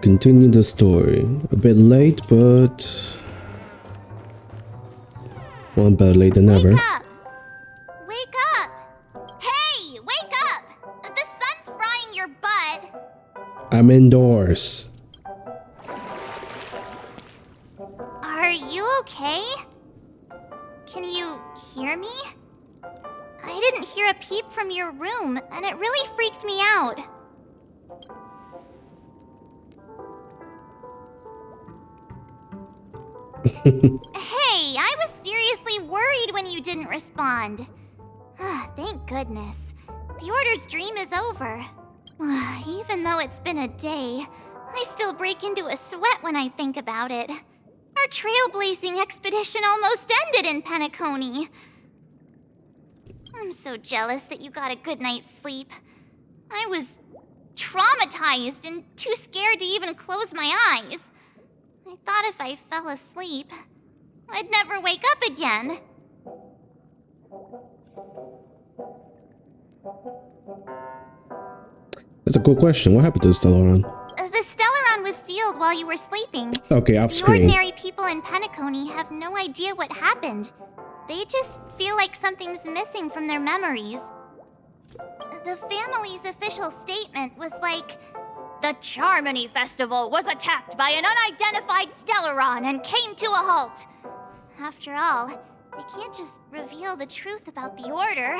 Continue the story. A bit late, but one better late than never. Wake up! Wake up! Hey, wake up! The sun's frying your butt. I'm indoors. Are you okay? Can you hear me? I didn't hear a peep from your room, and it really freaked me out. Hey, I was seriously worried when you didn't respond. Thank goodness. The Order's dream is over. Even though it's been a day, I still break into a sweat when I think about it. Our trailblazing expedition almost ended in Penacony. I'm so jealous that you got a good night's sleep. I was traumatized and too scared to even close my eyes. I thought if I fell asleep, I'd never wake up again. That's a cool question. What happened to the Stellaron? The Stellaron was sealed while you were sleeping. Okay, off The screen. ordinary people in Penacony have no idea what happened. They just feel like something's missing from their memories. The family's official statement was like, "The Charmony Festival was attacked by an unidentified Stellaron and came to a halt." After all, they can't just reveal the truth about the Order.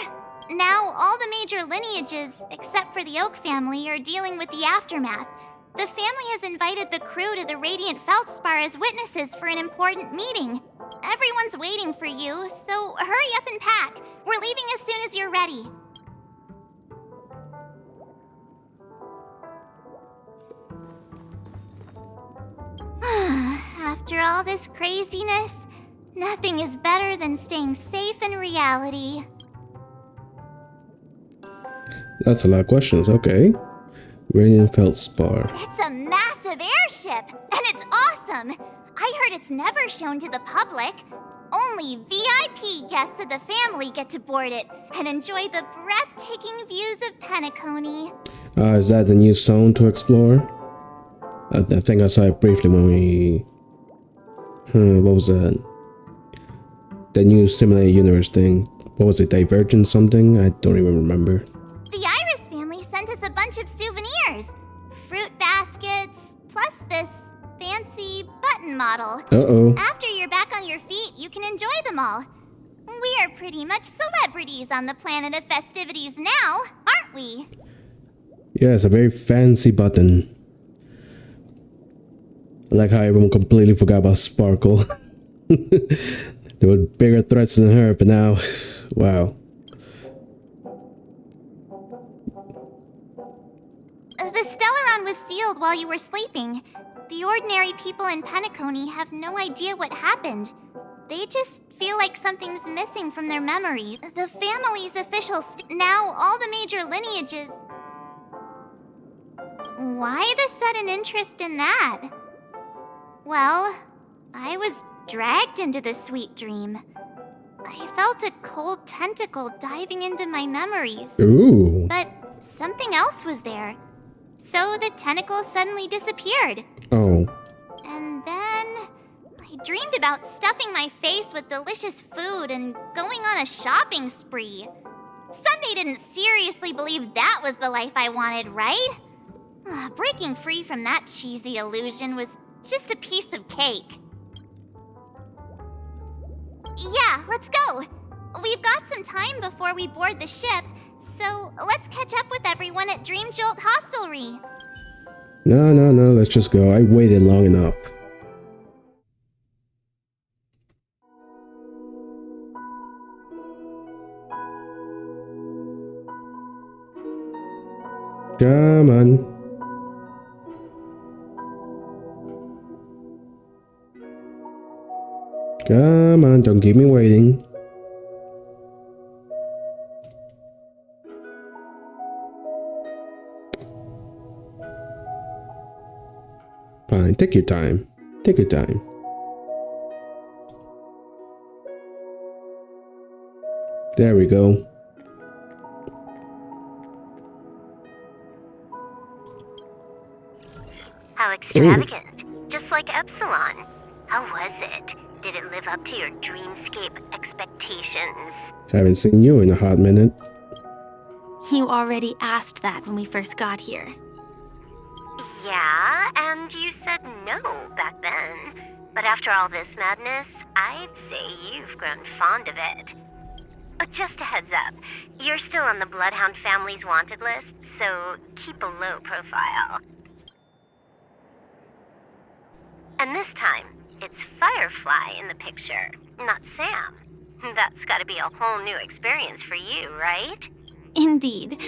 Now, all the major lineages, except for the Oak family, are dealing with the aftermath. The family has invited the crew to the Radiant Feldspar as witnesses for an important meeting. Everyone's waiting for you, so hurry up and pack. We're leaving as soon as you're ready. After all this craziness, nothing is better than staying safe in reality. That's a lot of questions. Okay. Radiant Feldspar. It's a massive airship, and it's awesome. I heard it's never shown to the public. Only VIP guests of the family get to board it and enjoy the breathtaking views of Penacony. Is that the new zone to explore? I think I saw it briefly when we... what was that? The new Simulated Universe thing. What was it? Divergent something? I don't even remember. The Iris family sent us a bunch of souvenirs. Fruit baskets, plus this fancy button model. Uh-oh. After you're back on your feet, you can enjoy them all. We are pretty much celebrities on the planet of festivities now, aren't we? Yeah, it's a very fancy button. I like how everyone completely forgot about Sparkle. There were bigger threats than her, but now, wow. The Stellaron was sealed while you were sleeping. The ordinary people in Penacony have no idea what happened. They just feel like something's missing from their memory. The family's official now all the major lineages... Why the sudden interest in that? Well, I was dragged into the sweet dream. I felt a cold tentacle diving into my memories. Ooh. But something else was there. So the tentacle suddenly disappeared. Oh. And then I dreamed about stuffing my face with delicious food and going on a shopping spree. Sunday didn't seriously believe that was the life I wanted, right? Breaking free from that cheesy illusion was just a piece of cake. Yeah, let's go. We've got some time before we board the ship, so let's catch up with everyone at Dream Jolt Hostelry. No, let's just go. I waited long enough. Come on. Come on, don't keep me waiting. Fine, take your time. Take your time. There we go. How extravagant. Just like Epsilon. How was it? Did it live up to your dreamscape expectations? Haven't seen you in a hot minute. You already asked that when we first got here. Yeah, and you said no back then. But after all this madness, I'd say you've grown fond of it. Just a heads up, you're still on the Bloodhound family's wanted list, so keep a low profile. And this time, it's Firefly in the picture, not Sam. That's gotta be a whole new experience for you, right? Indeed.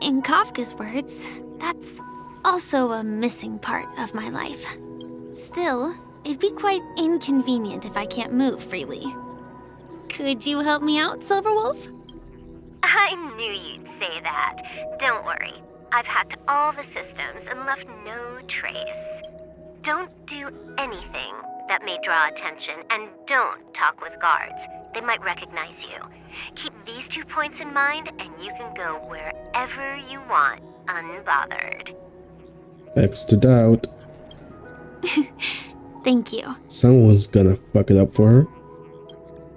In Kafka's words, that's also a missing part of my life. Still, it'd be quite inconvenient if I can't move freely. Could you help me out, Silverwolf? I knew you'd say that. Don't worry. I've hacked all the systems and left no trace. Don't do anything that may draw attention, and don't talk with guards. They might recognize you. Keep these 2 points in mind, and you can go wherever you want, unbothered. X to doubt. Thank you. Someone's gonna fuck it up for her.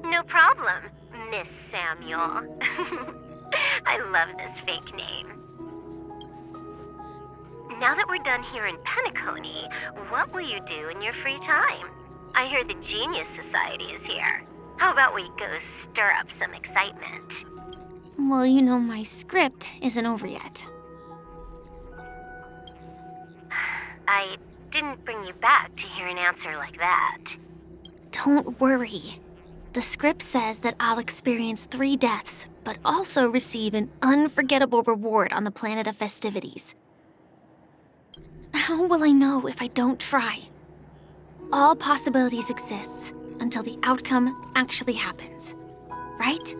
No problem, Miss Samuel. I love this fake name. Now that we're done here in Penacony, what will you do in your free time? I hear the Genius Society is here. How about we go stir up some excitement? Well, you know my script isn't over yet. I didn't bring you back to hear an answer like that. Don't worry. The script says that I'll experience 3 deaths, but also receive an unforgettable reward on the planet of festivities. How will I know if I don't try? All possibilities exist until the outcome actually happens, right?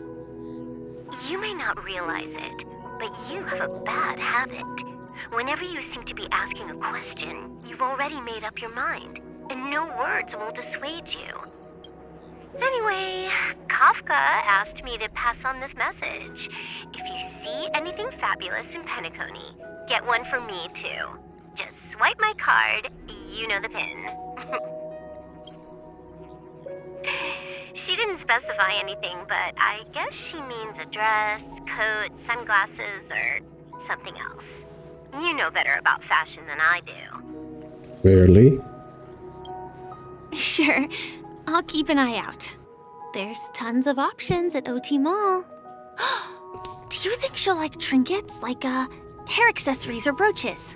You may not realize it, but you have a bad habit. Whenever you seem to be asking a question, you've already made up your mind, and no words will dissuade you. Anyway, Kafka asked me to pass on this message. If you see anything fabulous in Penacony, get one for me too. Just swipe my card, you know the pin. She didn't specify anything, but I guess she means a dress, coat, sunglasses, or something else. You know better about fashion than I do. Rarely. Sure, I'll keep an eye out. There's tons of options at OT Mall. Do you think she'll like trinkets, like hair accessories or brooches?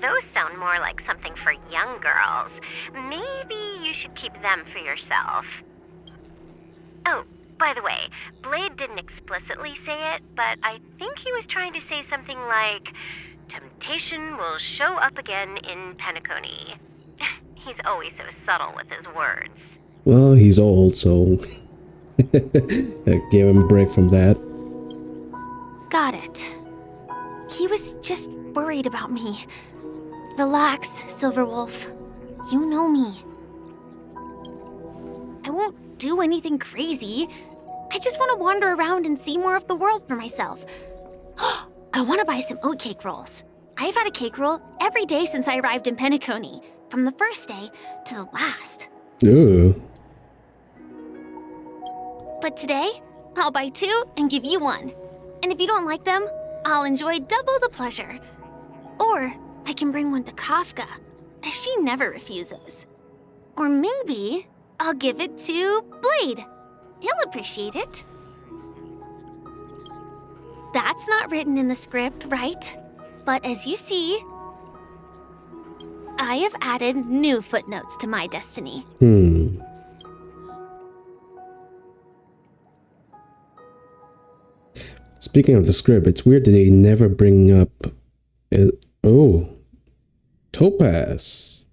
Those sound more like something for young girls. Maybe you should keep them for yourself. Oh, by the way, Blade didn't explicitly say it, but I think he was trying to say something like, temptation will show up again in Penacony. He's always so subtle with his words. Well, he's old, so I gave him a break from that. Got it. He was just worried about me. Relax, Silverwolf. You know me. I won't do anything crazy. I just want to wander around and see more of the world for myself. I want to buy some oatcake rolls. I've had a cake roll every day since I arrived in Penacony, from the first day to the last. Ooh. But today, I'll buy 2 and give you 1. And if you don't like them, I'll enjoy double the pleasure. Or I can bring one to Kafka, as she never refuses. Or maybe I'll give it to Blade. He'll appreciate it. That's not written in the script, right? But as you see, I have added new footnotes to my destiny. Speaking of the script, it's weird that they never bring up... Oh. Topaz.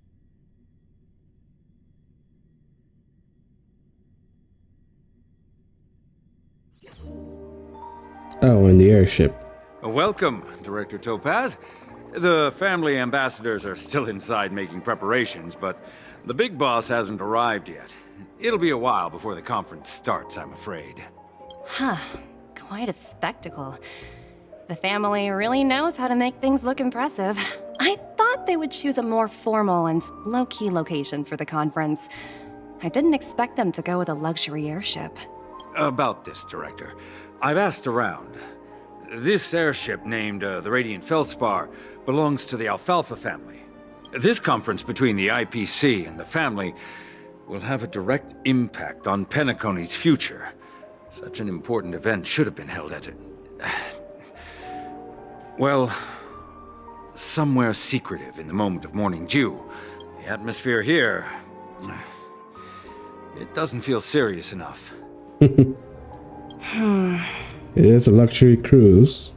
Oh, and the airship. Welcome, Director Topaz. The family ambassadors are still inside making preparations, but the big boss hasn't arrived yet. It'll be a while before the conference starts, I'm afraid. Huh. Quite a spectacle. The family really knows how to make things look impressive. I thought they would choose a more formal and low-key location for the conference. I didn't expect them to go with a luxury airship. About this, Director. I've asked around. This airship, named the Radiant Feldspar, belongs to the Alfalfa family. This conference between the IPC and the family will have a direct impact on Penacony's future. Such an important event should have been held at well, somewhere secretive in the moment of morning dew. The atmosphere here, it doesn't feel serious enough. It is a luxury cruise.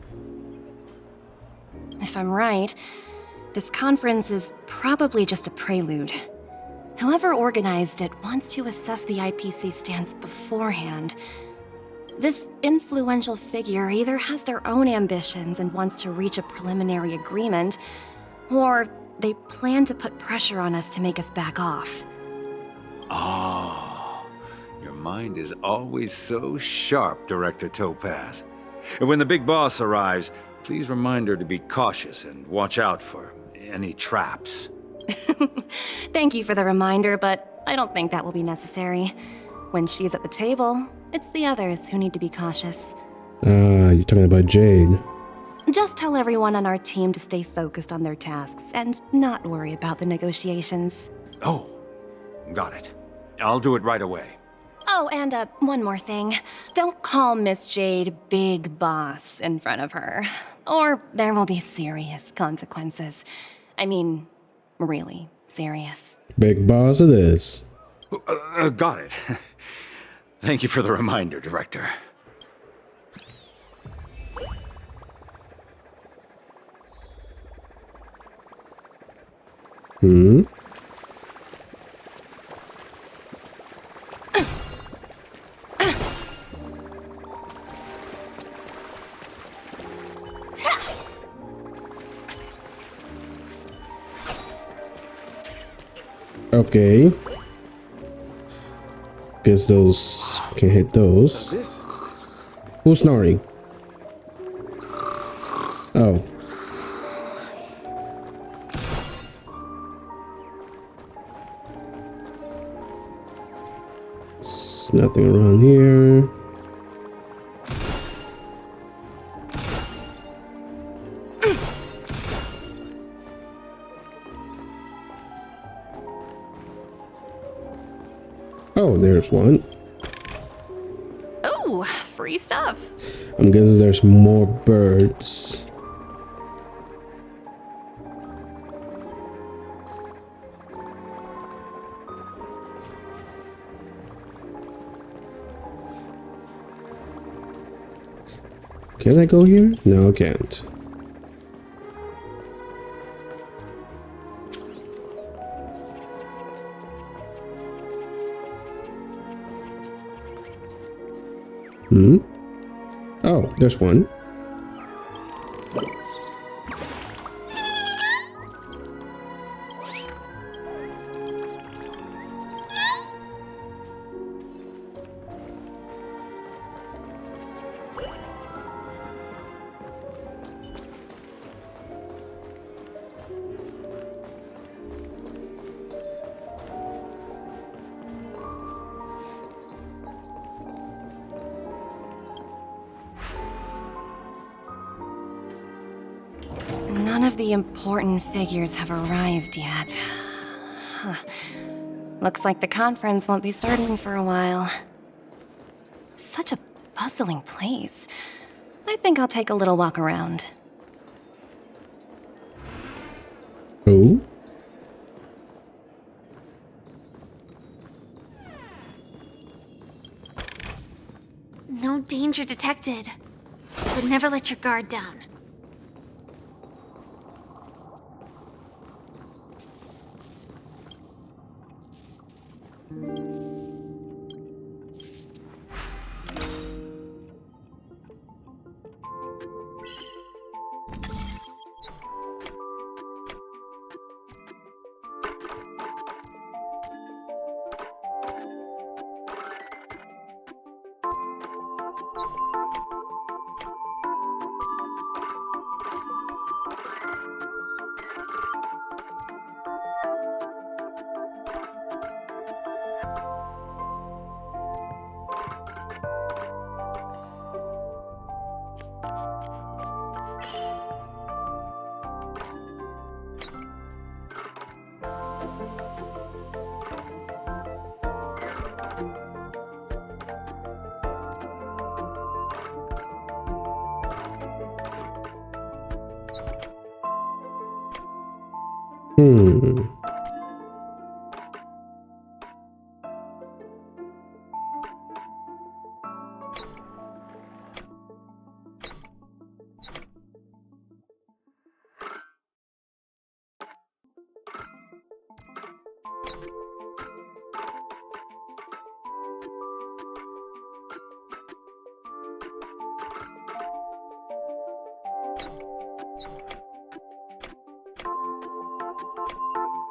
If I'm right, this conference is probably just a prelude. Whoever organized it wants to assess the IPC stance beforehand. This influential figure either has their own ambitions and wants to reach a preliminary agreement, or they plan to put pressure on us to make us back off. Oh, your mind is always so sharp, Director Topaz. And when the big boss arrives, please remind her to be cautious and watch out for any traps. Thank you for the reminder, but I don't think that will be necessary. When she's at the table, it's the others who need to be cautious. You're talking about Jade. Just tell everyone on our team to stay focused on their tasks and not worry about the negotiations. Oh, got it. I'll do it right away. Oh, and one more thing. Don't call Miss Jade Big Boss in front of her, or there will be serious consequences. I mean, really serious. Big boss it is. Got it. Thank you for the reminder, Director. Okay. Guess those can hit those. Who's snoring? Oh. There's nothing around here. Oh, there's one. Ooh, free stuff. I'm guessing there's more birds. Can I go here? No, I can't. Oh, there's one. None of the important figures have arrived yet. Huh. Looks like the conference won't be starting for a while. Such a bustling place. I think I'll take a little walk around. Oh? No danger detected. But never let your guard down. Hmm.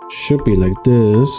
Should be like this.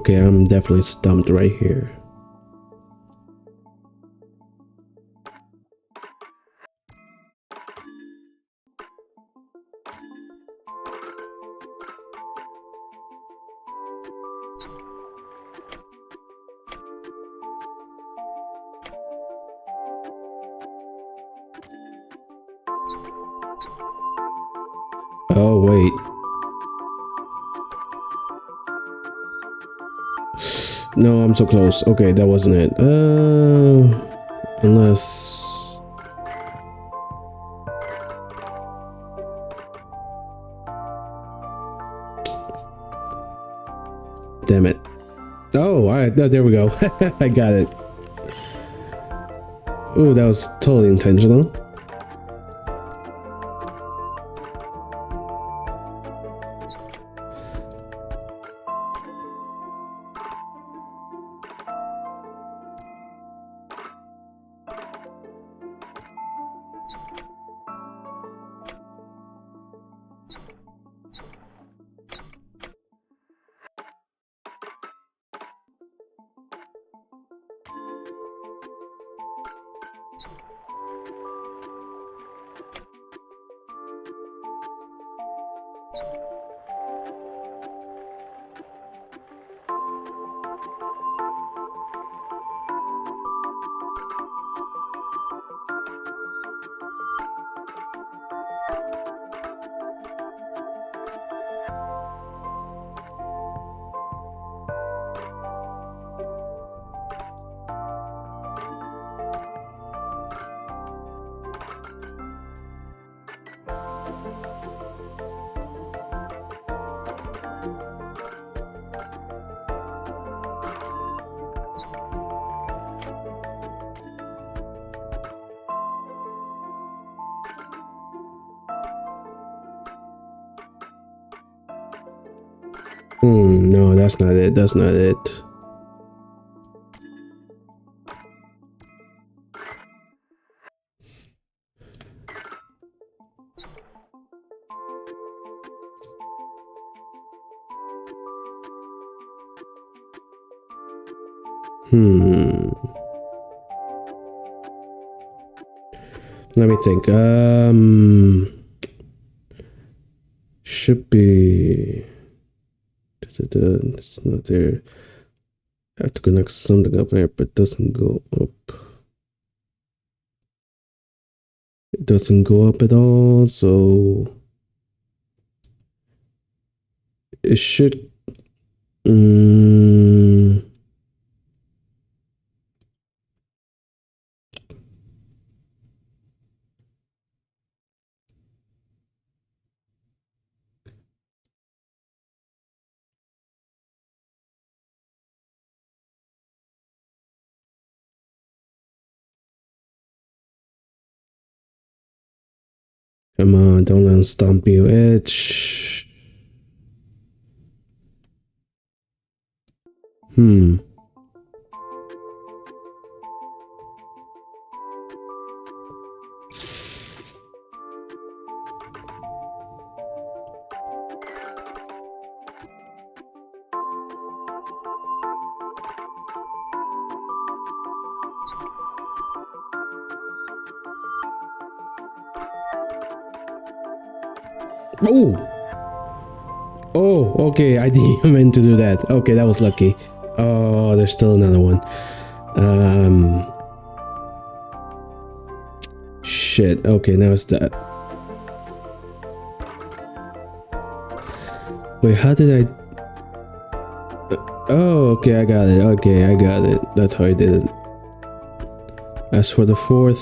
Okay, I'm definitely stumped right here. Oh, wait. No, I'm so close. Okay, that wasn't it. Unless... Damn it. Oh, there we go. I got it. Oh, that was totally intentional. No, that's not it. That's not it. Let me think. Should be. It's not there. I have to connect something up there, but it doesn't go up. It doesn't go up at all, so it should. Come on, don't let him stomp you, itch. Oh! Oh, okay, I didn't even mean to do that. Okay, that was lucky. Oh, there's still another one. Shit, okay, now it's that. Wait, how did I... Oh, okay, I got it. Okay, I got it. That's how I did it. As for the fourth...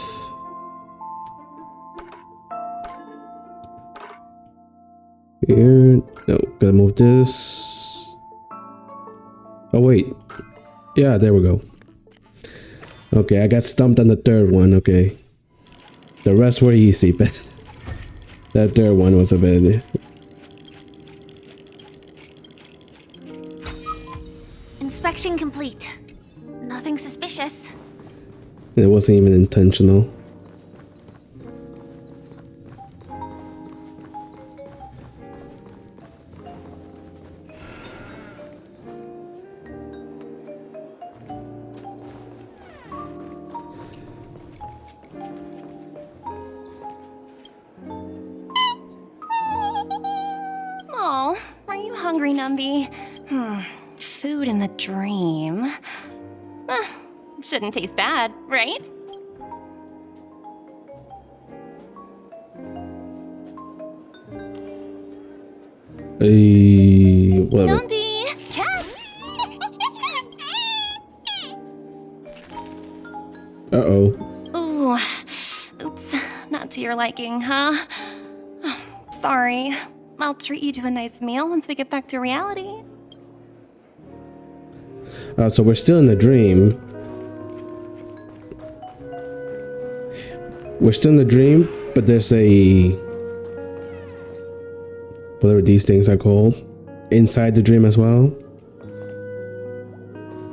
Here... No, gotta move this... Oh, wait. Yeah, there we go. Okay, I got stumped on the third one, okay. The rest were easy, but... that third one was a bit... Inspection complete. Nothing suspicious. It wasn't even intentional. Oh, are you hungry, Numby? Food in the dream. Shouldn't taste bad, right? Whatever. Numby, catch! Uh-oh. Ooh, oops, not to your liking, huh? Sorry. I'll treat you to a nice meal once we get back to reality. So we're still in the dream. We're still in the dream, but there's a... whatever these things are called. Inside the dream as well.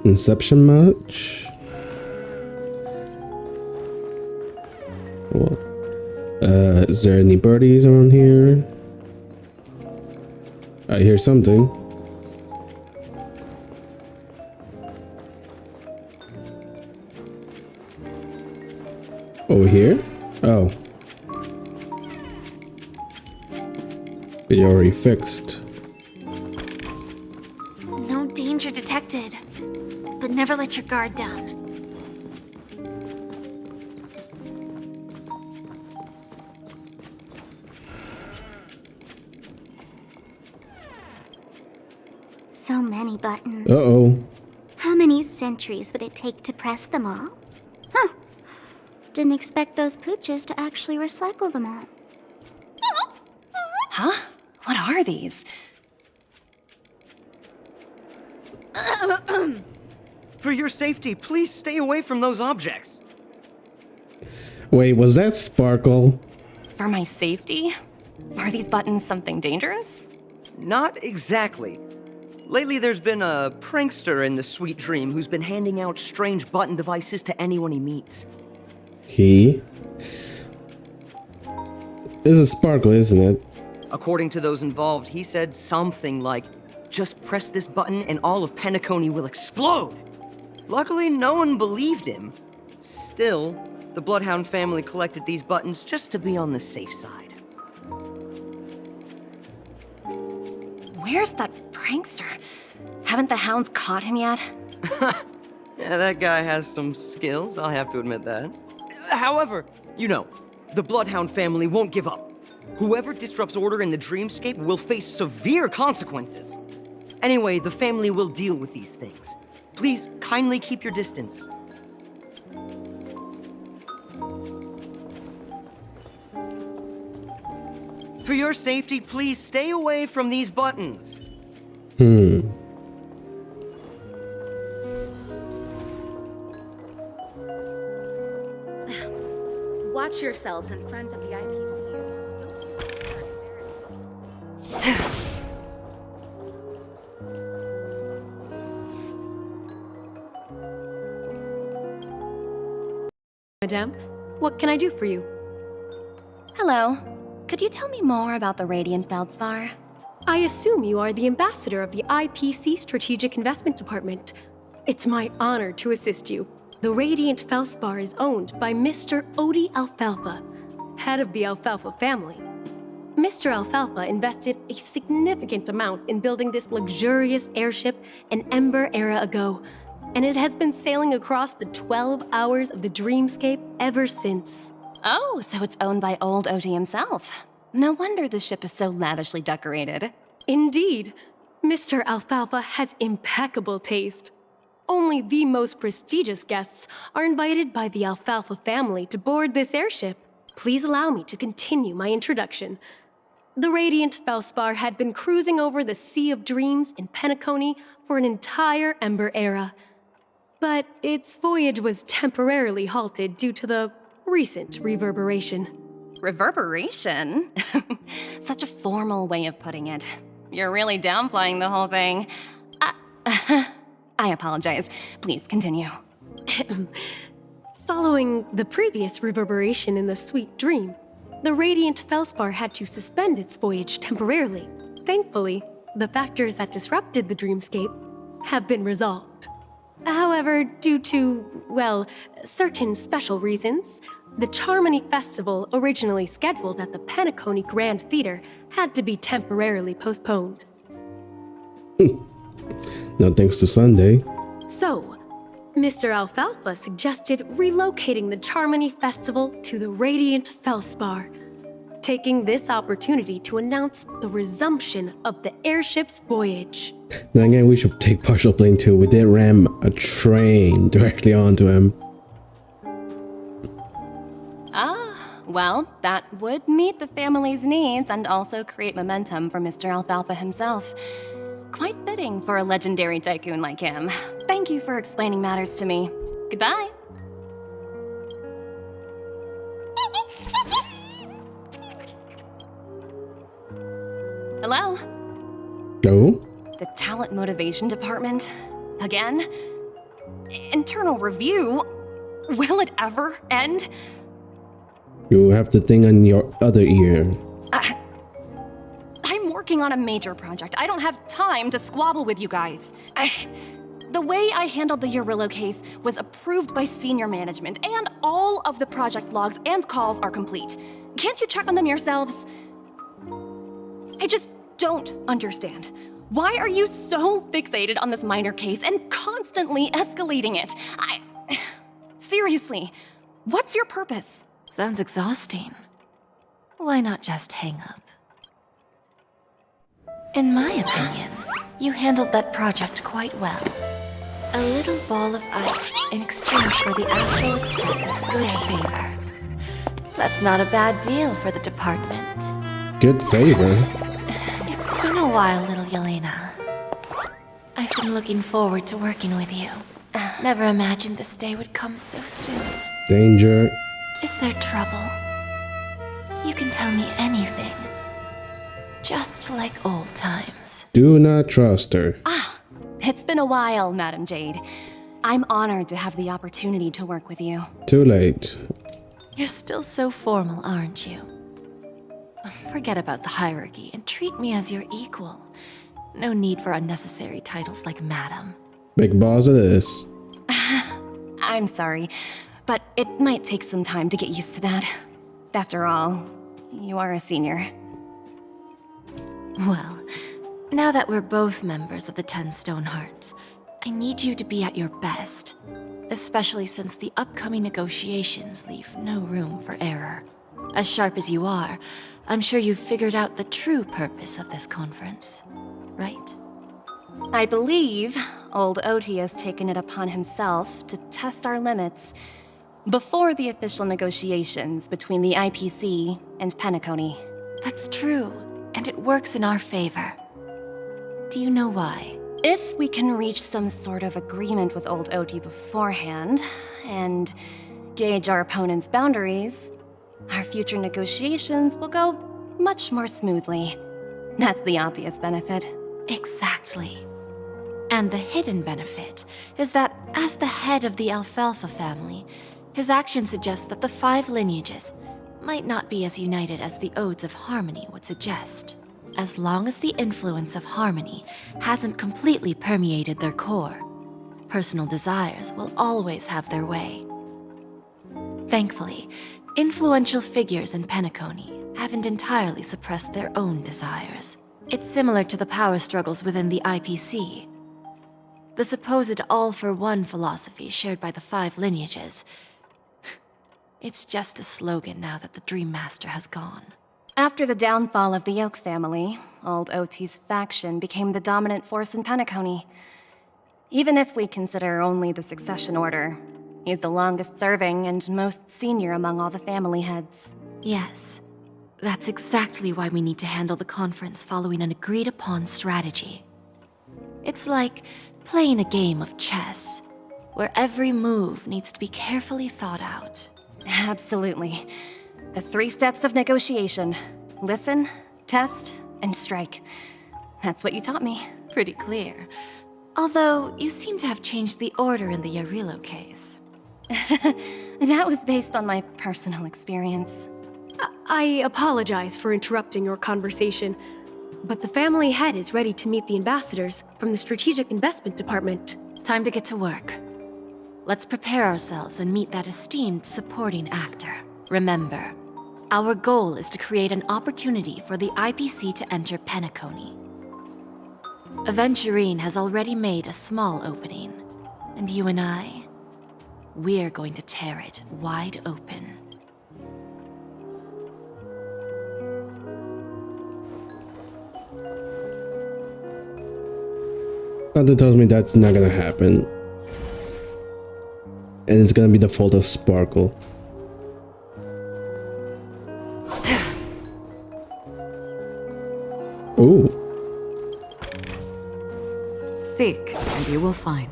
Inception much? Well, is there any birdies around here? I hear something. Over here? Oh. They already fixed. No danger detected. But never let your guard down. So many buttons. Uh-oh. How many centuries would it take to press them all? Huh. Didn't expect those pooches to actually recycle them all. Huh? What are these? For your safety, please stay away from those objects. Wait, was that Sparkle? For my safety? Are these buttons something dangerous? Not exactly. Lately, there's been a prankster in the Sweet Dream who's been handing out strange button devices to anyone he meets. He? This is Sparkle, isn't it? According to those involved, he said something like, "Just press this button and all of Penacony will explode!" Luckily, no one believed him. Still, the Bloodhound family collected these buttons just to be on the safe side. Where's that prankster? Haven't the hounds caught him yet? Yeah, that guy has some skills, I'll have to admit that. However, you know, the Bloodhound family won't give up. Whoever disrupts order in the dreamscape will face severe consequences. Anyway, the family will deal with these things. Please kindly keep your distance. For your safety, please stay away from these buttons. Watch yourselves in front of the IPC. Madame, what can I do for you? Hello. Could you tell me more about the Radiant Feldspar? I assume you are the ambassador of the IPC Strategic Investment Department. It's my honor to assist you. The Radiant Feldspar is owned by Mr. Odie Alfalfa, head of the Alfalfa family. Mr. Alfalfa invested a significant amount in building this luxurious airship an Ember era ago, and it has been sailing across the 12 hours of the dreamscape ever since. Oh, so it's owned by old Oti himself. No wonder the ship is so lavishly decorated. Indeed, Mr. Alfalfa has impeccable taste. Only the most prestigious guests are invited by the Alfalfa family to board this airship. Please allow me to continue my introduction. The Radiant Feldspar had been cruising over the Sea of Dreams in Penacony for an entire Ember era. But its voyage was temporarily halted due to the recent reverberation. Reverberation? Such a formal way of putting it. You're really downplaying the whole thing. I apologize. Please continue. Following the previous reverberation in the Sweet Dream, the Radiant Feldspar had to suspend its voyage temporarily. Thankfully, the factors that disrupted the dreamscape have been resolved. However, due to, well, certain special reasons, the Charmony Festival originally scheduled at the Penacony Grand Theater had to be temporarily postponed. Now thanks to Sunday. So, Mr. Alfalfa suggested relocating the Charmony Festival to the Radiant Feldspar, taking this opportunity to announce the resumption of the airship's voyage. Then again, we should take partial blame too. We did ram a train directly onto him. Well, that would meet the family's needs and also create momentum for Mr. Alfalfa himself. Quite fitting for a legendary tycoon like him. Thank you for explaining matters to me. Goodbye. Hello? Oh? The Talent Motivation Department? Again? Internal review? Will it ever end? You have the thing on your other ear. I'm working on a major project. I don't have time to squabble with you guys. The way I handled the Urillo case was approved by senior management, and all of the project logs and calls are complete. Can't you check on them yourselves? I just don't understand. Why are you so fixated on this minor case and constantly escalating it? Seriously, what's your purpose? Sounds exhausting. Why not just hang up? In my opinion, you handled that project quite well. A little ball of ice in exchange for the Astral Express's good favor. That's not a bad deal for the department. Good favor? It's been a while, little Yelena. I've been looking forward to working with you. Never imagined this day would come so soon. Danger. Is there trouble? You can tell me anything. Just like old times. Do not trust her. It's been a while, Madam Jade. I'm honored to have the opportunity to work with you. Too late. You're still so formal, aren't you? Forget about the hierarchy and treat me as your equal. No need for unnecessary titles like Madam. Big boss it is. I'm sorry, but it might take some time to get used to that. After all, you are a senior. Well, now that we're both members of the 10 Stonehearts, I need you to be at your best. Especially since the upcoming negotiations leave no room for error. As sharp as you are, I'm sure you've figured out the true purpose of this conference, right? I believe old Oti has taken it upon himself to test our limits before the official negotiations between the IPC and Penacony. That's true, and it works in our favor. Do you know why? If we can reach some sort of agreement with old Oti beforehand, and gauge our opponent's boundaries, our future negotiations will go much more smoothly. That's the obvious benefit. Exactly. And the hidden benefit is that as the head of the Alfalfa family, his actions suggest that the 5 lineages might not be as united as the Odes of Harmony would suggest. As long as the influence of Harmony hasn't completely permeated their core, personal desires will always have their way. Thankfully, influential figures in Penacony haven't entirely suppressed their own desires. It's similar to the power struggles within the IPC. The supposed all-for-one philosophy shared by the 5 lineages. It's just a slogan now that the Dream Master has gone. After the downfall of the Yoke family, Old OT's faction became the dominant force in Penacony. Even if we consider only the succession order, he's the longest serving and most senior among all the family heads. Yes. That's exactly why we need to handle the conference following an agreed-upon strategy. It's like playing a game of chess, where every move needs to be carefully thought out. Absolutely. The 3 steps of negotiation. Listen, test, and strike. That's what you taught me. Pretty clear. Although, you seem to have changed the order in the Yarilo case. That was based on my personal experience. I apologize for interrupting your conversation, but the family head is ready to meet the ambassadors from the Strategic Investment Department. Time to get to work. Let's prepare ourselves and meet that esteemed supporting actor. Remember, our goal is to create an opportunity for the IPC to enter Penacony. Aventurine has already made a small opening, and you and I, we're going to tear it wide open. Something tells me that's not gonna happen. And it's gonna be the fault of Sparkle. Ooh. Seek, and you will find.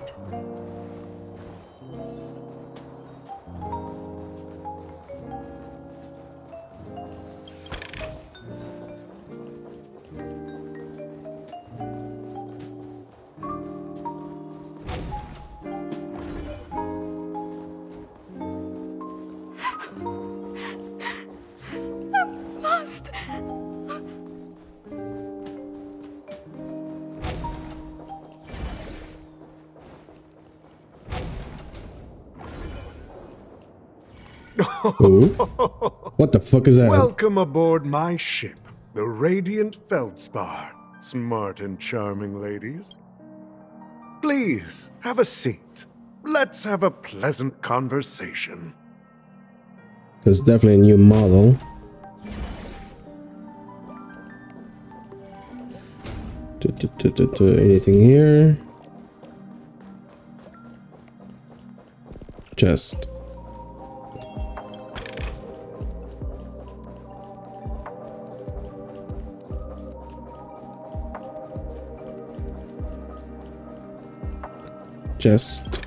Ooh. What the fuck is that? Welcome aboard my ship, the Radiant Feldspar. Smart and charming ladies. Please, have a seat. Let's have a pleasant conversation. There's definitely a new model. Anything here? Chest. Chest.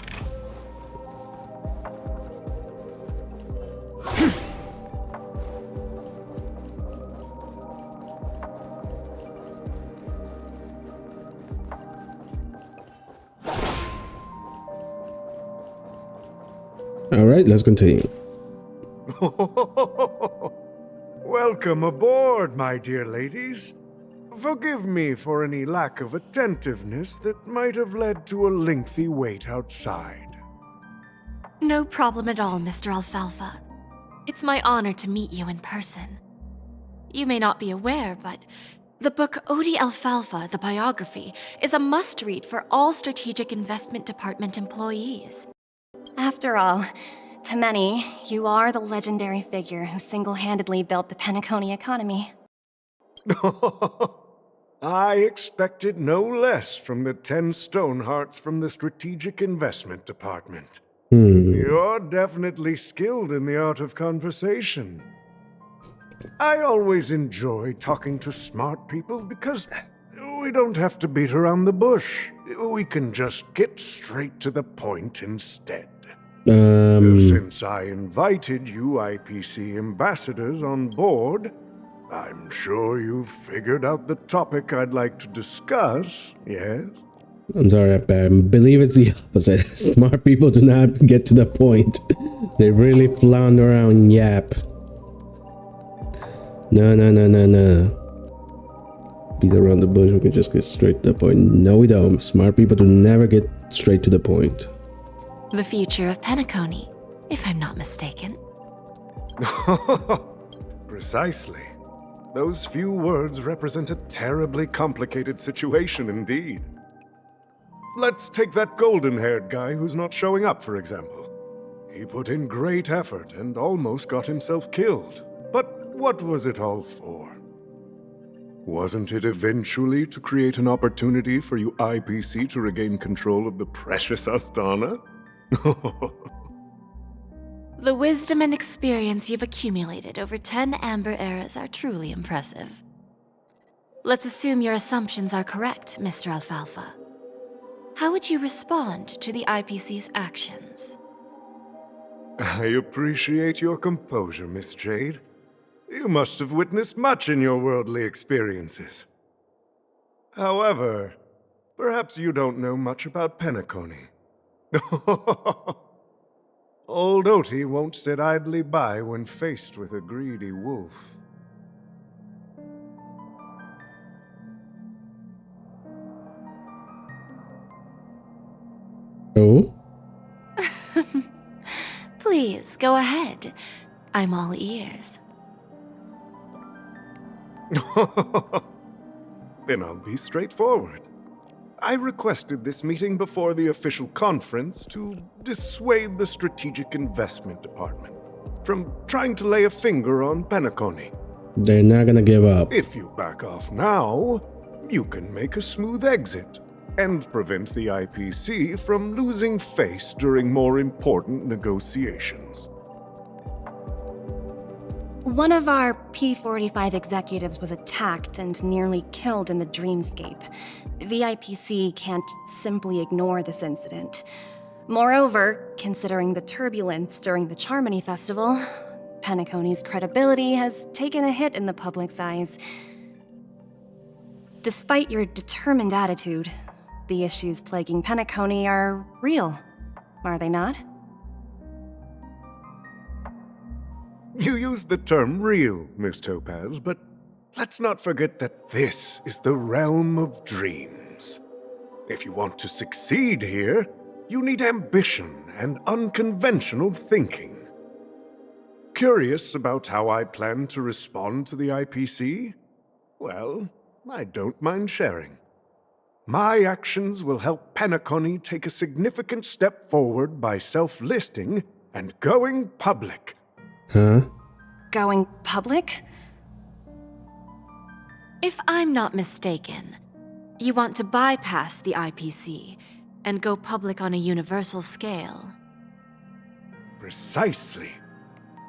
All right, let's continue. Welcome aboard, my dear ladies. Forgive me for any lack of attentiveness that might have led to a lengthy wait outside. No problem at all, Mr. Alfalfa. It's my honor to meet you in person. You may not be aware, but the book Odi Alfalfa, the biography, is a must-read for all Strategic Investment Department employees. After all, to many, you are the legendary figure who single-handedly built the Penacony economy. I expected no less from the 10 Stonehearts from the Strategic Investment Department. You're definitely skilled in the art of conversation. I always enjoy talking to smart people because we don't have to beat around the bush. We can just get straight to the point instead. Since I invited you IPC ambassadors on board, I'm sure you've figured out the topic I'd like to discuss, yes? I'm sorry, I believe it's the opposite. Smart people do not get to the point. They really flounder around and yap. No. Beat around the bush, we can just get straight to the point. No, we don't. Smart people do never get straight to the point. The future of Penacony, if I'm not mistaken. Precisely. those few words represent a terribly complicated situation indeed. Let's take that golden-haired guy who's not showing up, for example. He put in great effort and almost got himself killed. But what was it all for? Wasn't it eventually to create an opportunity for you IPC to regain control of the precious Astana? The wisdom and experience you've accumulated over 10 Amber Eras are truly impressive. Let's assume your assumptions are correct, Mr. Alfalfa. How would you respond to the IPC's actions? I appreciate your composure, Miss Jade. You must have witnessed much in your worldly experiences. However, perhaps you don't know much about Penacony. Old Oti won't sit idly by when faced with a greedy wolf. Oh? Please, go ahead. I'm all ears. Then I'll be straightforward. I requested this meeting before the official conference to dissuade the Strategic Investment Department from trying to lay a finger on Penacony. They're not gonna give up. If you back off now, you can make a smooth exit and prevent the IPC from losing face during more important negotiations. One of our P-45 executives was attacked and nearly killed in the dreamscape. The IPC can't simply ignore this incident. Moreover, considering the turbulence during the Charmony Festival, Penacony's credibility has taken a hit in the public's eyes. Despite your determined attitude, the issues plaguing Penacony are real, are they not? You used the term real, Miss Topaz, but let's not forget that this is the realm of dreams. If you want to succeed here, you need ambition and unconventional thinking. Curious about how I plan to respond to the IPC? Well, I don't mind sharing. My actions will help Penacony take a significant step forward by self-listing and going public. Huh? Going public? If I'm not mistaken, you want to bypass the IPC and go public on a universal scale. Precisely.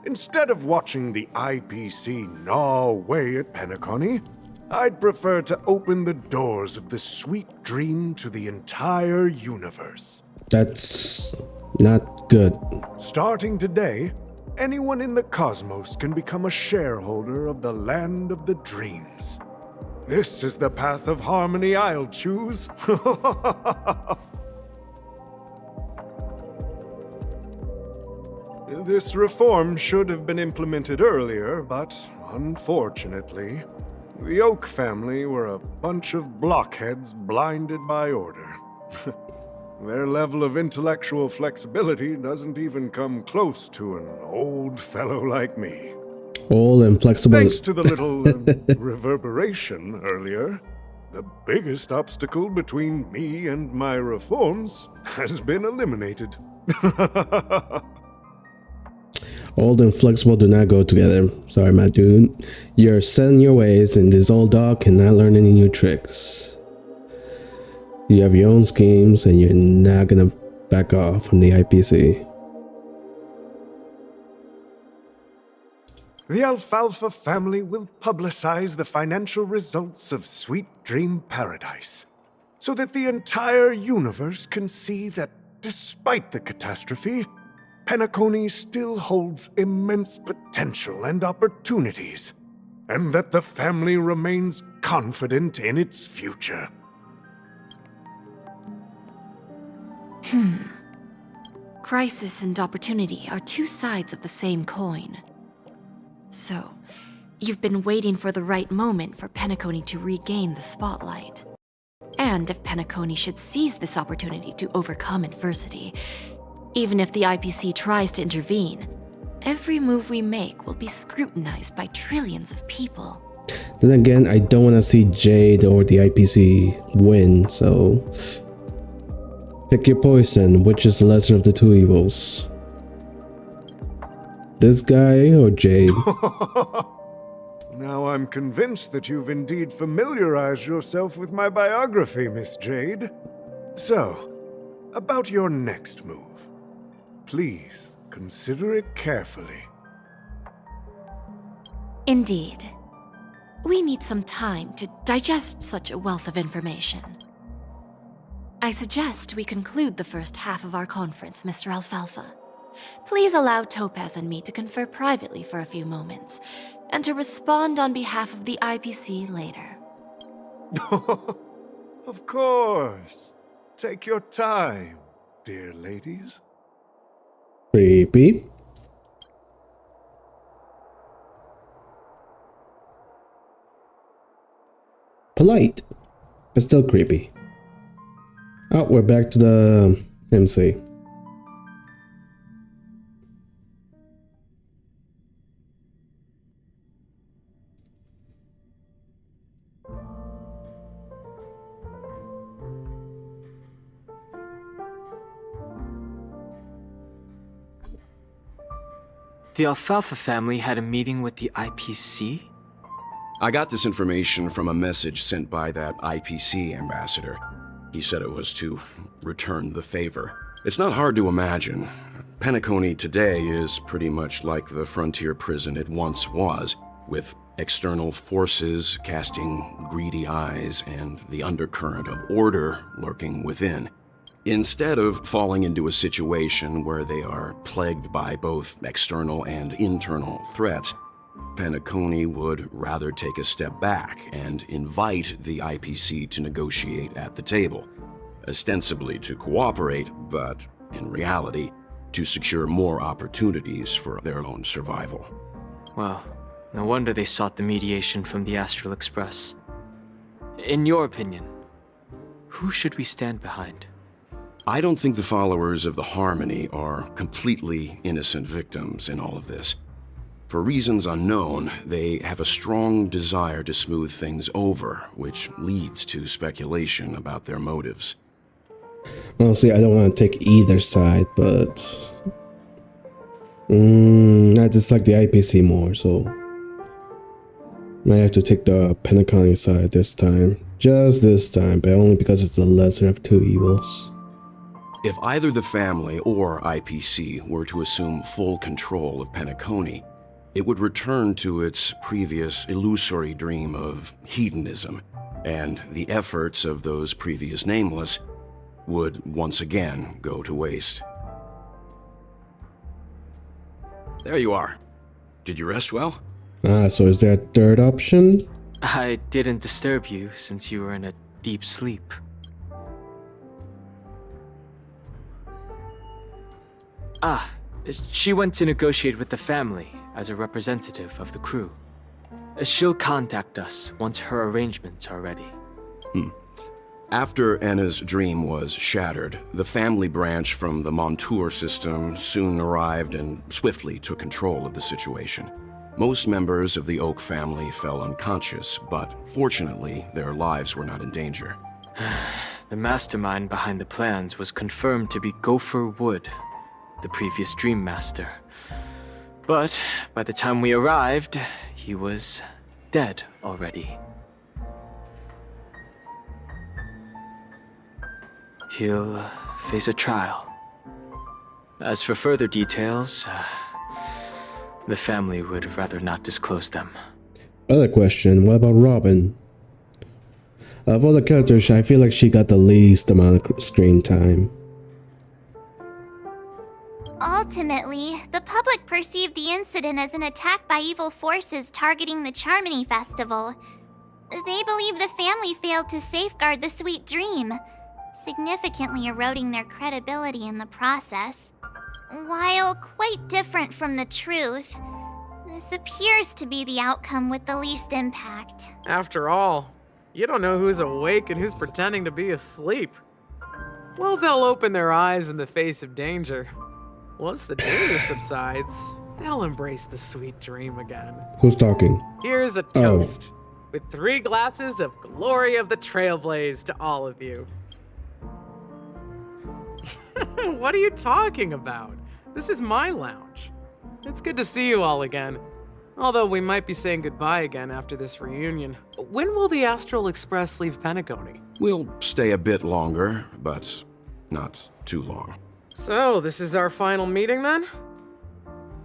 Instead of watching the IPC gnaw away at Penacony, I'd prefer to open the doors of the sweet dream to the entire universe. That's not good. Starting today, anyone in the cosmos can become a shareholder of the land of the dreams. This is the path of harmony I'll choose. This reform should have been implemented earlier, but unfortunately, the Oak family were a bunch of blockheads blinded by order. Their level of intellectual flexibility doesn't even come close to an old fellow like me. Old and flexible. Thanks to the little reverberation earlier, the biggest obstacle between me and my reforms has been eliminated. Old and flexible do not go together. Sorry, my dude. You're set in your ways, and this old dog cannot learn any new tricks. You have your own schemes, and you're not gonna back off from the IPC. The Alfalfa family will publicize the financial results of Sweet Dream Paradise, so that the entire universe can see that despite the catastrophe, Penacony still holds immense potential and opportunities, and that the family remains confident in its future. Crisis and opportunity are two sides of the same coin. So, you've been waiting for the right moment for Penacony to regain the spotlight. And if Penacony should seize this opportunity to overcome adversity, even if the IPC tries to intervene, every move we make will be scrutinized by trillions of people. Then again, I don't want to see Jade or the IPC win, so pick your poison. Which is the lesser of the two evils? This guy or Jade? Now I'm convinced that you've indeed familiarized yourself with my biography, Miss Jade. So, about your next move. Please, consider it carefully. Indeed. We need some time to digest such a wealth of information. I suggest we conclude the first half of our conference, Mr. Alfalfa. Please allow Topaz and me to confer privately for a few moments, and to respond on behalf of the IPC later. Of course. Take your time, dear ladies. Creepy. Polite, but still creepy. Oh, we're back to the MC. The Alfalfa family had a meeting with the IPC? I got this information from a message sent by that IPC ambassador. He said it was to return the favor. It's not hard to imagine. Penacony today is pretty much like the frontier prison it once was, with external forces casting greedy eyes and the undercurrent of order lurking within. Instead of falling into a situation where they are plagued by both external and internal threats, Penacony would rather take a step back and invite the IPC to negotiate at the table, ostensibly to cooperate, but in reality, to secure more opportunities for their own survival. Well, no wonder they sought the mediation from the Astral Express. In your opinion, who should we stand behind? I don't think the followers of the Harmony are completely innocent victims in all of this. For reasons unknown, they have a strong desire to smooth things over, which leads to speculation about their motives. Honestly, I don't want to take either side, but I just like the IPC more, so I have to take the Penacony side this time. Just this time, but only because it's the lesser of two evils. If either the family or IPC were to assume full control of Penacony, it would return to its previous illusory dream of hedonism, and the efforts of those previous nameless would once again go to waste. There you are. Did you rest well? So is there a third option? I didn't disturb you since you were in a deep sleep. She went to negotiate with the family as a representative of the crew. She'll contact us once her arrangements are ready. After Anna's dream was shattered, the family branch from the Montour system soon arrived and swiftly took control of the situation. Most members of the Oak family fell unconscious, but fortunately, their lives were not in danger. The mastermind behind the plans was confirmed to be Gopher Wood, the previous Dream Master. But by the time we arrived, he was dead already. He'll face a trial. As for further details, the family would rather not disclose them. Other question, what about Robin? Of all the characters, I feel like she got the least amount of screen time. Ultimately, the public perceived the incident as an attack by evil forces targeting the Charmony Festival. They believe the family failed to safeguard the sweet dream, significantly eroding their credibility in the process. While quite different from the truth, this appears to be the outcome with the least impact. After all, you don't know who's awake and who's pretending to be asleep. Well, they'll open their eyes in the face of danger. Once the danger subsides, they'll embrace the sweet dream again. Who's talking? Here's a toast, with 3 glasses of glory of the Trailblaze to all of you. What are you talking about? This is my lounge. It's good to see you all again. Although we might be saying goodbye again after this reunion. When will the Astral Express leave Penacony? We'll stay a bit longer, but not too long. So, this is our final meeting then?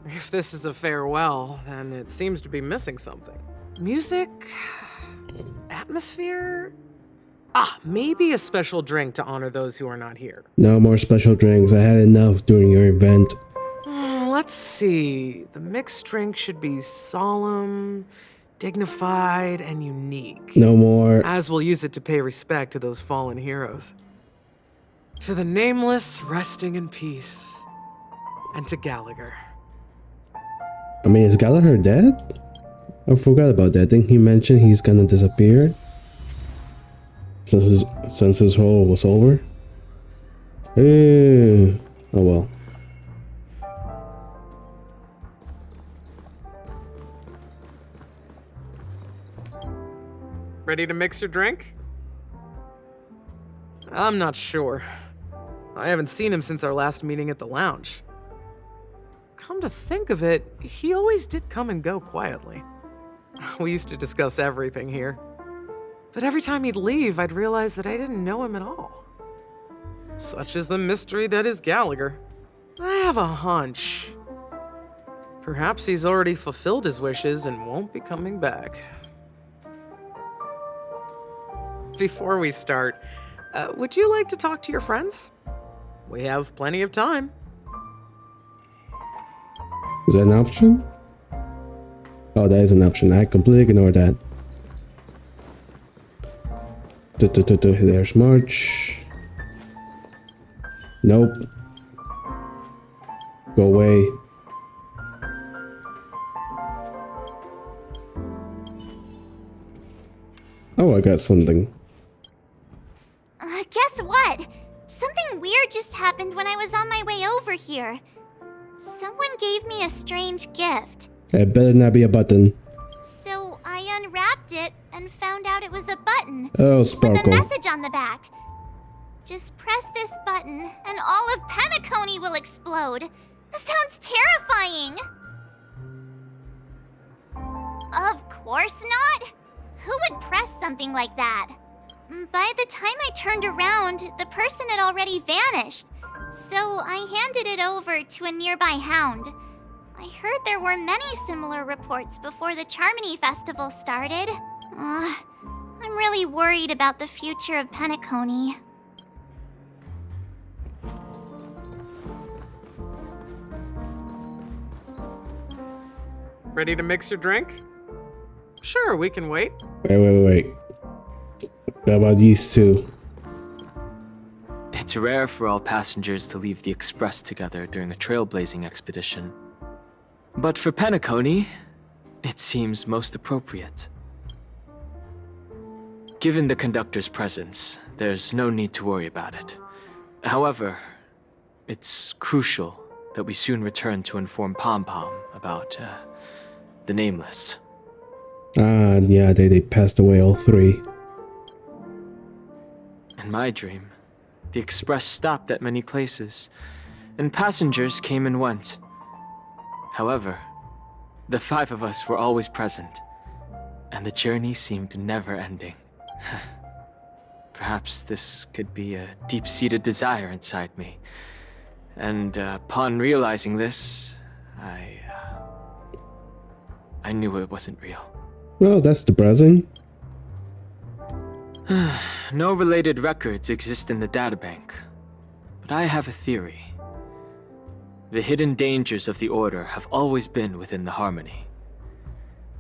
If this is a farewell, then it seems to be missing something. Music? Atmosphere? Maybe a special drink to honor those who are not here. No more special drinks. I had enough during your event. Let's see. The mixed drink should be solemn, dignified, and unique. No more. As we'll use it to pay respect to those fallen heroes. To the Nameless, resting in peace. And to Gallagher. I mean, is Gallagher dead? I forgot about that. Didn't he mention he's gonna disappear? Since his role was over? Oh well. Ready to mix your drink? I'm not sure. I haven't seen him since our last meeting at the lounge. Come to think of it, he always did come and go quietly. We used to discuss everything here. But every time he'd leave, I'd realize that I didn't know him at all. Such is the mystery that is Gallagher. I have a hunch. Perhaps he's already fulfilled his wishes and won't be coming back. Before we start, would you like to talk to your friends? We have plenty of time. Is that an option? Oh, that is an option. I completely ignored that. There's March. Nope. Go away. Oh, I got something. Guess what? Something weird just happened when I was on my way over here. Someone gave me a strange gift. It better not be a button. So I unwrapped it and found out it was a button. Oh, Sparkle. With a message on the back. Just press this button and all of Penacony will explode. That sounds terrifying. Of course not. Who would press something like that? By the time I turned around, the person had already vanished. So I handed it over to a nearby hound. I heard there were many similar reports before the Charmony Festival started. I'm really worried about the future of Penacony. Ready to mix your drink? Sure, we can wait. Wait. What about these two? It's rare for all passengers to leave the Express together during a trailblazing expedition. But for Penacony, it seems most appropriate. Given the conductor's presence, there's no need to worry about it. However, it's crucial that we soon return to inform Pom Pom about the Nameless. Yeah, they passed away, all 3. In my dream, the Express stopped at many places, and passengers came and went. However, the 5 of us were always present, and the journey seemed never-ending. Perhaps this could be a deep-seated desire inside me, and upon realizing this, I knew it wasn't real. Well, that's depressing. No related records exist in the databank, but I have a theory. The hidden dangers of the Order have always been within the Harmony,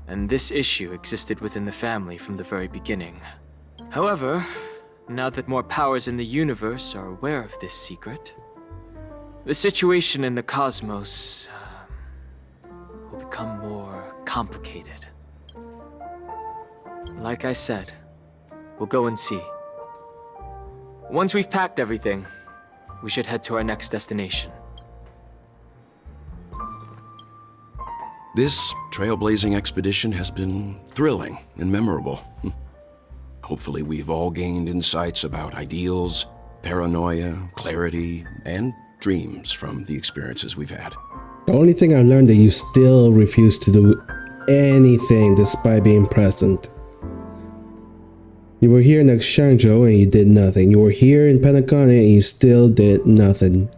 and this issue existed within the family from the very beginning. However, now that more powers in the universe are aware of this secret, the situation in the cosmos will become more complicated. Like I said, we'll go and see. Once we've packed everything, we should head to our next destination. This trailblazing expedition has been thrilling and memorable. Hopefully we've all gained insights about ideals, paranoia, clarity, and dreams from the experiences we've had. The only thing I learned that you still refuse to do anything despite being present. You were here in Shangzhou and you did nothing. You were here in Penacony and you still did nothing.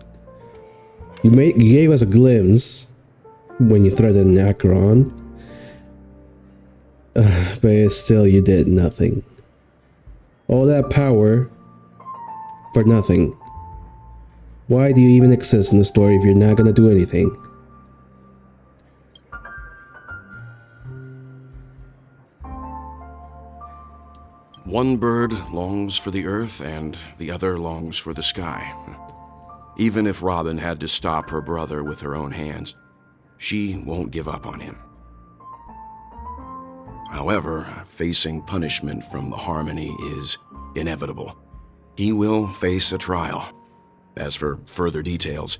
You gave us a glimpse when you threatened Acheron, but still you did nothing. All that power for nothing. Why do you even exist in the story if you're not gonna do anything? One bird longs for the earth and the other longs for the sky. Even if Robin had to stop her brother with her own hands, she won't give up on him. However, facing punishment from the Harmony is inevitable. He will face a trial. As for further details,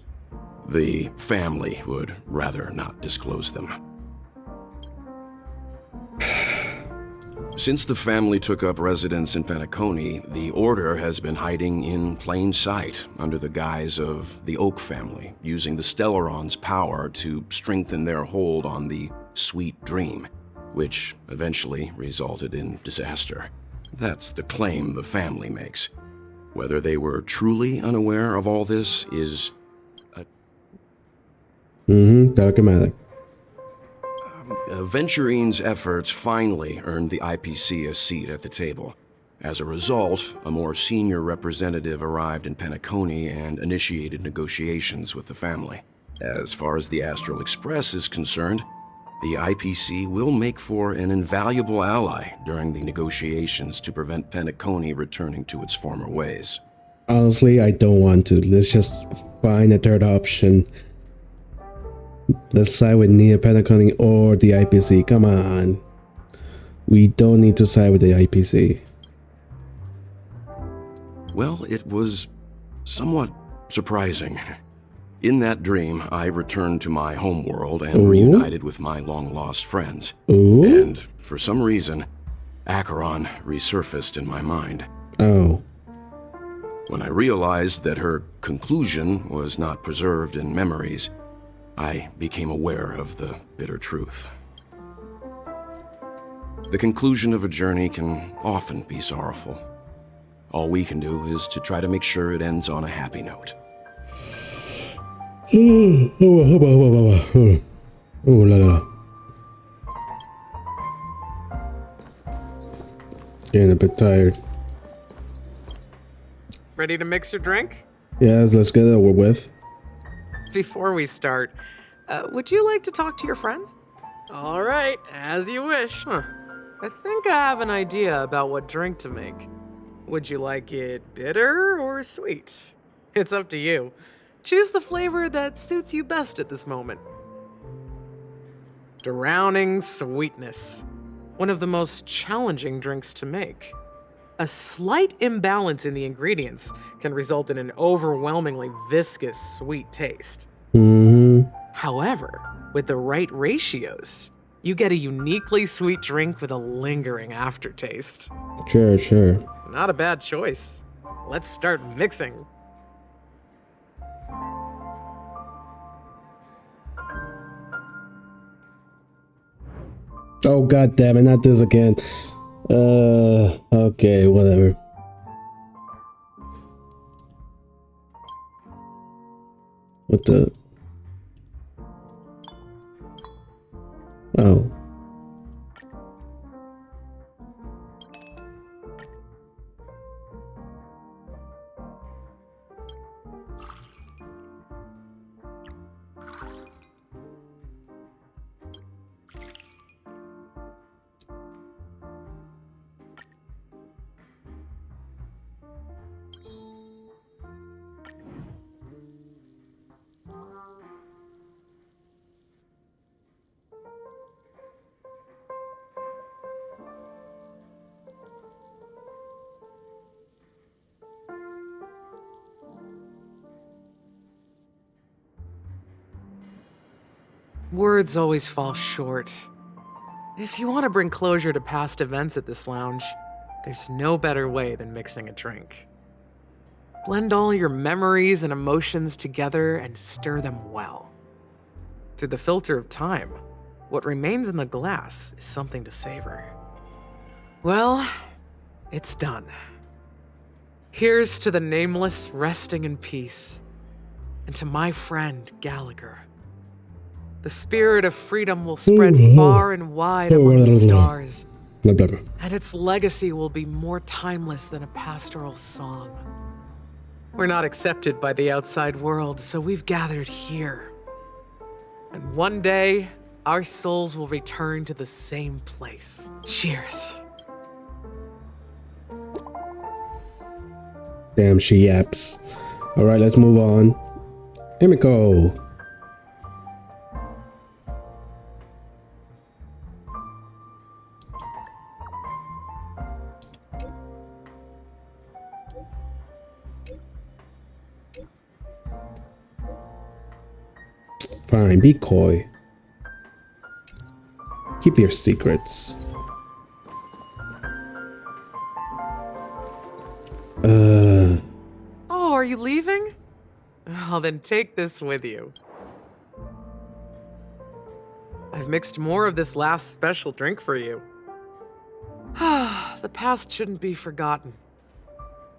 the family would rather not disclose them. Since the family took up residence in Penacony, the Order has been hiding in plain sight under the guise of the Oak family, using the Stellaron's power to strengthen their hold on the Sweet Dream, which eventually resulted in disaster. That's the claim the family makes. Whether they were truly unaware of all this is Documented. Aventurine's efforts finally earned the IPC a seat at the table. As a result, a more senior representative arrived in Penacony and initiated negotiations with the family. As far as the Astral Express is concerned, the IPC will make for an invaluable ally during the negotiations to prevent Penacony returning to its former ways. Honestly, I don't want to. Let's just find a third option. Let's side with neither Penacony or the IPC. Come on. We don't need to side with the IPC. Well, it was somewhat surprising. In that dream, I returned to my homeworld and reunited with my long-lost friends. And for some reason, Acheron resurfaced in my mind. Oh. When I realized that her conclusion was not preserved in memories, I became aware of the bitter truth. The conclusion of a journey can often be sorrowful. All we can do is to try to make sure it ends on a happy note. Getting a bit tired. Ready to mix your drink? Yes, let's get it over with. Before we start, would you like to talk to your friends? All right, as you wish. I think I have an idea about what drink to make. Would you like it bitter or sweet? It's up to you. Choose the flavor that suits you best at this moment. Drowning sweetness. One of the most challenging drinks to make. A slight imbalance in the ingredients can result in an overwhelmingly viscous sweet taste. However, with the right ratios, you get a uniquely sweet drink with a lingering aftertaste. Sure. Not a bad choice. Let's start mixing. Oh, god damn it, not this again. Okay, whatever. What the? Oh. Words always fall short. If you want to bring closure to past events at this lounge, there's no better way than mixing a drink. Blend all your memories and emotions together and stir them well. Through the filter of time, what remains in the glass is something to savor. Well, it's done. Here's to the nameless resting in peace, and to my friend Gallagher. The spirit of freedom will spread far and wide among the stars, and its legacy will be more timeless than a pastoral song. We're not accepted by the outside world, so we've gathered here. And one day, our souls will return to the same place. Cheers. Damn, she yaps. Alright, let's move on. Himeko. Fine, be coy. Keep your secrets. Oh, are you leaving? Oh, then take this with you. I've mixed more of this last special drink for you. The past shouldn't be forgotten.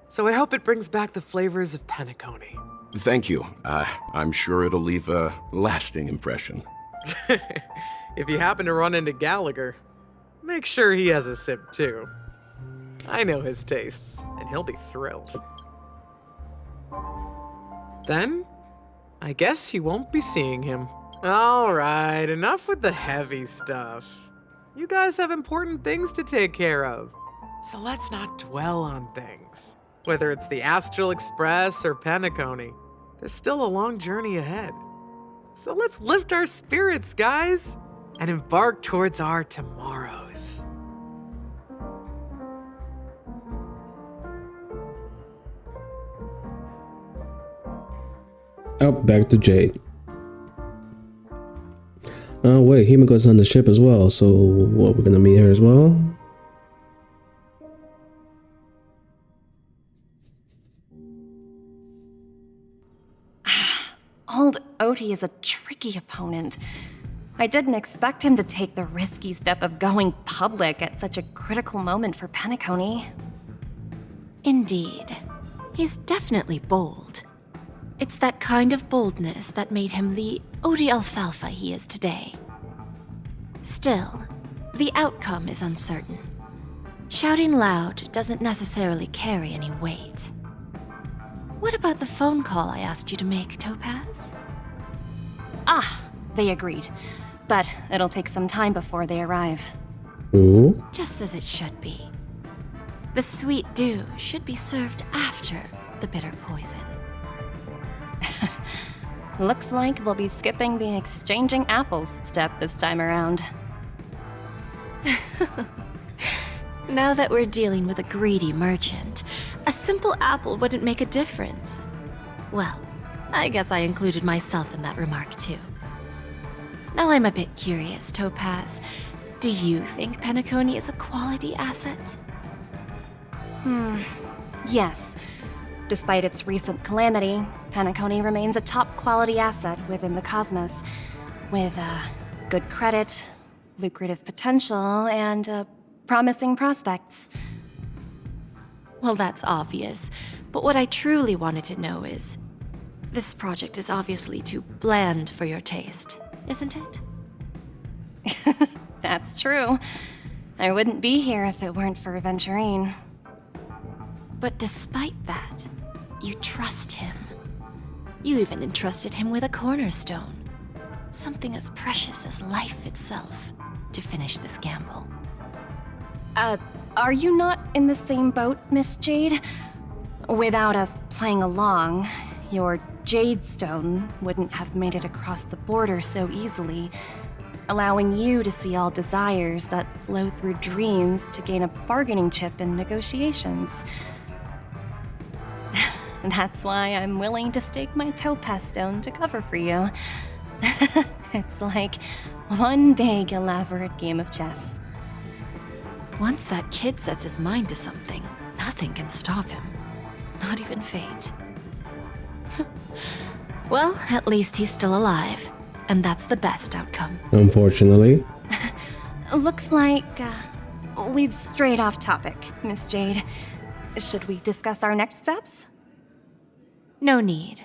So I hope it brings back the flavors of Penacony. Thank you. I'm sure it'll leave a lasting impression. If you happen to run into Gallagher, make sure he has a sip too. I know his tastes, and he'll be thrilled. Then, I guess you won't be seeing him. All right, enough with the heavy stuff. You guys have important things to take care of, so let's not dwell on things. Whether it's the Astral Express or Penacony, there's still a long journey ahead. So let's lift our spirits, guys, and embark towards our tomorrows. Oh, back to Jade. Oh wait, Himeko's on the ship as well, so what, we're gonna meet her as well? Old Oti is a tricky opponent. I didn't expect him to take the risky step of going public at such a critical moment for Penacony. Indeed. He's definitely bold. It's that kind of boldness that made him the Odi Alfalfa he is today. Still, the outcome is uncertain. Shouting loud doesn't necessarily carry any weight. What about the phone call I asked you to make, Topaz? Ah, they agreed. But it'll take some time before they arrive. Ooh. Just as it should be. The sweet dew should be served after the bitter poison. Looks like we'll be skipping the exchanging apples step this time around. Now that we're dealing with a greedy merchant, a simple apple wouldn't make a difference. Well, I guess I included myself in that remark too. Now I'm a bit curious, Topaz. Do you think Penacony is a quality asset? Yes. Despite its recent calamity, Penacony remains a top-quality asset within the cosmos, with good credit, lucrative potential, and promising prospects. Well, that's obvious, but what I truly wanted to know is, this project is obviously too bland for your taste, isn't it? That's true. I wouldn't be here if it weren't for Aventurine. But despite that, you trust him. You even entrusted him with a cornerstone, something as precious as life itself, to finish this gamble. Are you not in the same boat, Miss Jade? Without us playing along, your Jade Stone wouldn't have made it across the border so easily, allowing you to see all desires that flow through dreams to gain a bargaining chip in negotiations. That's why I'm willing to stake my Topaz Stone to cover for you. It's like one big, elaborate game of chess. Once that kid sets his mind to something, nothing can stop him. Not even fate. Well, at least he's still alive, and that's the best outcome. Unfortunately. Looks like we've strayed off topic, Miss Jade. Should we discuss our next steps? No need.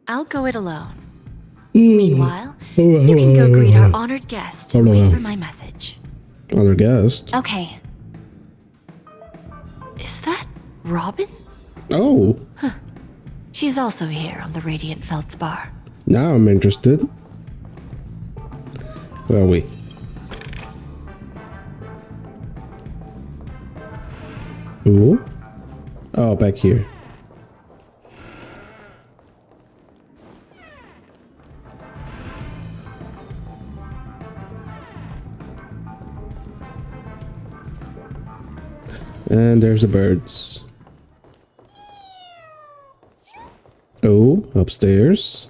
I'll go it alone. Meanwhile, you can go greet our honored guest and wait for my message. Honored guest? Okay. Is that Robin? Oh. Huh. She's also here on the Radiant Feldspar. Now I'm interested. Where are we? Ooh. Oh, back here. And there's the birds. Oh, upstairs.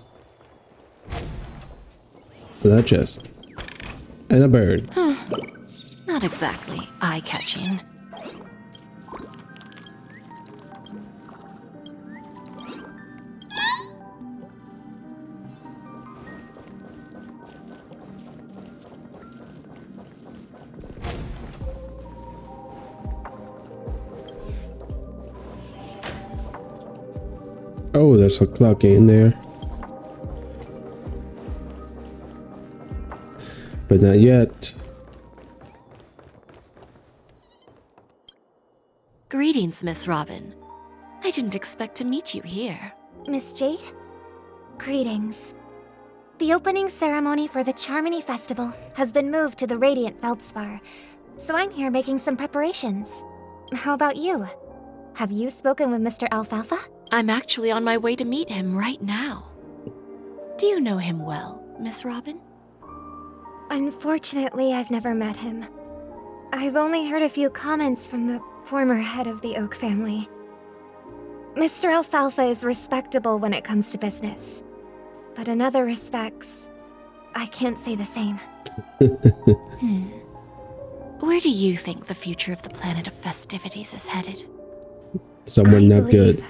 That chest. And a bird. Not exactly eye-catching. Oh, there's a clock in there. But not yet. Greetings, Miss Robin. I didn't expect to meet you here. Miss Jade? Greetings. The opening ceremony for the Charmony Festival has been moved to the Radiant Feldspar, so I'm here making some preparations. How about you? Have you spoken with Mr. Alfalfa? I'm actually on my way to meet him right now. Do you know him well, Miss Robin? Unfortunately, I've never met him. I've only heard a few comments from the former head of the Oak family. Mr. Alfalfa is respectable when it comes to business, but in other respects, I can't say the same. Where do you think the future of the planet of festivities is headed? Somewhere not good.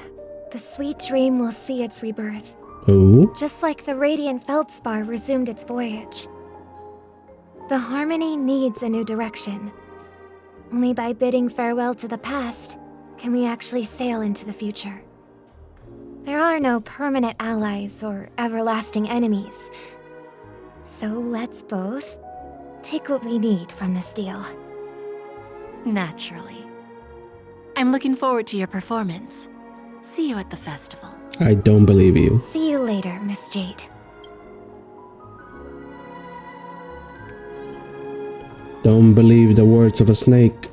The sweet dream will see its rebirth. Oh? Just like the Radiant Feldspar resumed its voyage. The Harmony needs a new direction. Only by bidding farewell to the past can we actually sail into the future. There are no permanent allies or everlasting enemies. So let's both take what we need from this deal. Naturally. I'm looking forward to your performance. See you at the festival. I don't believe you. See you later, Miss Jade. Don't believe the words of a snake.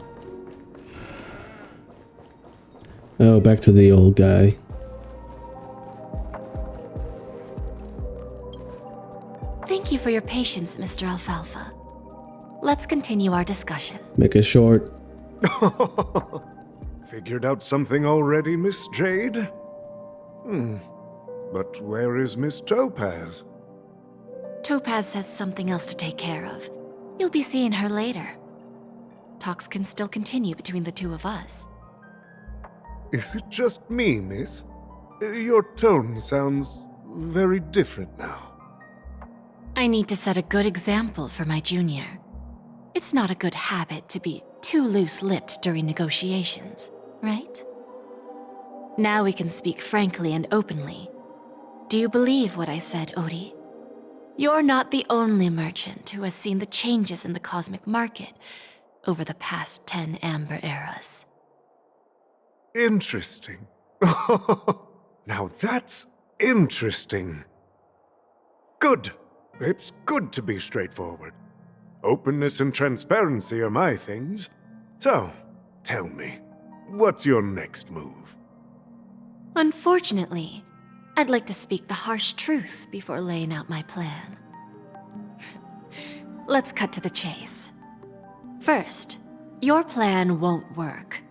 Oh, back to the old guy. Thank you for your patience, Mr. Alfalfa. Let's continue our discussion. Make it short. Figured out something already, Miss Jade? But where is Miss Topaz? Topaz has something else to take care of. You'll be seeing her later. Talks can still continue between the two of us. Is it just me, miss? Your tone sounds very different now. I need to set a good example for my junior. It's not a good habit to be too loose-lipped during negotiations, right? Now we can speak frankly and openly. Do you believe what I said, Odie? You're not the only merchant who has seen the changes in the cosmic market over the past 10 Amber eras. Interesting. Now that's interesting. Good. It's good to be straightforward. Openness and transparency are my things. So, tell me, what's your next move? Unfortunately, I'd like to speak the harsh truth before laying out my plan. Let's cut to the chase. First, your plan won't work.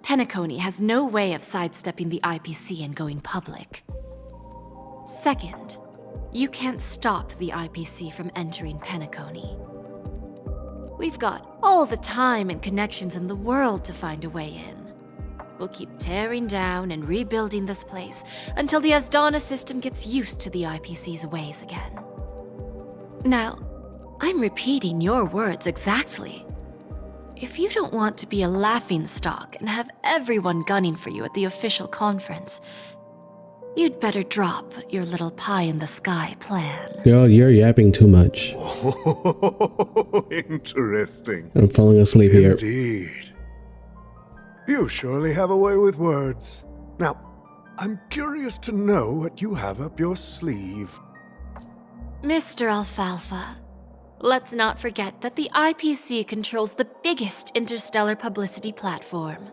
Penacony has no way of sidestepping the IPC and going public. Second, You can't stop the IPC from entering Penacony. We've got all the time and connections in the world to find a way in. We'll keep tearing down and rebuilding this place until the Asdana system gets used to the IPC's ways again. Now, I'm repeating your words exactly. If you don't want to be a laughingstock and have everyone gunning for you at the official conference, you'd better drop your little pie-in-the-sky plan. Girl, you're yapping too much. Interesting. I'm falling asleep here. Indeed. You surely have a way with words. Now, I'm curious to know what you have up your sleeve. Mr. Alfalfa, let's not forget that the IPC controls the biggest interstellar publicity platform.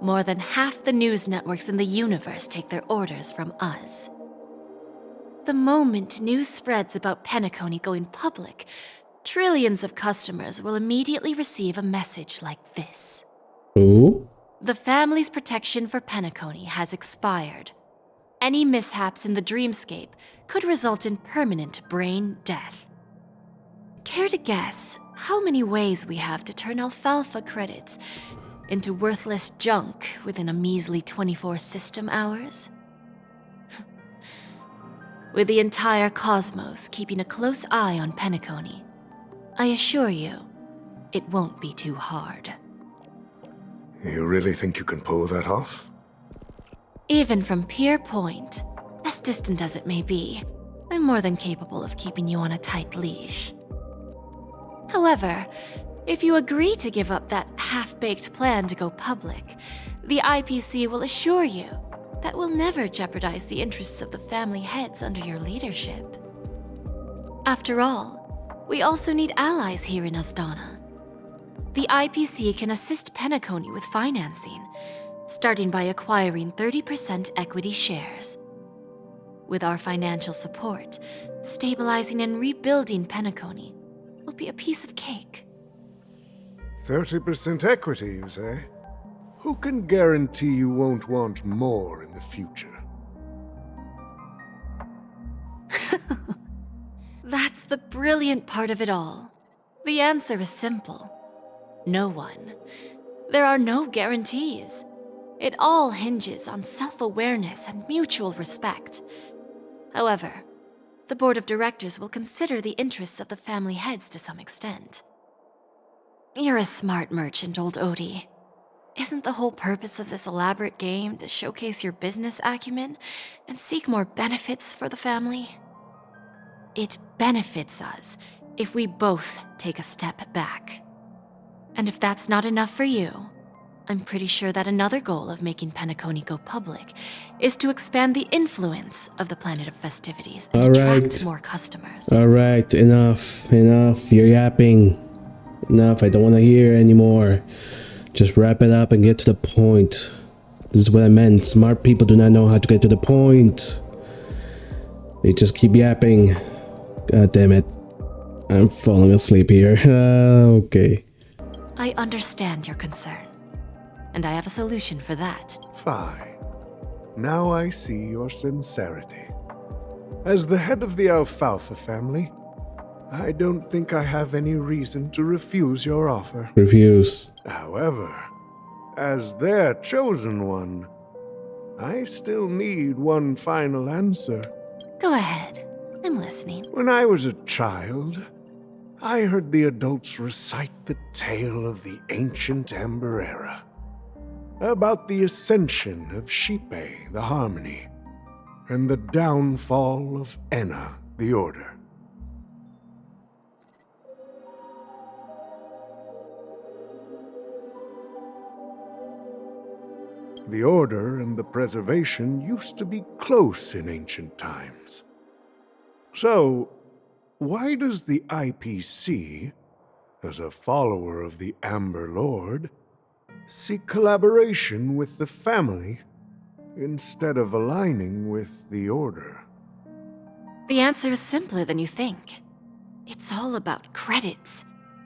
More than half the news networks in the universe take their orders from us. The moment news spreads about Penacony going public, trillions of customers will immediately receive a message like this. Ooh? The family's protection for Penacony has expired. Any mishaps in the dreamscape could result in permanent brain death. Care to guess how many ways we have to turn Alfalfa credits into worthless junk within a measly 24 system hours? With the entire cosmos keeping a close eye on Penacony, I assure you, it won't be too hard. You really think you can pull that off? Even from Pier Point, as distant as it may be, I'm more than capable of keeping you on a tight leash. However, if you agree to give up that half-baked plan to go public, the IPC will assure you that we'll never jeopardize the interests of the family heads under your leadership. After all, we also need allies here in Asdana. The IPC can assist Penacony with financing, starting by acquiring 30% equity shares. With our financial support, stabilizing and rebuilding Penacony will be a piece of cake. 30% equity, you say? Who can guarantee you won't want more in the future? That's the brilliant part of it all. The answer is simple. No one. There are no guarantees. It all hinges on self-awareness and mutual respect. However, the board of directors will consider the interests of the family heads to some extent. You're a smart merchant, old Odie. Isn't the whole purpose of this elaborate game to showcase your business acumen and seek more benefits for the family? It benefits us if we both take a step back. And if that's not enough for you, I'm pretty sure that another goal of making Penacony go public is to expand the influence of the Planet of Festivities and attract more customers. Alright, enough. You're yapping. Enough, I don't want to hear anymore. Just wrap it up and get to the point. This is what I meant. Smart people do not know how to get to the point. They just keep yapping. God damn it. I'm falling asleep here. Okay. I understand your concern, and I have a solution for that. Fine. Now I see your sincerity. As the head of the Alfalfa family, I don't think I have any reason to refuse your offer. Refuse. However, as their chosen one, I still need one final answer. Go ahead. I'm listening. When I was a child, I heard the adults recite the tale of the ancient Amber Era, about the ascension of Shipe, the Harmony, and the downfall of Enna, the Order. The Order and the Preservation used to be close in ancient times. So, why does the IPC, as a follower of the Amber Lord, seek collaboration with the family instead of aligning with the Order? The answer is simpler than you think. It's all about credits.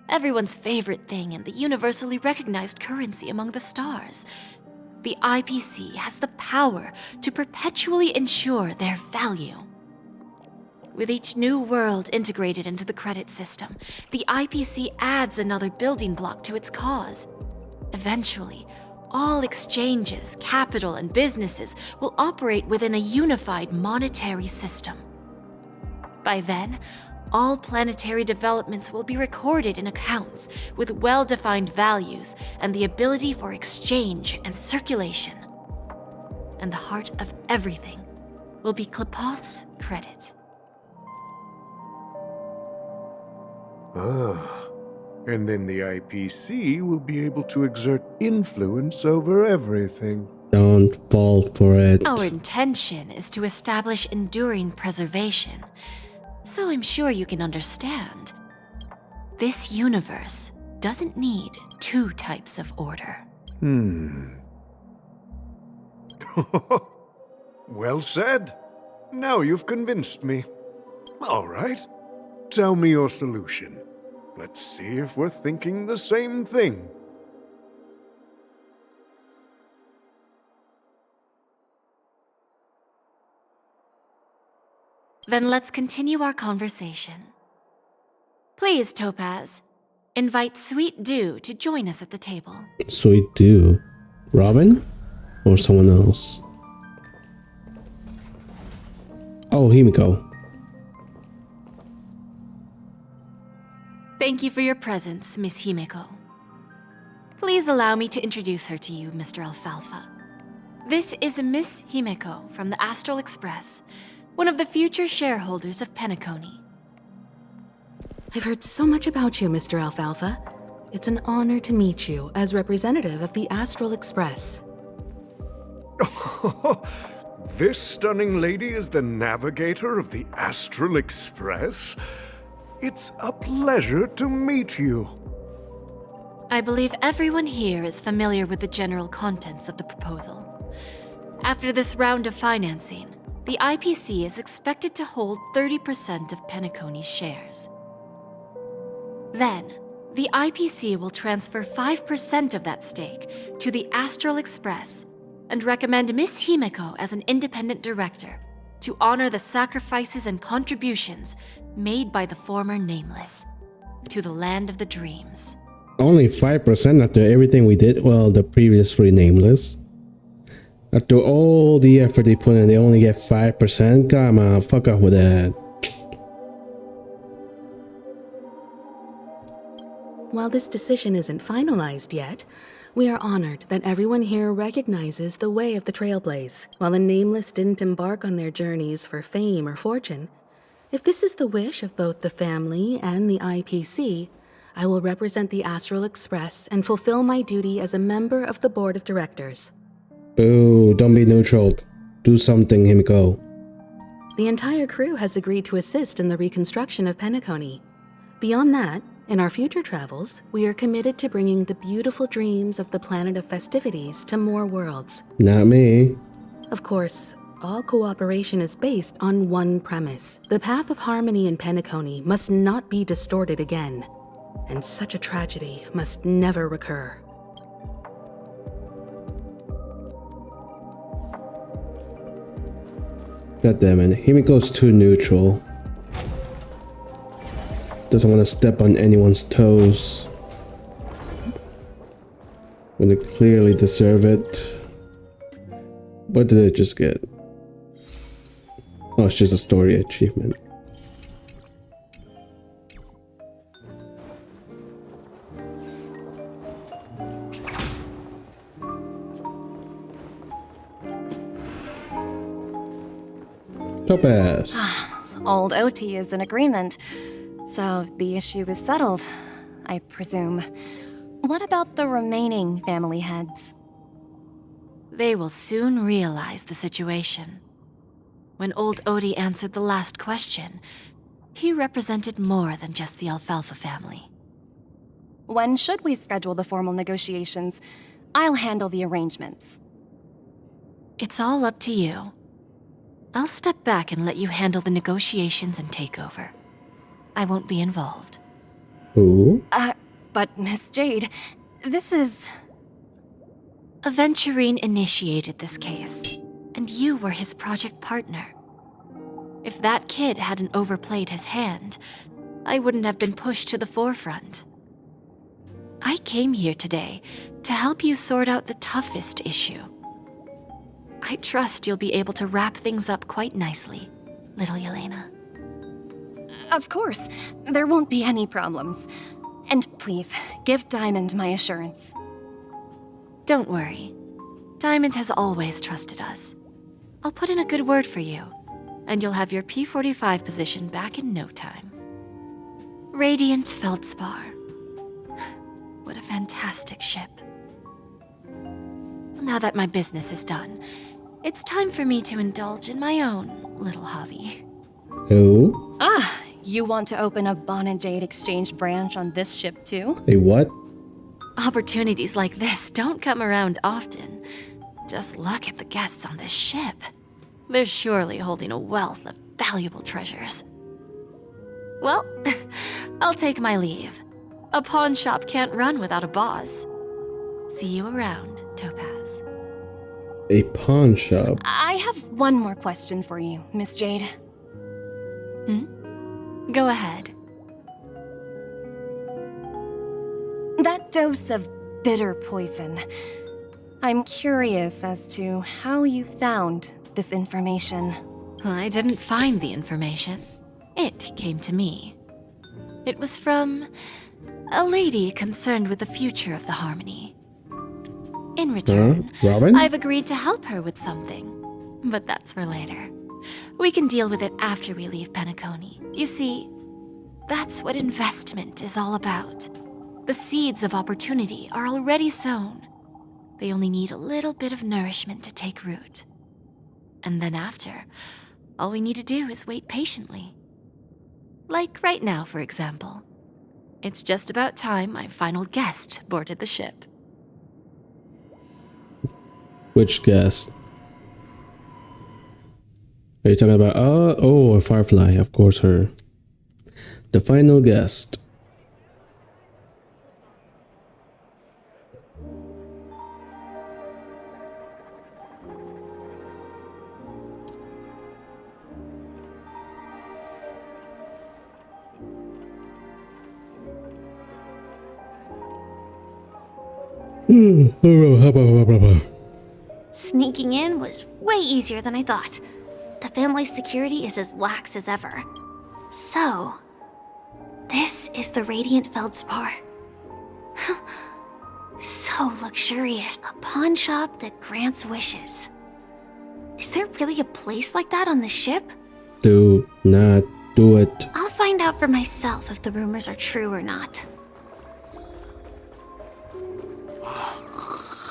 Everyone's favorite thing and the universally recognized currency among the stars. The IPC has the power to perpetually ensure their value. With each new world integrated into the credit system, the IPC adds another building block to its cause. Eventually, all exchanges, capital, and businesses will operate within a unified monetary system. By then, all planetary developments will be recorded in accounts with well-defined values and the ability for exchange and circulation. And the heart of everything will be Klepoth's credit. And then the IPC will be able to exert influence over everything. Don't fall for it. Our intention is to establish enduring preservation, so I'm sure you can understand. This universe doesn't need two types of order. Well said. Now you've convinced me. All right. Tell me your solution. Let's see if we're thinking the same thing. Then let's continue our conversation. Please, Topaz, invite Sweet Dew to join us at the table. Sweet Dew. Robin? Or someone else? Oh, Himeko. Thank you for your presence, Miss Himeko. Please allow me to introduce her to you, Mr. Alfalfa. This is Miss Himeko from the Astral Express, one of the future shareholders of Penacony. I've heard so much about you, Mr. Alfalfa. It's an honor to meet you as representative of the Astral Express. This stunning lady is the navigator of the Astral Express? It's a pleasure to meet you. I believe everyone here is familiar with the general contents of the proposal. After this round of financing, the IPC is expected to hold 30% of Penacony's shares. Then, the IPC will transfer 5% of that stake to the Astral Express and recommend Miss Himeko as an independent director to honor the sacrifices and contributions made by the former Nameless to the land of the dreams. Only 5% after everything we did? Well, the previous three Nameless. After all the effort they put in, they only get 5%? Come on, fuck off with that. While this decision isn't finalized yet, we are honored that everyone here recognizes the way of the Trailblaze. While the Nameless didn't embark on their journeys for fame or fortune, if this is the wish of both the family and the IPC, I will represent the Astral Express and fulfill my duty as a member of the board of directors. Ooh, don't be neutral. Do something, Himeko. The entire crew has agreed to assist in the reconstruction of Penacony. Beyond that, in our future travels, we are committed to bringing the beautiful dreams of the planet of festivities to more worlds. Not me. Of course, all cooperation is based on one premise. The path of harmony in Penacony must not be distorted again, and such a tragedy must never recur. God damn it, Himeko's too neutral. Doesn't want to step on anyone's toes when they clearly deserve it. What did it just get? Oh, it's just a story achievement. Topaz. Old OT is in agreement, so the issue is settled, I presume. What about the remaining family heads? They will soon realize the situation. When old Odie answered the last question, he represented more than just the Alfalfa family. When should we schedule the formal negotiations? I'll handle the arrangements. It's all up to you. I'll step back and let you handle the negotiations and takeover. I won't be involved. Who? But Miss Jade, this is... Aventurine initiated this case, and you were his project partner. If that kid hadn't overplayed his hand, I wouldn't have been pushed to the forefront. I came here today to help you sort out the toughest issue. I trust you'll be able to wrap things up quite nicely, little Yelena. Of course, there won't be any problems. And please, give Diamond my assurance. Don't worry. Diamond has always trusted us. I'll put in a good word for you, and you'll have your P-45 position back in no time. Radiant Feldspar. What a fantastic ship. Now that my business is done, it's time for me to indulge in my own little hobby. Oh? Ah, you want to open a Bon and Jade exchange branch on this ship too? A what? Opportunities like this don't come around often. Just look at the guests on this ship. They're surely holding a wealth of valuable treasures. Well, I'll take my leave. A pawn shop can't run without a boss. See you around, Topaz. A pawn shop? I have one more question for you, Miss Jade. Go ahead. That dose of bitter poison. I'm curious as to how you found this information. I didn't find the information. It came to me. It was from a lady concerned with the future of the Harmony. In return, Robin? I've agreed to help her with something. But that's for later. We can deal with it after we leave Penacony. You see, that's what investment is all about. The seeds of opportunity are already sown. They only need a little bit of nourishment to take root. And then after, all we need to do is wait patiently. Like right now, for example. It's just about time my final guest boarded the ship. Which guest? Are you talking about, a Firefly, of course, her. The final guest. Sneaking in was way easier than I thought. The family's security is as lax as ever. So, this is the Radiant Feldspar. So luxurious. A pawn shop that grants wishes. Is there really a place like that on the ship? Do not do it. I'll find out for myself if the rumors are true or not.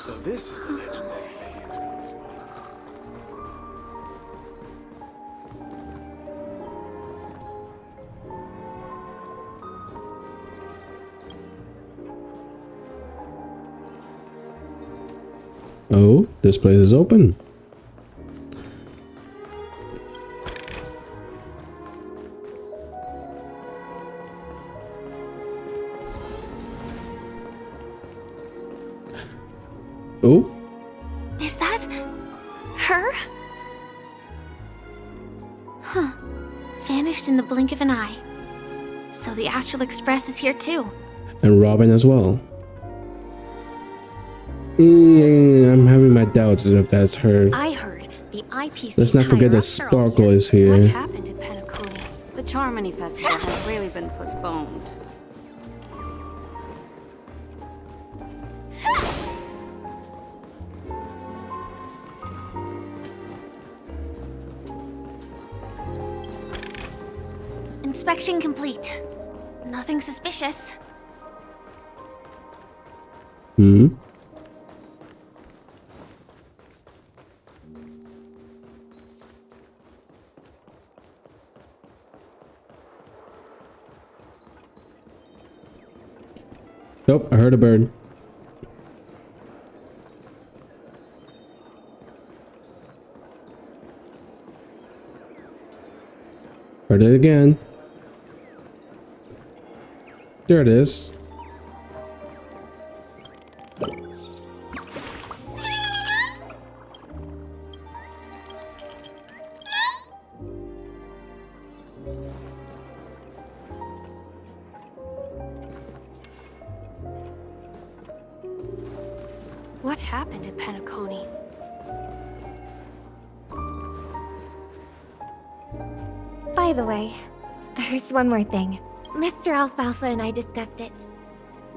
So this is the legendary Radiant Feldspar. Oh, this place is open. Oh. Is that her? Huh. Vanished in the blink of an eye. So the Astral Express is here too. And Robin as well. I'm having my doubts as if that's her. I heard the IPC. Let's not forget that Sparkle is here. What happened in Penacony? The Charmony Festival has really been postponed. Inspection complete. Nothing suspicious. Nope, I heard a bird. Heard it again. There it is. happened in Penacony. By the way, there's one more thing. Mr. Alfalfa and I discussed it.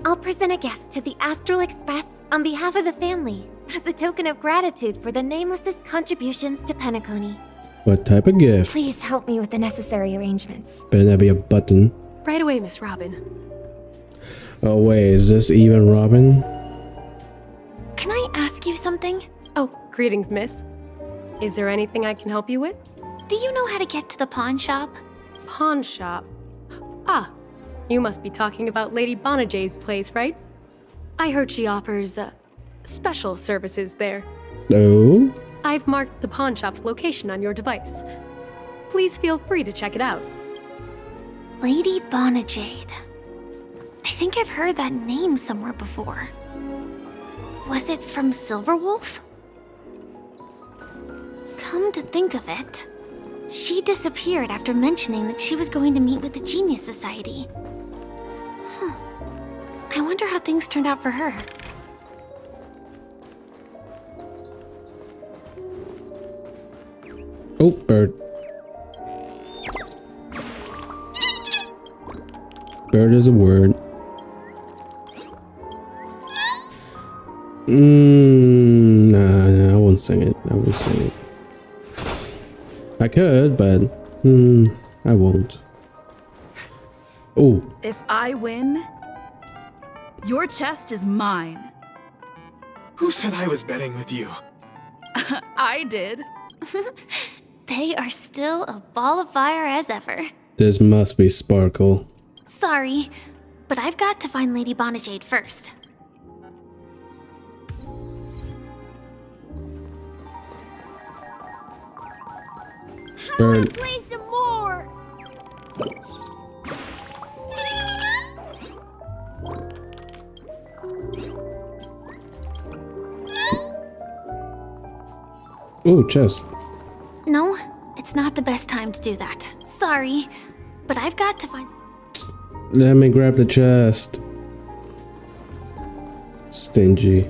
I'll present a gift to the Astral Express on behalf of the family, as a token of gratitude for the Nameless's contributions to Penacony. What type of gift? Please help me with the necessary arrangements. Better not be a button. Right away, Miss Robin. Oh wait, is this even Robin? Can I ask you something? Oh, greetings, miss. Is there anything I can help you with? Do you know how to get to the pawn shop? Pawn shop? Ah, you must be talking about Lady Bonajade's place, right? I heard she offers, special services there. Oh? I've marked the pawn shop's location on your device. Please feel free to check it out. Lady Bonajade. I think I've heard that name somewhere before. Was it from Silverwolf? Come to think of it, she disappeared after mentioning that she was going to meet with the Genius Society. I wonder how things turned out for her. Oh, bird. Bird is a word. Nah, I won't sing it. I won't sing it. I could, but I won't. Oh. If I win, your chest is mine. Who said I was betting with you? I did. They are still a ball of fire as ever. This must be Sparkle. Sorry, but I've got to find Lady Bonajade first. Bird. Play some more! Oh, chest. No, it's not the best time to do that. Sorry, but I've got to find... Let me grab the chest. Stingy.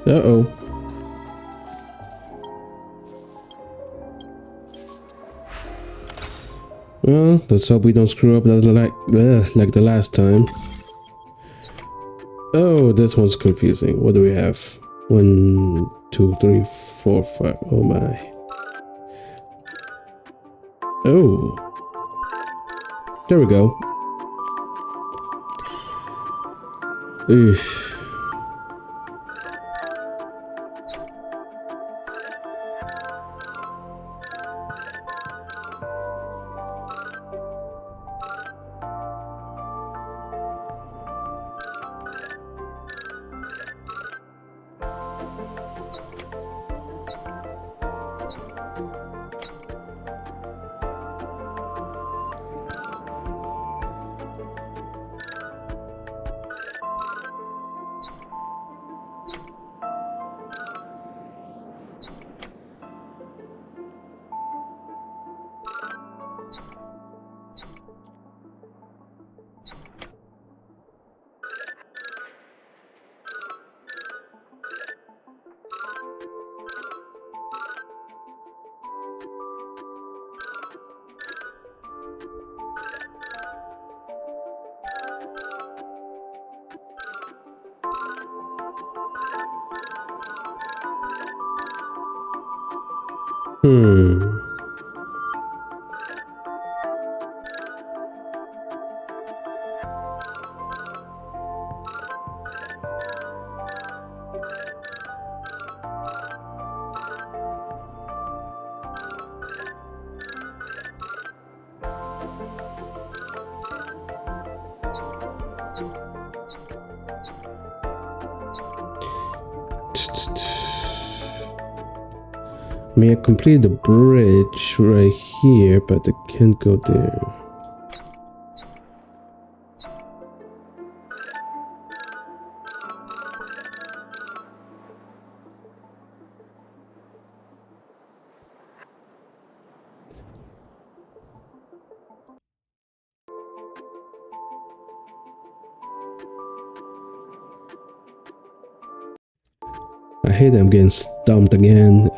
Uh-oh. Well, let's hope we don't screw up like the last time. Oh, this one's confusing. What do we have? 1, 2, 3, 4, 5. Oh my. Oh. There we go. Oof. I mean, I completed the bridge right here, but I can't go there. I hate that I'm getting stumped again.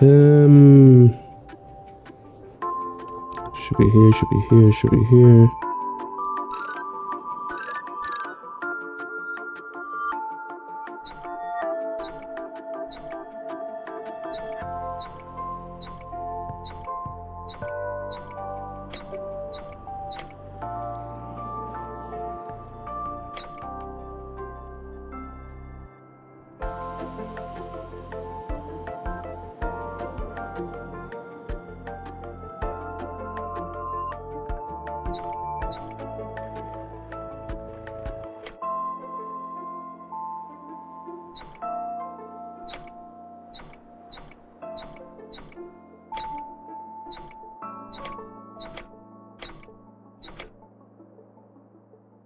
Should be here, should be here, should be here.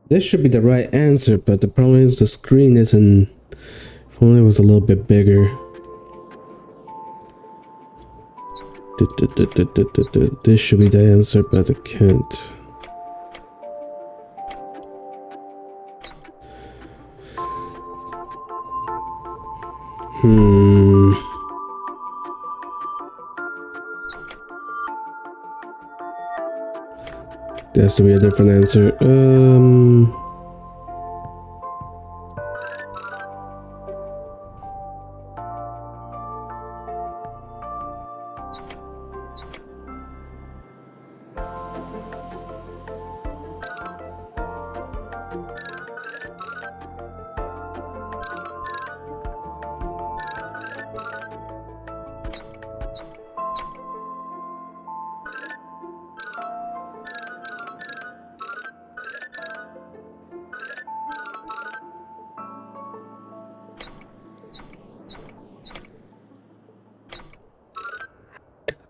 This should be the right answer, but the problem is the screen isn't. If only it was a little bit bigger. This should be the answer, but I can't. There has to be a different answer.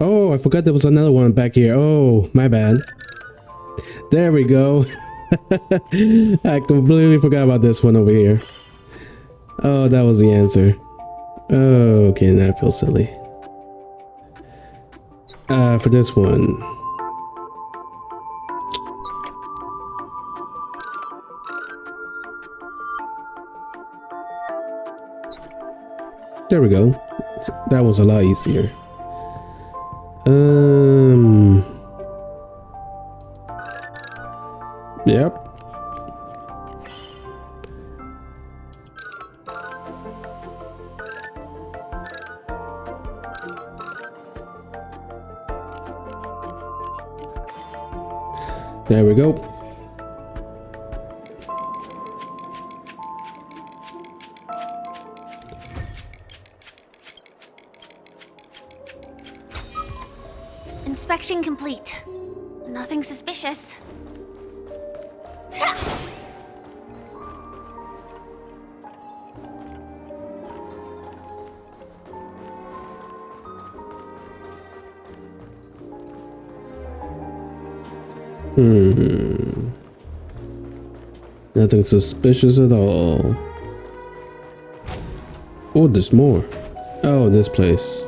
Oh, I forgot there was another one back here. Oh, my bad. There we go. I completely forgot about this one over here. Oh, that was the answer. Oh, okay, now I feel silly. For this one. There we go. That was a lot easier. Yep. There we go. Inspection complete. Nothing suspicious. Nothing suspicious at all. Oh, there's more. Oh, this place.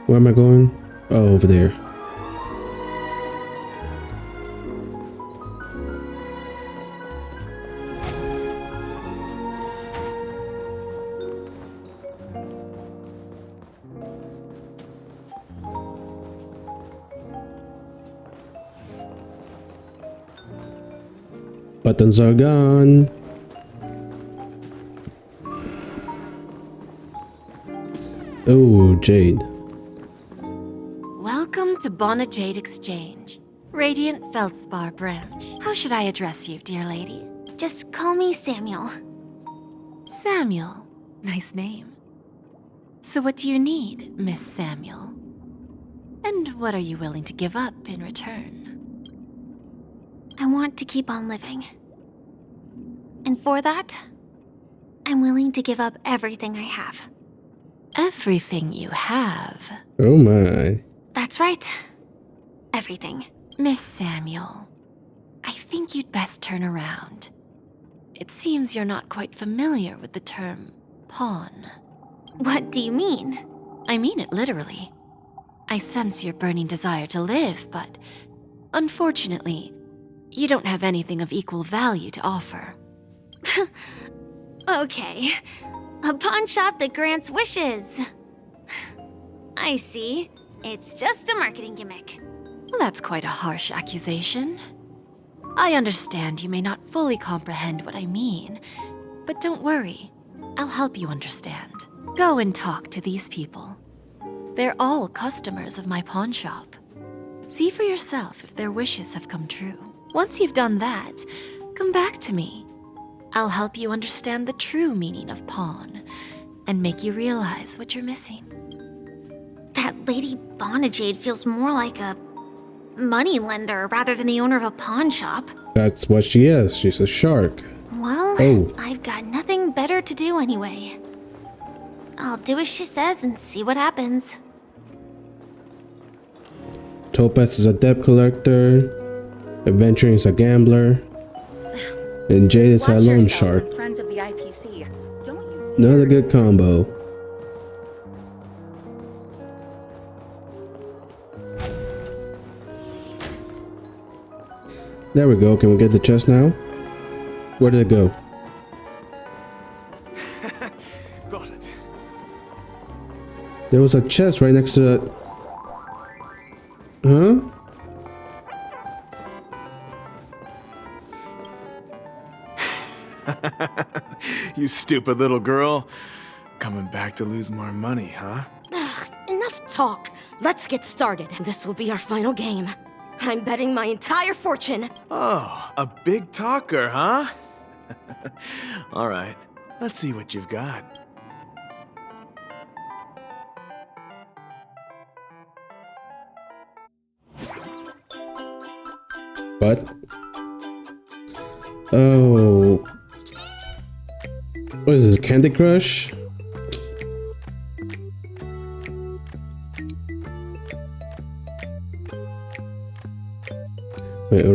Where am I going? Oh, over there. Buttons are gone. Oh, Jade. Welcome to Bonnet Jade Exchange, Radiant Feldspar branch. How should I address you, dear lady? Just call me Samuel. Samuel. Nice name. So what do you need, Miss Samuel? And what are you willing to give up in return? I want to keep on living. And for that, I'm willing to give up everything I have. Everything you have? Oh my. That's right. Everything. Miss Samuel, I think you'd best turn around. It seems you're not quite familiar with the term pawn. What do you mean? I mean it literally. I sense your burning desire to live, but unfortunately, You don't have anything of equal value to offer. Okay. A pawn shop that grants wishes. I see. It's just a marketing gimmick. Well, that's quite a harsh accusation. I understand you may not fully comprehend what I mean, but don't worry. I'll help you understand. Go and talk to these people. They're all customers of my pawn shop. See for yourself if their wishes have come true. Once you've done that, come back to me. I'll help you understand the true meaning of pawn and make you realize what you're missing. That Lady Jade feels more like a moneylender rather than the owner of a pawn shop. That's what she is. She's a shark. Well, Oh. I've got nothing better to do anyway. I'll do as she says and see what happens. Topaz is a debt collector. Aventurine is a gambler. And Jade is a loan shark. In front of the IPC. Don't you Not a good combo. There we go. Can we get the chest now? Where did it go? Got it. There was a chest right next to it. Huh? You stupid little girl. Coming back to lose more money, huh? Enough talk. Let's get started. This will be our final game. I'm betting my entire fortune. Oh, a big talker, huh? All right, let's see what you've got. What? Oh. What is this, Candy Crush? Wait,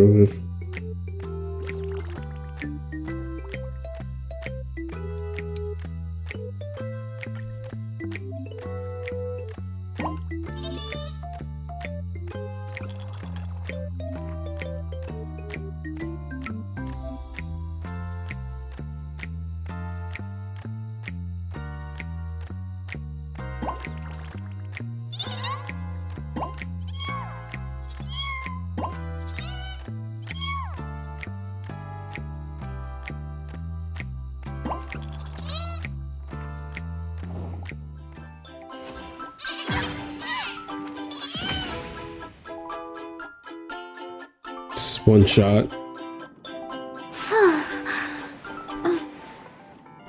one shot.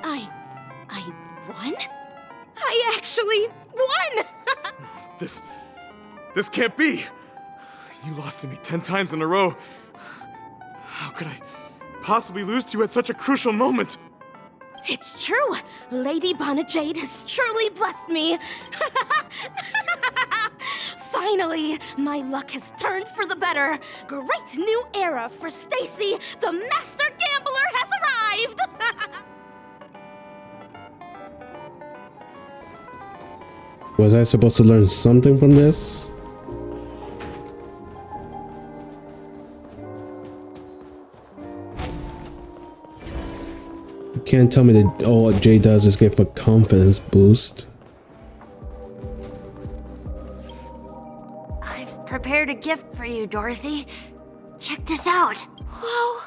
I won? I actually won! This can't be! You lost to me 10 times in a row. How could I possibly lose to you at such a crucial moment? It's true! Lady Jade has truly blessed me! Finally, my luck has turned for the better. Great new era for Stacy. The master gambler has arrived! Was I supposed to learn something from this? You can't tell me that all Jade does is give a confidence boost. I've prepared a gift for you, Dorothy. Check this out. Whoa,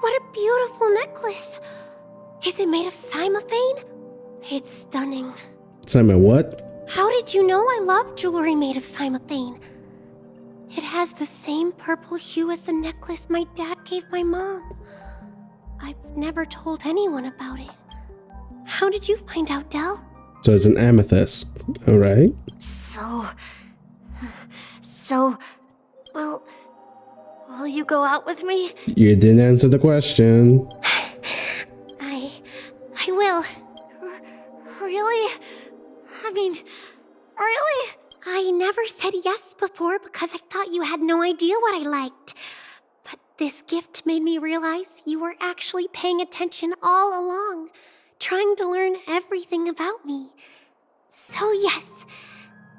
what a beautiful necklace. Is it made of cymophane? It's stunning. Simon, what? How did you know I love jewelry made of cymophane? It has the same purple hue as the necklace my dad gave my mom. I've never told anyone about it. How did you find out, Del? So it's an amethyst, alright? So, will you go out with me? You didn't answer the question. I will. Really? I mean, really? I never said yes before because I thought you had no idea what I liked. But this gift made me realize you were actually paying attention all along, trying to learn everything about me. So yes,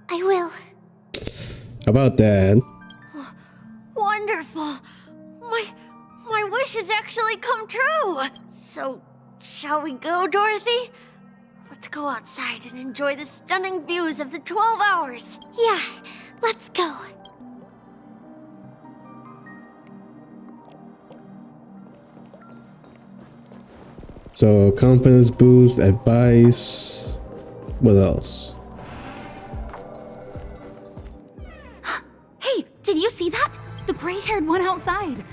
I will. How about that? Wonderful. My wish has actually come true! So, shall we go, Dorothy? Let's go outside and enjoy the stunning views of the 12 hours. Yeah, let's go. So, confidence boost, advice. What else? Hey, did you see that? The gray-haired one outside.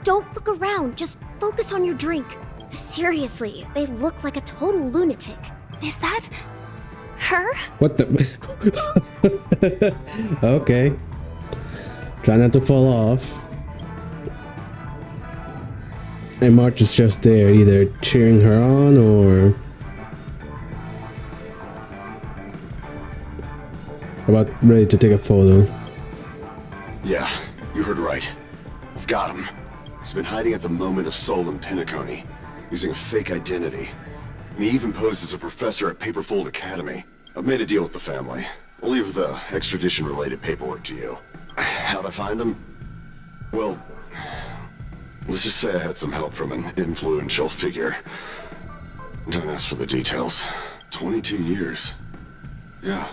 Don't look around, just focus on your drink. Seriously, they look like a total lunatic. Is that her? What the? Okay. Try not to fall off. And March is just there, either cheering her on or... about ready to take a photo. Yeah, you heard right. I've got him. He's been hiding at the Moment of Soul in Penacony, using a fake identity. And he even posed as a professor at Paperfold Academy. I've made a deal with the family. I'll leave the extradition-related paperwork to you. How'd I find him? Well, let's just say I had some help from an influential figure. Don't ask for the details. 22 years. Yeah.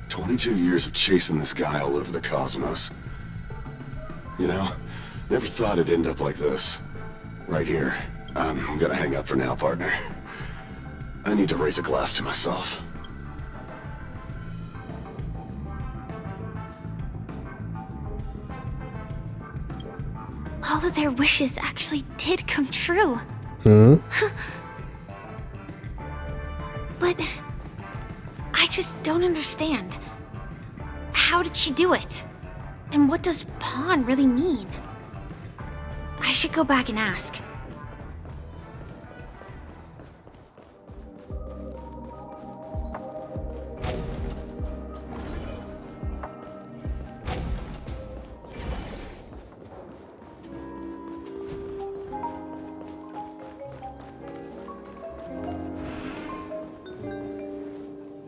22 years of chasing this guy all over the cosmos. You know, never thought it'd end up like this. Right here. I'm gonna hang up for now, partner. I need to raise a glass to myself. All of their wishes actually did come true. Huh? But I just don't understand. How did she do it? And what does pawn really mean? I should go back and ask.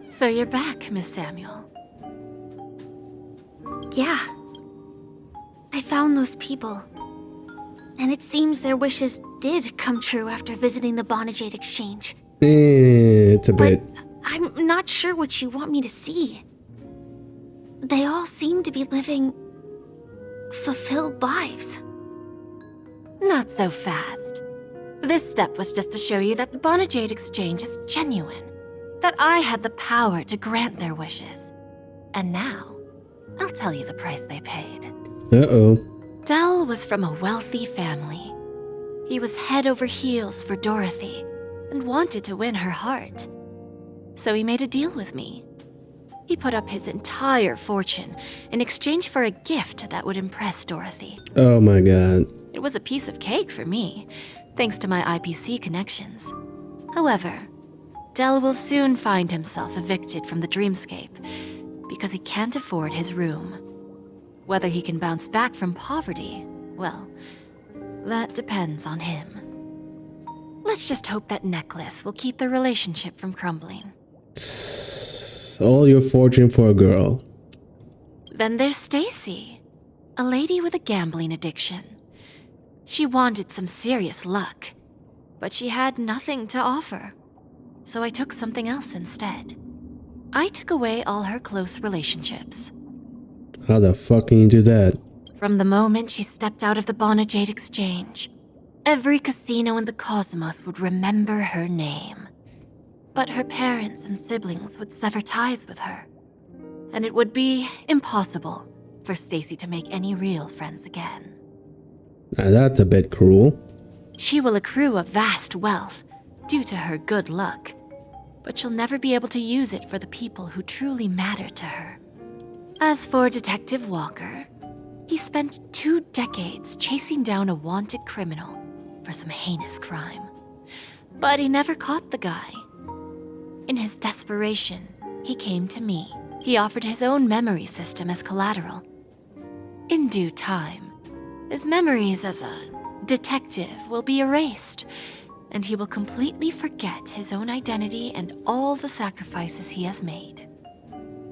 So you're back, Miss Samuel. Yeah. I found those people. And it seems their wishes did come true after visiting the Jade exchange. It's a bit... I'm not sure what you want me to see. They all seem to be living... fulfilled lives. Not so fast. This step was just to show you that the Jade exchange is genuine. That I had the power to grant their wishes. And now, I'll tell you the price they paid. Uh-oh. Dell was from a wealthy family. He was head over heels for Dorothy and wanted to win her heart. So he made a deal with me. He put up his entire fortune in exchange for a gift that would impress Dorothy. Oh my god. It was a piece of cake for me, thanks to my IPC connections. However, Dell will soon find himself evicted from the dreamscape because he can't afford his room. Whether he can bounce back from poverty, well, that depends on him. Let's just hope that necklace will keep the relationship from crumbling. All your fortune for a girl. Then there's Stacy, a lady with a gambling addiction. She wanted some serious luck, but she had nothing to offer. So I took something else instead. I took away all her close relationships. How the fuck can you do that? From the moment she stepped out of the Jade exchange, every casino in the cosmos would remember her name. But her parents and siblings would sever ties with her, and it would be impossible for Stacy to make any real friends again. Now that's a bit cruel. She will accrue a vast wealth due to her good luck, but she'll never be able to use it for the people who truly matter to her. As for Detective Walker, he spent 2 decades chasing down a wanted criminal for some heinous crime. But he never caught the guy. In his desperation, he came to me. He offered his own memory system as collateral. In due time, his memories as a detective will be erased, and he will completely forget his own identity and all the sacrifices he has made.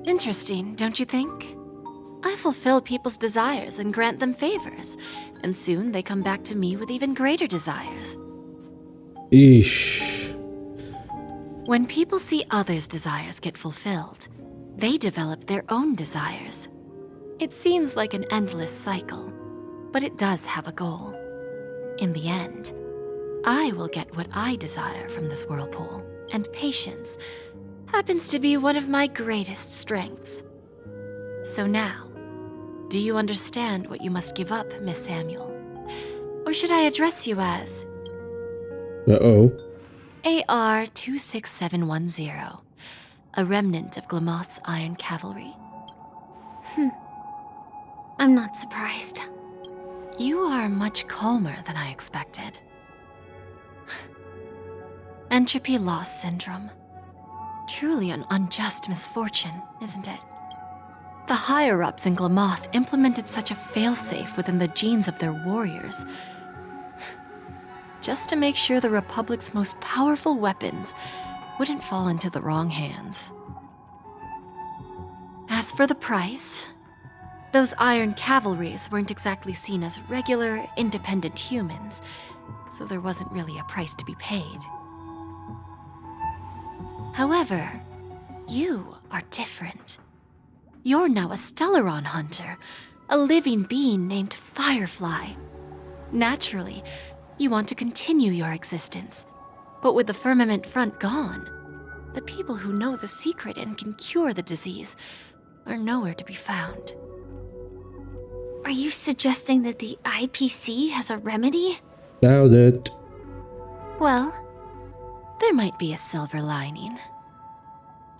Interesting, don't you think? I fulfill people's desires and grant them favors, and soon they come back to me with even greater desires. Eesh. When people see others' desires get fulfilled, they develop their own desires. It seems like an endless cycle, but it does have a goal. In the end, I will get what I desire from this whirlpool, and patience happens to be one of my greatest strengths. So now, do you understand what you must give up, Miss Samuel? Or should I address you as Uh-oh. AR 26710, a remnant of Glamoth's Iron Cavalry? I'm not surprised. You are much calmer than I expected. Entropy loss syndrome. Truly an unjust misfortune, isn't it? The higher-ups in Glamoth implemented such a failsafe within the genes of their warriors, just to make sure the Republic's most powerful weapons wouldn't fall into the wrong hands. As for the price, those Iron Cavalries weren't exactly seen as regular, independent humans, so there wasn't really a price to be paid. However, you are different. You're now a Stellaron hunter, a living being named Firefly. Naturally, you want to continue your existence, but with the firmament front gone, the people who know the secret and can cure the disease are nowhere to be found. Are you suggesting that the IPC has a remedy? Doubt it. Well, there might be a silver lining.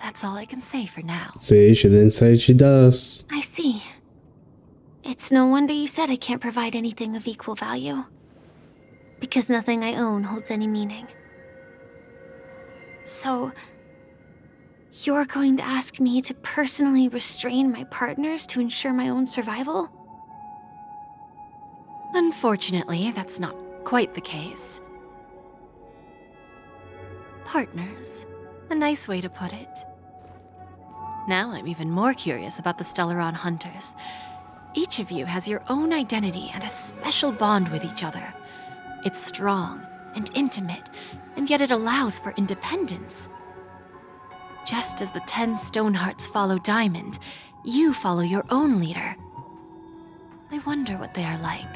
That's all I can say for now. See, she didn't say she does. I see. It's no wonder you said I can't provide anything of equal value. Because nothing I own holds any meaning. So, you're going to ask me to personally restrain my partners to ensure my own survival? Unfortunately, that's not quite the case. Partners. A nice way to put it. Now I'm even more curious about the Stellaron hunters. Each of you has your own identity and a special bond with each other. It's strong and intimate, and yet it allows for independence. Just as the 10 Stonehearts follow Diamond, you follow your own leader. I wonder what they are like,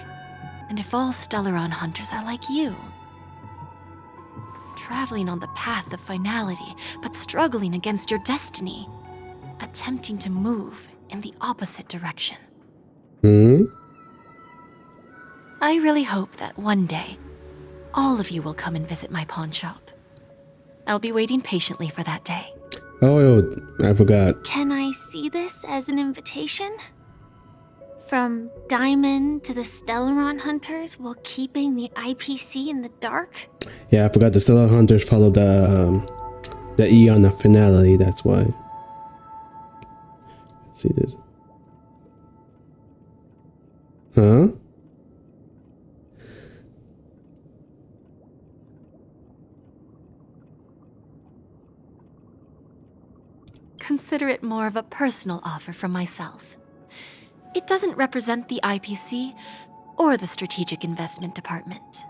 and if all Stellaron hunters are like you. Traveling on the path of finality, but struggling against your destiny. Attempting to move in the opposite direction. I really hope that one day, all of you will come and visit my pawn shop. I'll be waiting patiently for that day. Oh, I forgot. Can I see this as an invitation? From Diamond to the Stellaron hunters while keeping the IPC in the dark? Yeah, I forgot the Stellar Hunters follow the Eon of Finality, that's why. Let's see this. Huh? Consider it more of a personal offer from myself. It doesn't represent the IPC or the Strategic Investment Department.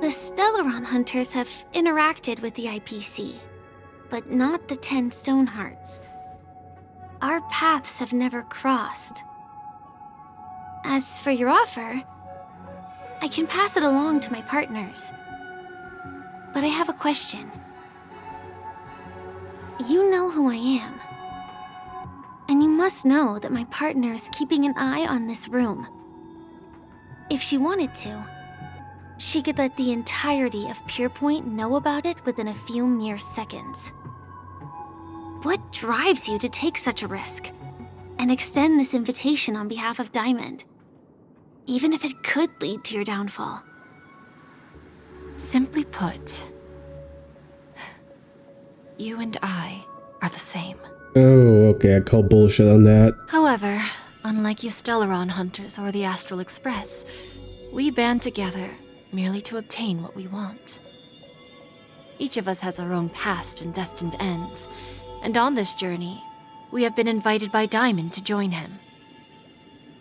The Stellaron hunters have interacted with the IPC, but not the 10 Stonehearts. Our paths have never crossed. As for your offer, I can pass it along to my partners. But I have a question. You know who I am. And you must know that my partner is keeping an eye on this room. If she wanted to, she could let the entirety of Purepoint know about it within a few mere seconds. What drives you to take such a risk and extend this invitation on behalf of Diamond, even if it could lead to your downfall? Simply put, you and I are the same. Oh, okay, I call bullshit on that. However, unlike you Stellaron hunters or the Astral Express, we band together merely to obtain what we want. Each of us has our own past and destined ends, and on this journey, we have been invited by Diamond to join him.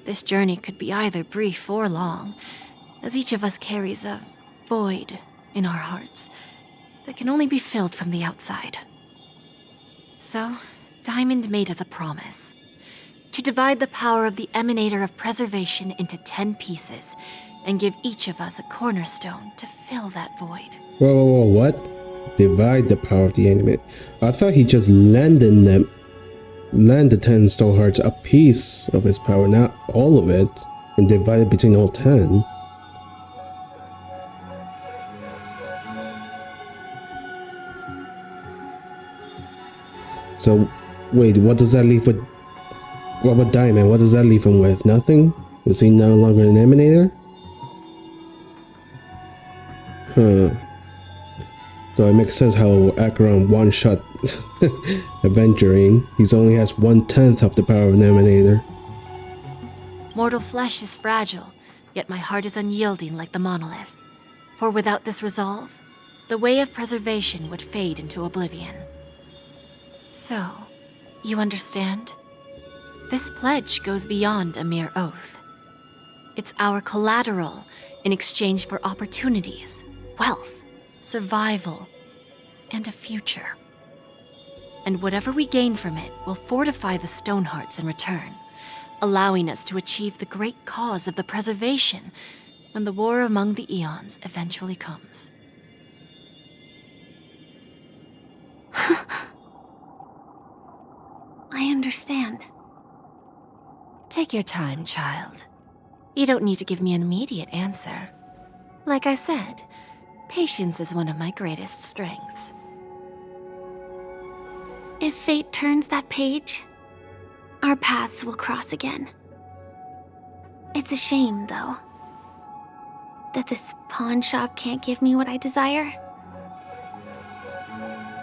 This journey could be either brief or long, as each of us carries a void in our hearts that can only be filled from the outside. So, Diamond made us a promise to divide the power of the Emanator of Preservation into 10 pieces and give each of us a cornerstone to fill that void. Whoa, what? Divide the power of the Emanator? I thought he just lended 10 stone hearts a piece of his power, not all of it, and divide it between all 10. So, wait, what does that leave with... What about Diamond? What does that leave him with? Nothing? Is he no longer an Emanator? Huh. So it makes sense how Acheron one-shot Aventurine. He only has 1/10 of the power of an Emanator. Mortal flesh is fragile, yet my heart is unyielding like the monolith. For without this resolve, the way of preservation would fade into oblivion. So, you understand? This pledge goes beyond a mere oath. It's our collateral in exchange for opportunities, wealth, survival, and a future. And whatever we gain from it will fortify the Stonehearts in return, allowing us to achieve the great cause of the preservation when the war among the eons eventually comes. I understand. Take your time, child. You don't need to give me an immediate answer. Like I said, patience is one of my greatest strengths. If fate turns that page, our paths will cross again. It's a shame, though, that this pawn shop can't give me what I desire.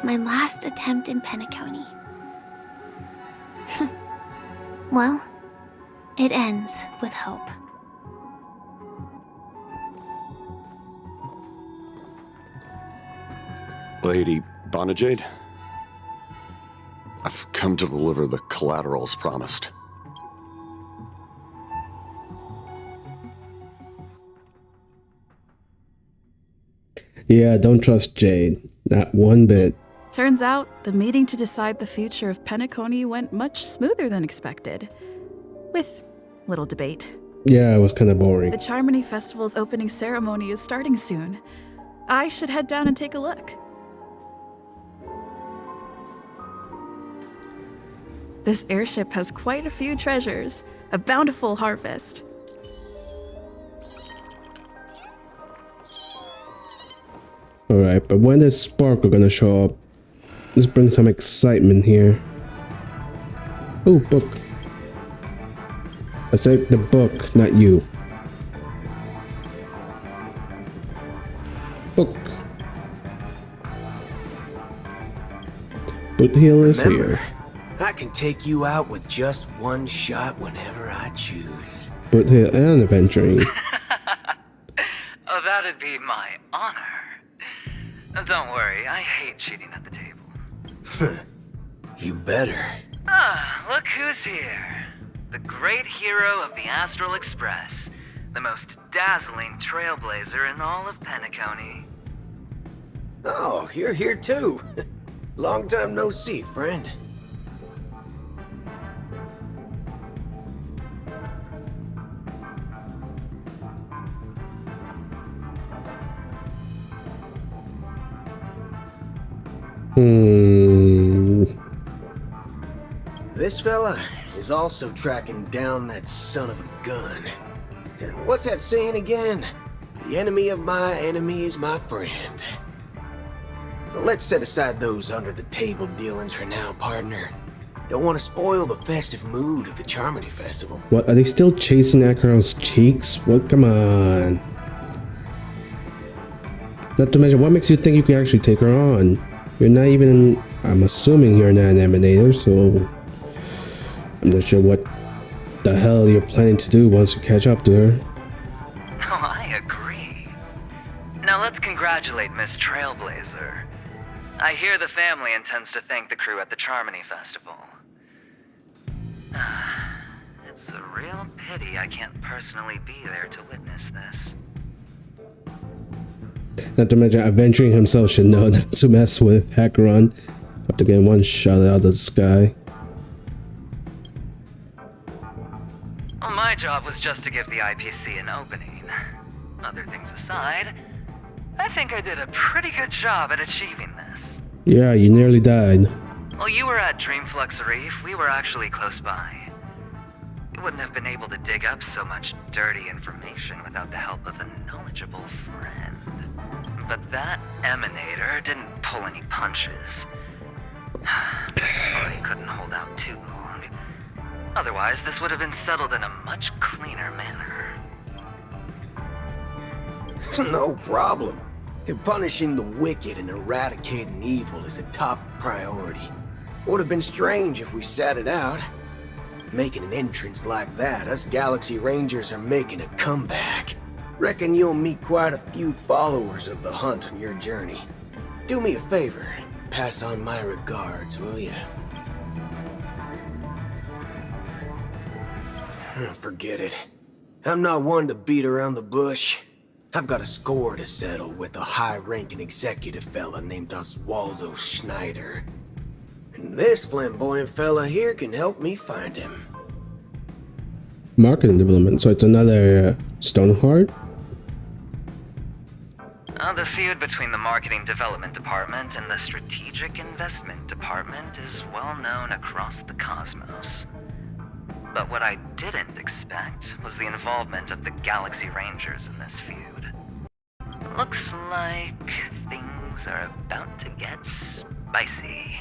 My last attempt in Penacony. Well, it ends with hope. Lady Jade, I've come to deliver the collaterals promised. Yeah, don't trust Jade. Not one bit. Turns out, the meeting to decide the future of Penacony went much smoother than expected. With little debate. Yeah, it was kind of boring. The Charmony Festival's opening ceremony is starting soon. I should head down and take a look. This airship has quite a few treasures. A bountiful harvest. Alright, but when is Sparkle gonna show up? Let's bring some excitement here. Oh, book. I said the book, not you. Book. Boothill is here. I can take you out with just one shot whenever I choose. Boothill and Aventurine. Oh, that'd be my honor. Don't worry, I hate cheating at the table. You better. Ah, look who's here. The great hero of the Astral Express. The most dazzling trailblazer in all of Penacony. Oh, you're here too. Long time no see, friend. This fella is also tracking down that son of a gun. What's that saying again? The enemy of my enemy is my friend. Let's set aside those under-the-table dealings for now, partner. Don't want to spoil the festive mood of the Charmony Festival. What, are they still chasing Acheron's cheeks? What, come on. Not to mention, what makes you think you can actually take her on? You're not even, I'm assuming you're not an Emanator, so I'm not sure what the hell you're planning to do once you catch up to her. Oh, I agree. Now let's congratulate Miss Trailblazer. I hear the family intends to thank the crew at the Charmony Festival. It's a real pity I can't personally be there to witness this. Not to mention, Aventurine himself should know not to mess with Acheron after getting one shot out of the sky. Well, my job was just to give the IPC an opening. Other things aside, I think I did a pretty good job at achieving this. Yeah, you nearly died. While you were at Dreamflux Reef, we were actually close by. We wouldn't have been able to dig up so much dirty information without the help of a knowledgeable friend. But that emanator didn't pull any punches. Or he couldn't hold out too long. Otherwise, this would have been settled in a much cleaner manner. No problem. Punishing the wicked and eradicating evil is a top priority. Would have been strange if we sat it out. Making an entrance like that, us Galaxy Rangers are making a comeback. Reckon you'll meet quite a few followers of the hunt on your journey. Do me a favor, pass on my regards, will ya? Forget it. I'm not one to beat around the bush. I've got a score to settle with a high-ranking executive fella named Oswaldo Schneider. And this flamboyant fella here can help me find him. Marketing development, so it's another Stoneheart? The feud between the Marketing Development Department and the Strategic Investment Department is well known across the cosmos. But what I didn't expect was the involvement of the Galaxy Rangers in this feud. Looks like things are about to get spicy.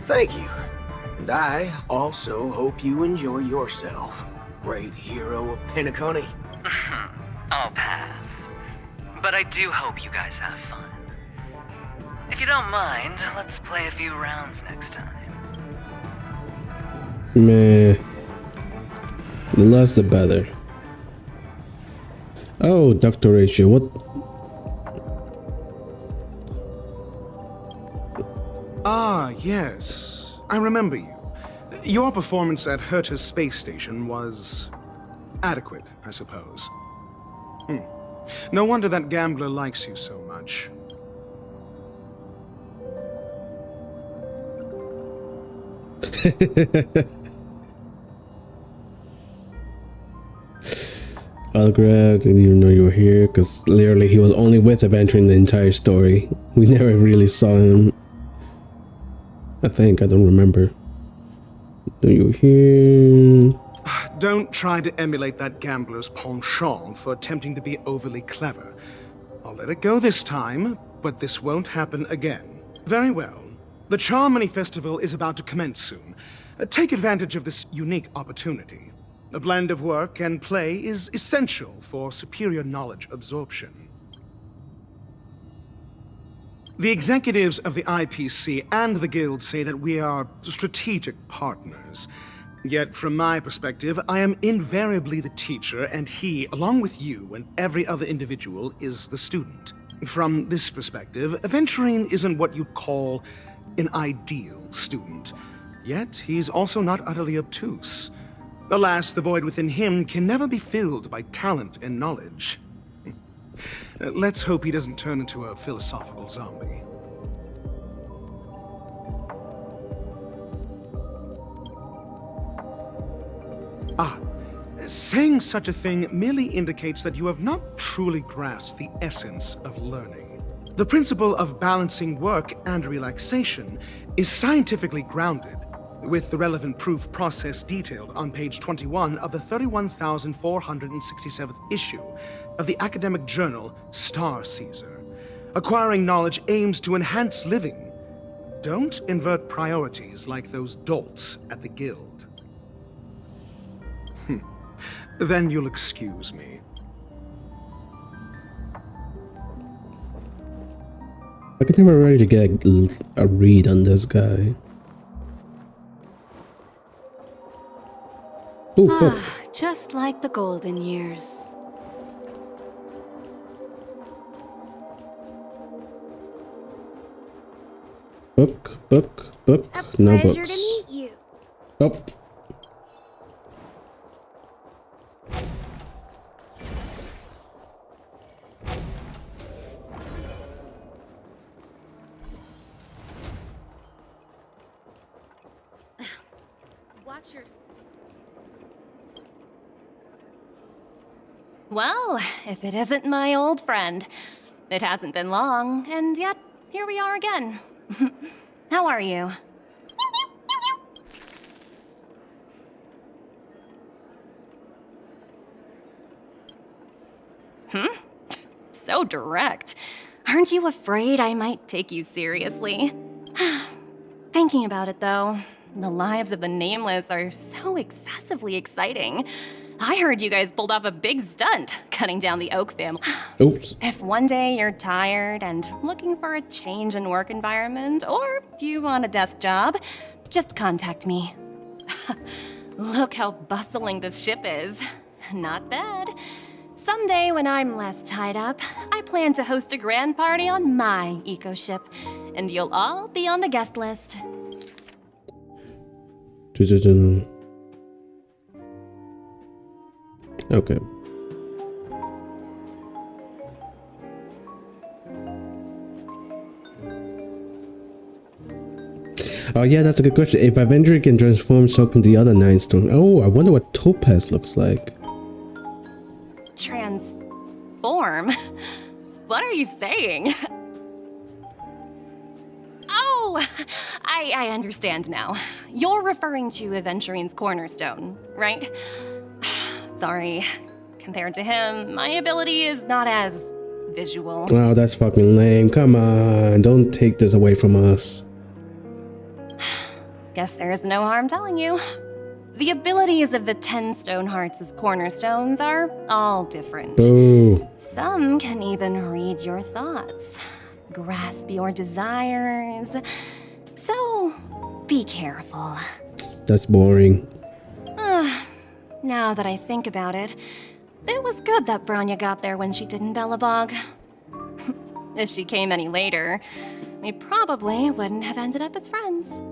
Thank you. And I also hope you enjoy yourself, great hero of Penacony. I'll pass. But I do hope you guys have fun. If you don't mind, let's play a few rounds next time. Meh. The less the better. Oh, Dr. Ratio, what? Ah, yes. I remember you. Your performance at Herta's space station was adequate, I suppose. No wonder that gambler likes you so much. Autograph, didn't even know you were here, because literally he was only with Aventurine the entire story. We never really saw him. I don't remember. Are you here? Don't try to emulate that gambler's penchant for attempting to be overly clever. I'll let it go this time, but this won't happen again. Very well. The Charmony Festival is about to commence soon. Take advantage of this unique opportunity. A blend of work and play is essential for superior knowledge absorption. The executives of the IPC and the Guild say that we are strategic partners. Yet, from my perspective, I am invariably the teacher, and he, along with you and every other individual, is the student. From this perspective, Aventurine isn't what you'd call an ideal student. Yet, he's also not utterly obtuse. Alas, the void within him can never be filled by talent and knowledge. Let's hope he doesn't turn into a philosophical zombie. Saying such a thing merely indicates that you have not truly grasped the essence of learning. The principle of balancing work and relaxation is scientifically grounded, with the relevant proof process detailed on page 21 of the 31,467th issue of the academic journal Star Caesar. Acquiring knowledge aims to enhance living. Don't invert priorities like those dolts at the Guild. Then you'll excuse me. I think we're ready to get a read on this guy. Ooh, just like the golden years. Book. No books. Pleasure to meet you. Oh. Watch your... Well, if it isn't my old friend. It hasn't been long, and yet here we are again. How are you? So direct. Aren't you afraid I might take you seriously? Thinking about it, though, the lives of the Nameless are so excessively exciting. I heard you guys pulled off a big stunt, cutting down the Oak family. Oops. If one day you're tired and looking for a change in work environment, or if you want a desk job, just contact me. Look how bustling this ship is. Not bad. Someday when I'm less tied up, I plan to host a grand party on my eco-ship, and you'll all be on the guest list. Okay. Oh yeah, that's a good question. If Aventurine can transform, so can the other 9 stone. Oh, I wonder what Topaz looks like. Transform? What are you saying? Oh, I understand now. You're referring to Aventurine's cornerstone, right? Sorry. Compared to him, my ability is not as visual. Oh, that's fucking lame. Come on, don't take this away from us. Guess there is no harm telling you. The abilities of the 10 stone hearts as cornerstones are all different. Ooh. Some can even read your thoughts, grasp your desires. So, be careful. That's boring. Now that I think about it, it was good that Branya got there when she did in Bellabog. If she came any later, we probably wouldn't have ended up as friends.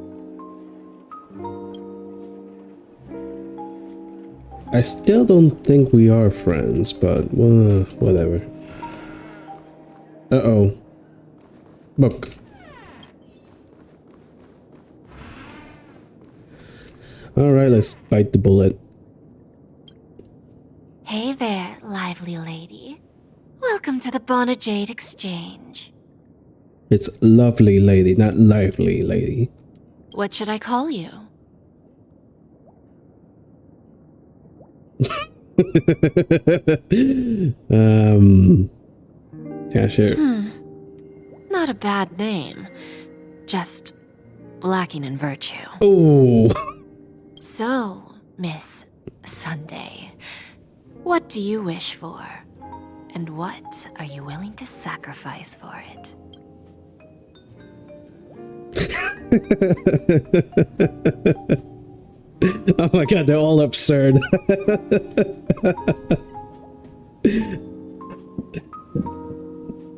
I still don't think we are friends, but whatever. Uh-oh. Book. Alright, let's bite the bullet. Hey there, lively lady. Welcome to the Bona Jade Exchange. It's lovely lady, not lively lady. What should I call you? Yeah, sure. Not a bad name. Just lacking in virtue. Oh. So, Miss Sunday, what do you wish for? And what are you willing to sacrifice for it? Oh my god, they're all absurd.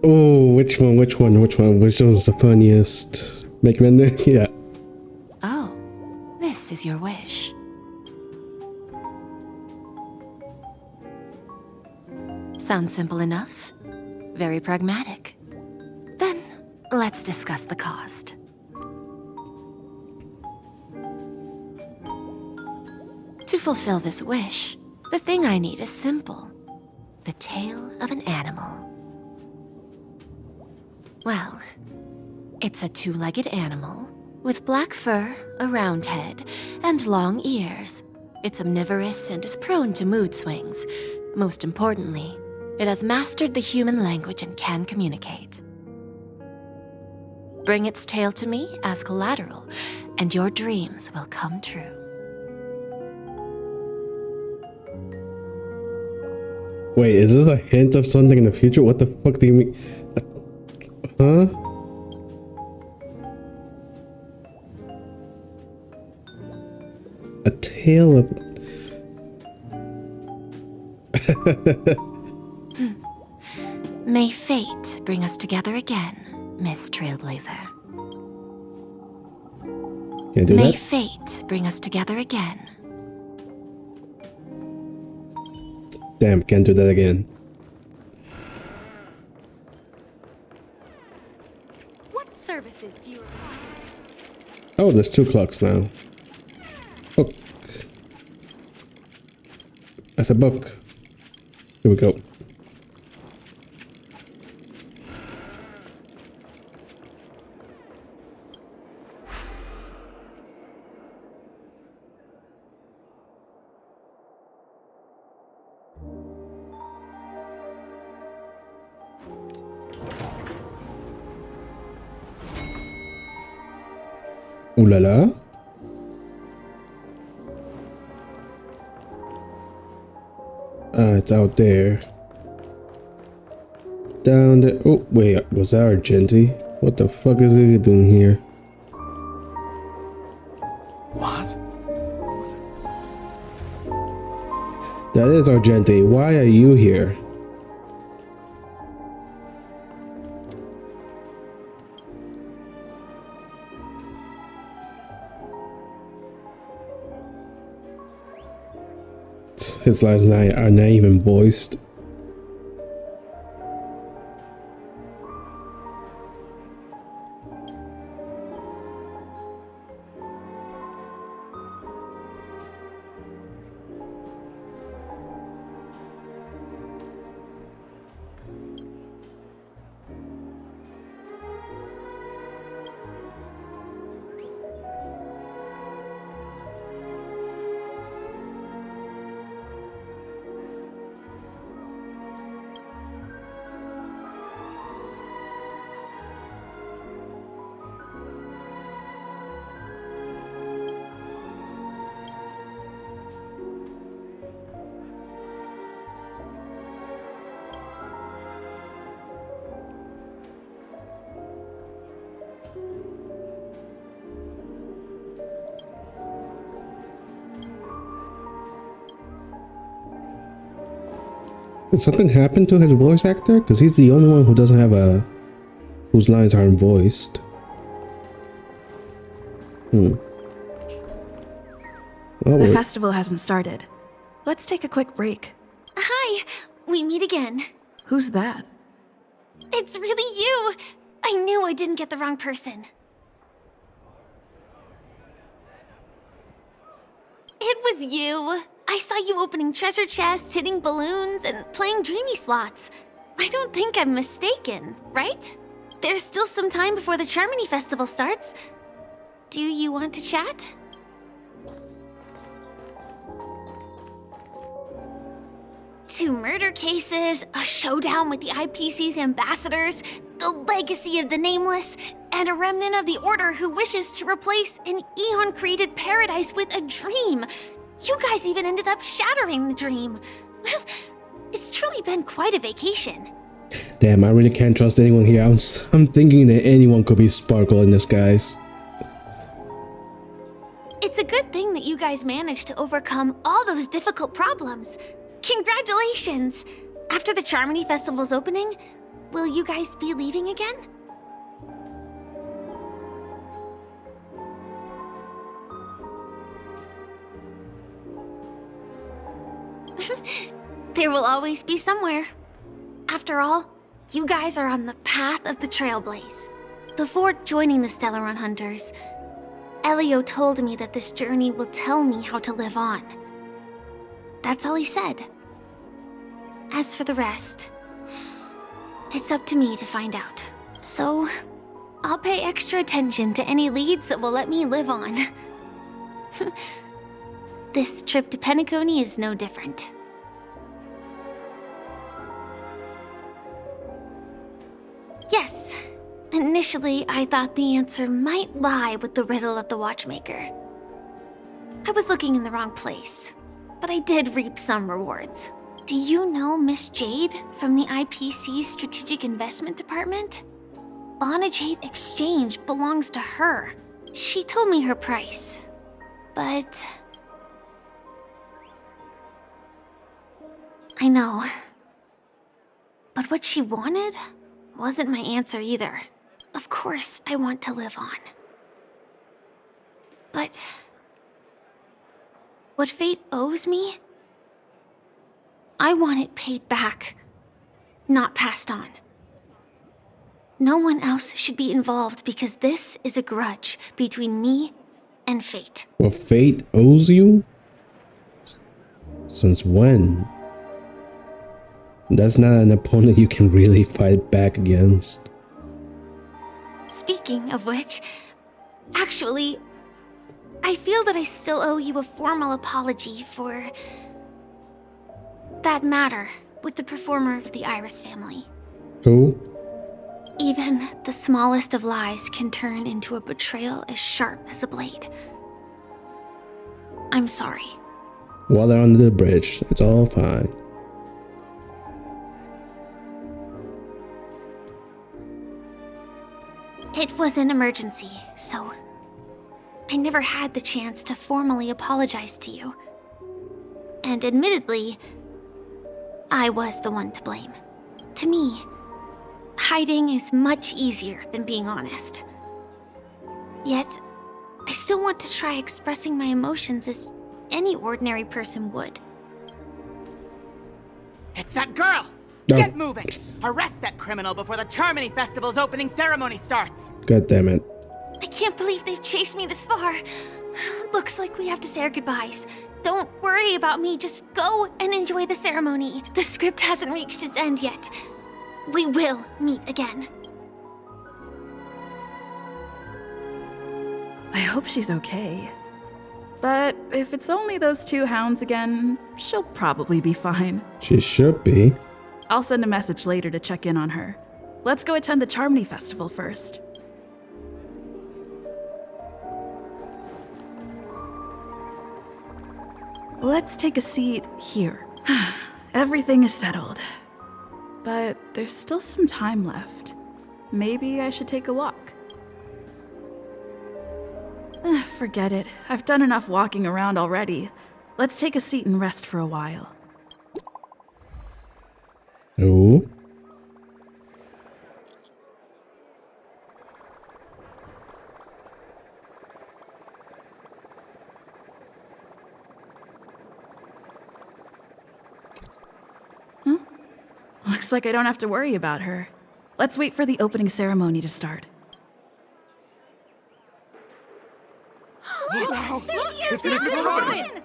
Oh, which one was the funniest? Make him in there? Yeah. Oh, this is your wish. Sounds simple enough. Very pragmatic. Then, let's discuss the cost. To fulfill this wish, the thing I need is simple. The tail of an animal. Well, it's a two-legged animal with black fur, a round head, and long ears. It's omnivorous and is prone to mood swings. Most importantly, it has mastered the human language and can communicate. Bring its tail to me as collateral, and your dreams will come true. Wait, is this a hint of something in the future? What the fuck do you mean? Huh? A tail of... May fate bring us together again, Miss Trailblazer. Can't do May that. fate bring us together again. Damn, can't do that again. What services do you require? Oh, there's 2 clocks now. Book. That's a book. Here we go. Ooh la la. It's out there. Down there. Oh, wait, was that Argenti? What the fuck is he doing here? What? That is Argenti. Why are you here? His lines are not even voiced. Did something happen to his voice actor? Because he's the only one who doesn't have a... whose lines aren't voiced. Well, The festival hasn't started. Let's take a quick break. Hi, we meet again. Who's that? It's really you. I knew I didn't get the wrong person. It was you. I saw you opening treasure chests, hitting balloons, and playing dreamy slots. I don't think I'm mistaken, right? There's still some time before the Charmony Festival starts. Do you want to chat? Two murder cases, a showdown with the IPC's ambassadors, the legacy of the Nameless, and a remnant of the Order who wishes to replace an Eon-created paradise with a dream. You guys even ended up shattering the dream. It's truly been quite a vacation. Damn, I really can't trust anyone here. I'm thinking that anyone could be Sparkle in disguise. It's a good thing that you guys managed to overcome all those difficult problems. Congratulations! After the Charmony Festival's opening, will you guys be leaving again? There will always be somewhere. After all, you guys are on the path of the Trailblaze. Before joining the Stellaron Hunters, Elio told me that this journey will tell me how to live on. That's all he said. As for the rest, it's up to me to find out. So, I'll pay extra attention to any leads that will let me live on. This trip to Penacony is no different. Yes, initially I thought the answer might lie with the riddle of the Watchmaker. I was looking in the wrong place, but I did reap some rewards. Do you know Miss Jade from the IPC's Strategic Investment Department? Jade Exchange belongs to her. She told me her price, but... I know. But what she wanted wasn't my answer either. Of course, I want to live on. But what fate owes me, I want it paid back, not passed on. No one else should be involved because this is a grudge between me and fate. What fate owes you? Since when? That's not an opponent you can really fight back against. Speaking of which, actually, I feel that I still owe you a formal apology for that matter with the performer of the Iris family. Who? Even the smallest of lies can turn into a betrayal as sharp as a blade. I'm sorry. Water under the bridge. It's all fine. It was an emergency, so I never had the chance to formally apologize to you. And admittedly, I was the one to blame. To me, hiding is much easier than being honest. Yet, I still want to try expressing my emotions as any ordinary person would. It's that girl! No. Get moving! Arrest that criminal before the Charmony Festival's opening ceremony starts! God damn it. I can't believe they've chased me this far. Looks like we have to say our goodbyes. Don't worry about me, just go and enjoy the ceremony. The script hasn't reached its end yet. We will meet again. I hope she's okay. But if it's only those two hounds again, she'll probably be fine. She should be. I'll send a message later to check in on her. Let's go attend the Charmony Festival first. Let's take a seat here. Everything is settled. But there's still some time left. Maybe I should take a walk. Forget it. I've done enough walking around already. Let's take a seat and rest for a while. Oh. Huh? Looks like I don't have to worry about her. Let's wait for the opening ceremony to start. Wow! It's Miss Robin!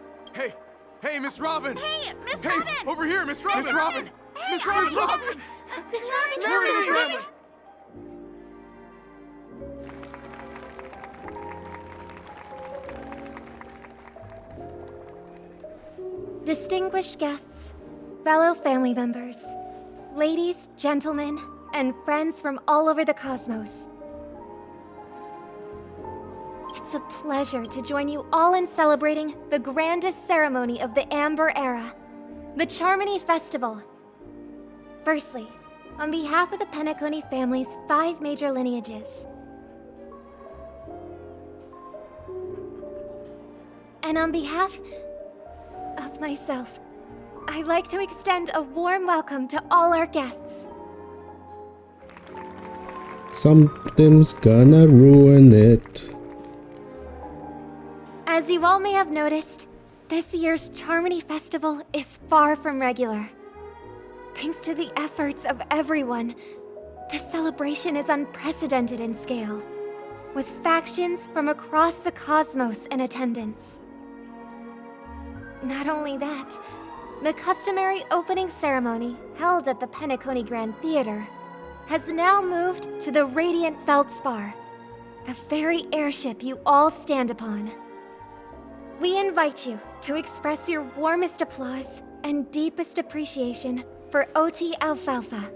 Hey, Miss Robin! Hey, Miss Robin! Over here, Miss Robin! Miss Robin! Miss Robin! Miss Robin! Miss Robin! Where is Miss Robin? Distinguished guests, fellow family members, ladies, gentlemen, and friends from all over the cosmos. It's a pleasure to join you all in celebrating the grandest ceremony of the Amber Era, the Charmony Festival. Firstly, on behalf of the Penacony family's 5 major lineages, and on behalf of myself, I'd like to extend a warm welcome to all our guests. Something's gonna ruin it. As you all may have noticed, this year's Charmony Festival is far from regular. Thanks to the efforts of everyone, the celebration is unprecedented in scale, with factions from across the cosmos in attendance. Not only that, the customary opening ceremony held at the Penacony Grand Theater has now moved to the Radiant Feldspar, the very airship you all stand upon. We invite you to express your warmest applause and deepest appreciation for Oti Alfalfa,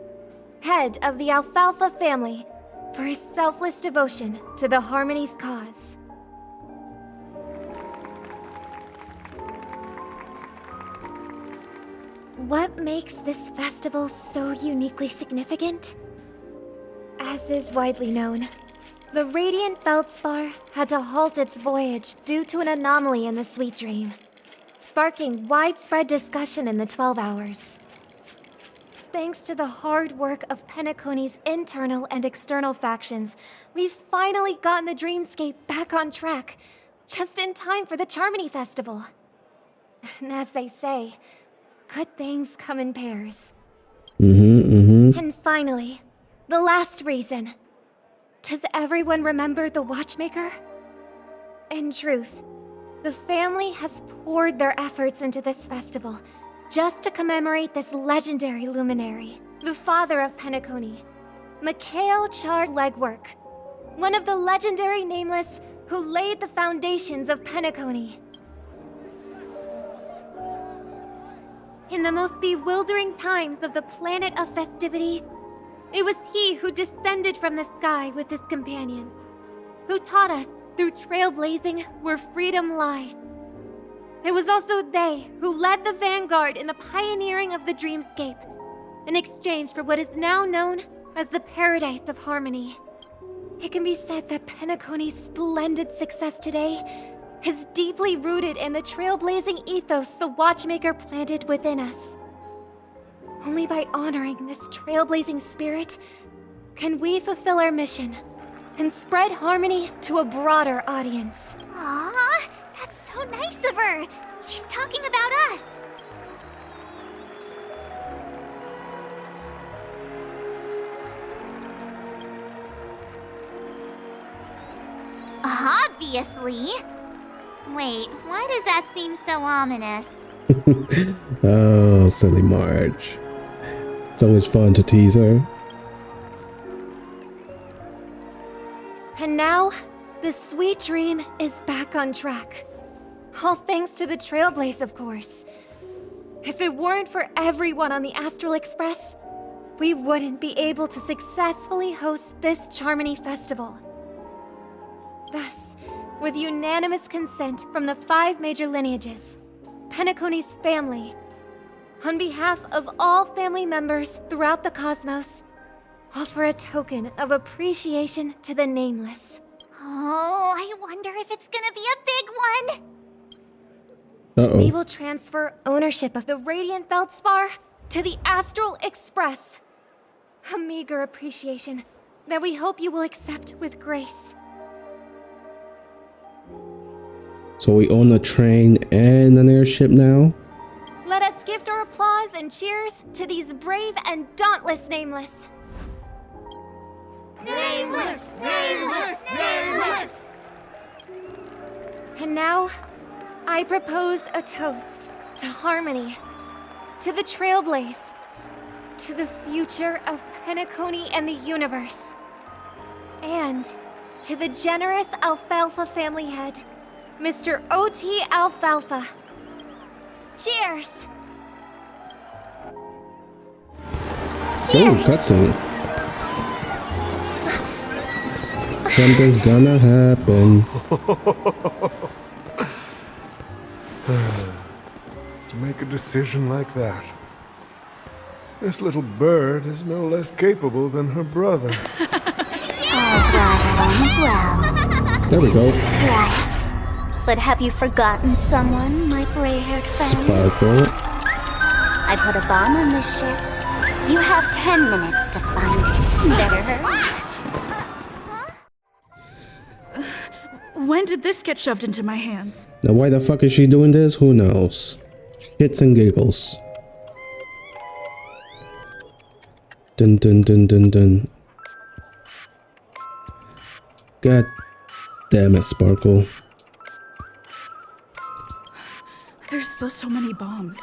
head of the Alfalfa family, for his selfless devotion to the Harmony's cause. What makes this festival so uniquely significant? As is widely known, the Radiant Feldspar had to halt its voyage due to an anomaly in the Sweet Dream, sparking widespread discussion in the 12 Hours. Thanks to the hard work of Penacony's internal and external factions, we've finally gotten the dreamscape back on track, just in time for the Charmony Festival. And as they say, good things come in pairs. And finally, the last reason. Does everyone remember the Watchmaker? In truth, the family has poured their efforts into this festival just to commemorate this legendary luminary, the father of Penacony, Mikhail Char-Legwork, one of the legendary Nameless who laid the foundations of Penacony. In the most bewildering times of the planet of festivities, it was he who descended from the sky with his companions, who taught us through trailblazing where freedom lies. It was also they who led the vanguard in the pioneering of the dreamscape, in exchange for what is now known as the Paradise of Harmony. It can be said that Penacony's splendid success today is deeply rooted in the trailblazing ethos the Watchmaker planted within us. Only by honoring this trailblazing spirit can we fulfill our mission and spread harmony to a broader audience. Aw, that's so nice of her. She's talking about us. Obviously. Wait, why does that seem so ominous? Oh, silly Marge. It's always fun to tease her. And now, the sweet dream is back on track. All thanks to the Trailblaze, of course. If it weren't for everyone on the Astral Express, we wouldn't be able to successfully host this Charmony Festival. Thus, with unanimous consent from the 5 major lineages, Penacony's family, on behalf of all family members throughout the cosmos, offer a token of appreciation to the Nameless. Oh, I wonder if it's gonna be a big one! Uh-oh. We will transfer ownership of the Radiant Feldspar to the Astral Express. A meager appreciation that we hope you will accept with grace. So we own a train and an airship now? Let us gift our applause and cheers to these brave and dauntless Nameless. Nameless! Nameless! Nameless! And now, I propose a toast to harmony, to the Trailblaze, to the future of Penacony and the universe, and to the generous Alfalfa family head, Mr. O.T. Alfalfa. Cheers! Oh, cutscene. Something's gonna happen. To make a decision like that. This little bird is no less capable than her brother. All's well that ends well. There we go. Right. But have you forgotten someone, my gray-haired friend? Sparkle. I put a bomb on this ship. You have 10 minutes to find it. Better hurry. When did this get shoved into my hands? Now why the fuck is she doing this? Who knows? Shits and giggles. Dun dun dun dun dun. God damn it, Sparkle. There's still so many bombs.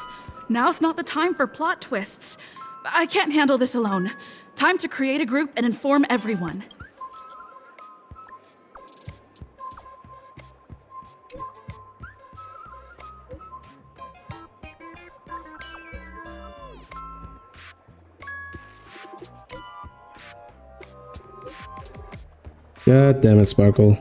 Now's not the time for plot twists. I can't handle this alone. Time to create a group and inform everyone. God damn it, Sparkle.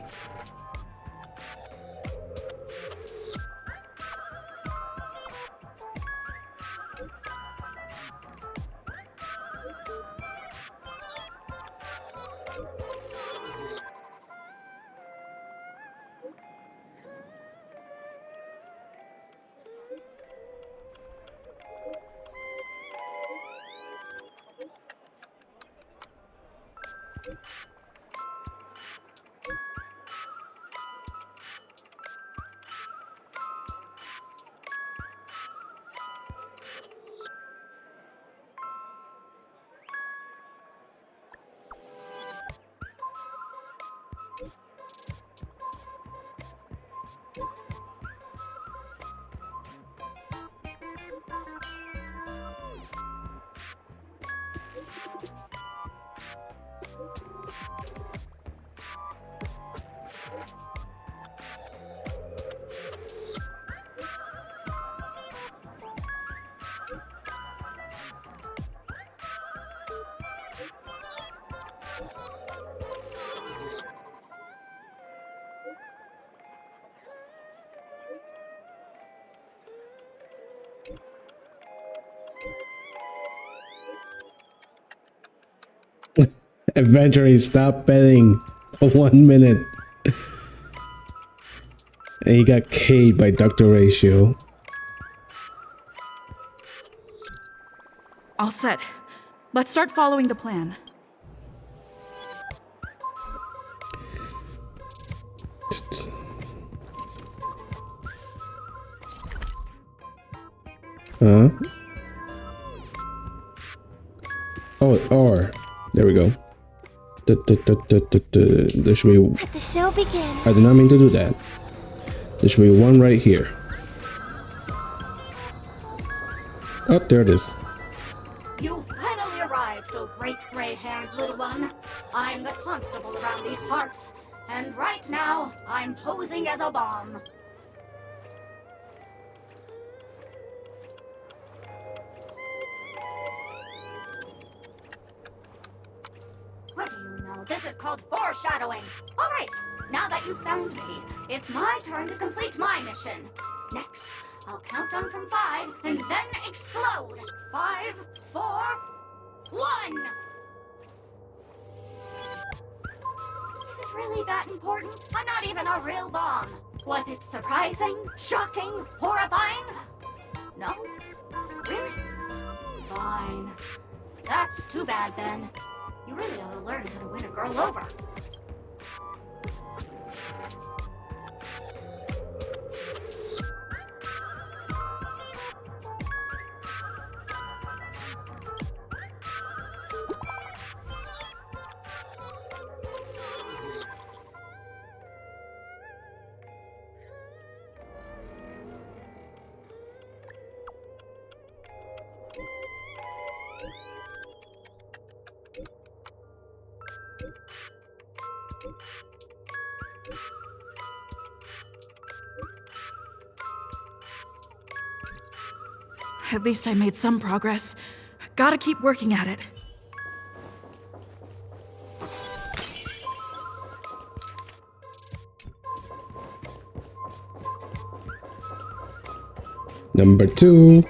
Aventurine, stop betting for 1 minute. And he got K'd by Dr. Ratio. All set. Let's start following the plan. Huh? Oh, or there we go. There should be. Let the show begin. I did not mean to do that. There should be one right here. Oh, there it is. You finally arrived, oh great gray-haired little one. I'm the constable around these parts, and right now I'm posing as a bomb. What do you know? This is called foreshadowing. All right, now that you've found me, it's my turn to complete my mission. Next, I'll count down from 5 and then explode. 5, 4, 1. Is it really that important? I'm not even a real bomb. Was it surprising, shocking, horrifying? No? Really? Fine. That's too bad then. You really ought to learn how to win a girl over. At least I made some progress. Gotta keep working at it. Number 2.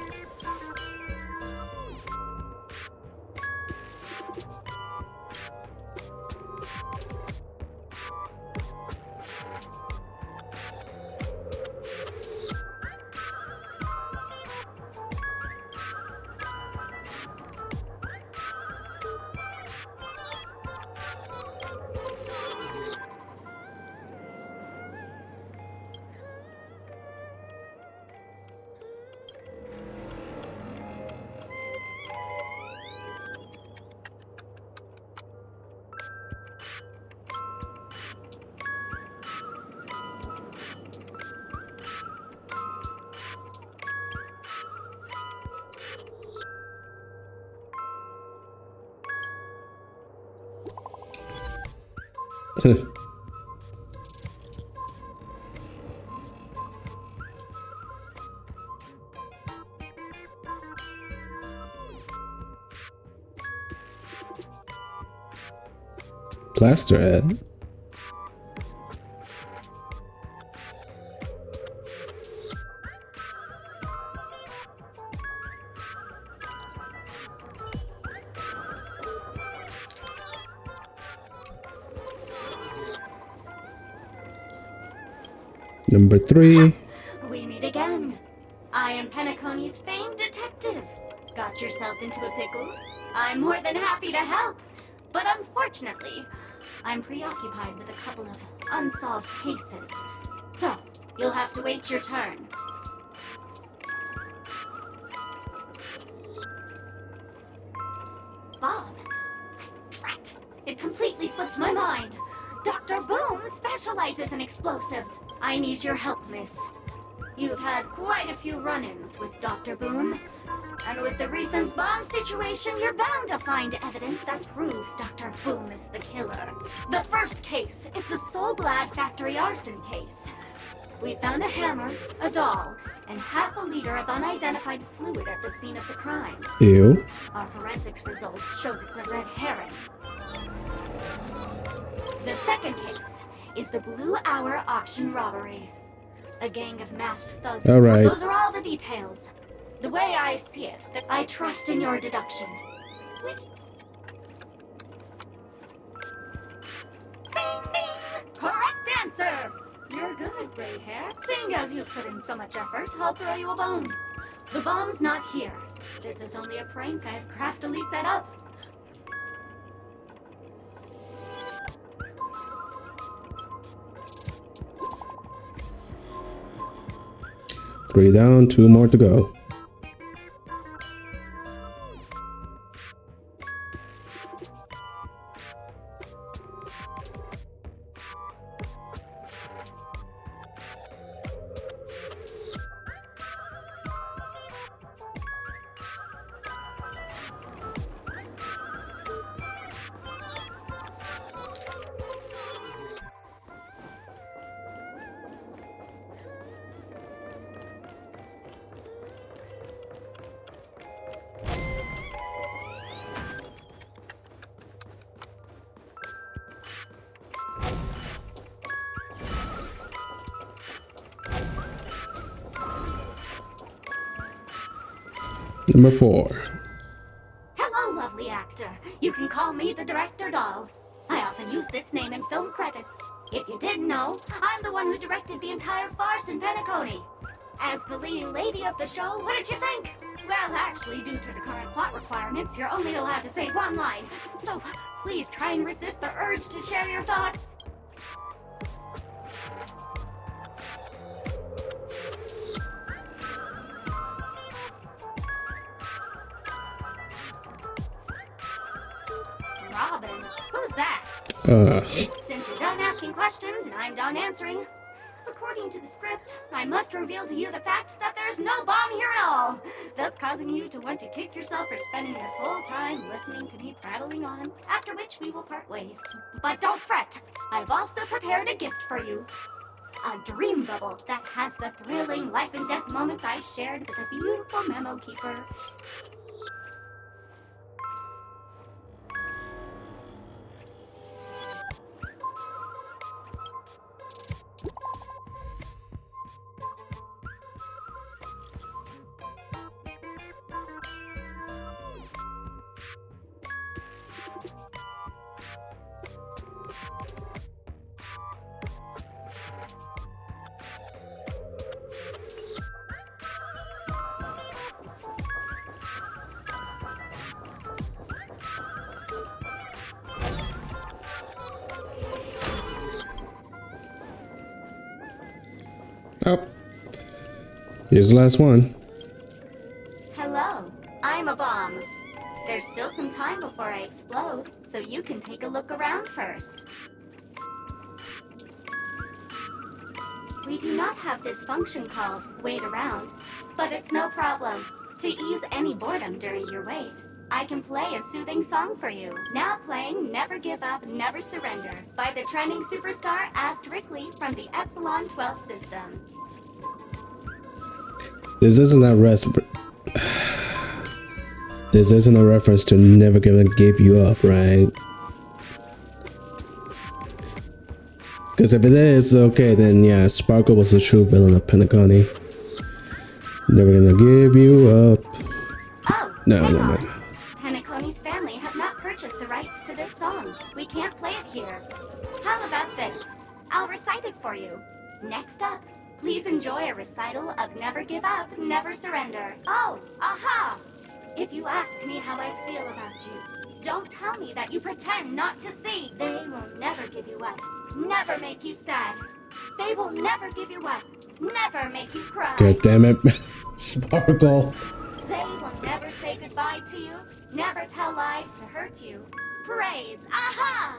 Plaster head. Number 3. We meet again. I am Penacony's famed detective. Got yourself into a pickle? I'm more than happy to help. But unfortunately, I'm preoccupied with a couple of unsolved cases. So, you'll have to wait your turn. Bob. Drat. It completely slipped my mind. Dr. Boom specializes in explosives. I need your help, miss. You've had quite a few run-ins with Dr. Boom. And with the recent bomb situation, you're bound to find evidence that proves Dr. Boom is the killer. The first case is the Soul Glad factory arson case. We found a hammer, a doll, and half a liter of unidentified fluid at the scene of the crime. Ew. Our forensics results showed it's a red herring. The second case is the Blue Hour auction robbery. A gang of masked thugs. All right. Those are all the details. The way I see it, that I trust in your deduction. Correct answer! You're good, gray hair. Seeing as you've put in so much effort, I'll throw you a bone. The bomb's not here. This is only a prank I've craftily set up. Three down, 2 more to go. Number 4. Hello, lovely actor. You can call me the director doll. I often use this name in film credits. If you didn't know, I'm the one who directed the entire farce in Penacony. As the leading lady of the show, what did you think? Well, actually, due to the current plot requirements, you're only allowed to say one line. So please try and resist the urge to share your thoughts. Robin, who's that? Since you're done asking questions and I'm done answering, according to the script, I must reveal to you the fact that there's no bomb here at all, thus causing you to want to kick yourself for spending this whole time listening to me prattling on, after which we will part ways. But don't fret, I've also prepared a gift for you. A dream bubble that has the thrilling life and death moments I shared with the beautiful memo keeper. Oh, here's the last one. Hello, I'm a bomb. There's still some time before I explode, so you can take a look around first. We do not have this function called wait around, but it's no problem. To ease any boredom during your wait, I can play a soothing song for you. Now playing Never Give Up, Never Surrender by the trending superstar Asterically from the Epsilon 12 system. This isn't a reference to Never Gonna Give You Up, right? Because if it is, okay, then yeah, Sparkle was the true villain of Penacony. Never gonna give you up. Oh, No. Penacony's family have not purchased the rights to this song. We can't play it here. How about this? I'll recite it for you. Next up, please enjoy a recital of Never Give Up, Never Surrender. Oh, aha! If you ask me how I feel about you, don't tell me that you pretend not to see. They will never give you up, never make you sad. They will never give you up, never make you cry. God damn it. Sparkle. They will never say goodbye to you, never tell lies to hurt you. Praise, aha!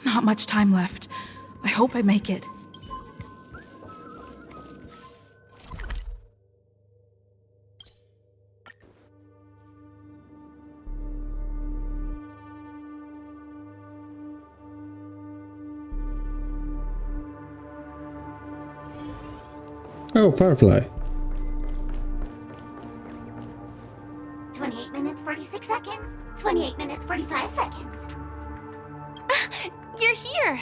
not much time left. I hope I make it. Oh, Firefly. 28 minutes, 46 seconds. 28 minutes, 45 seconds. You're here!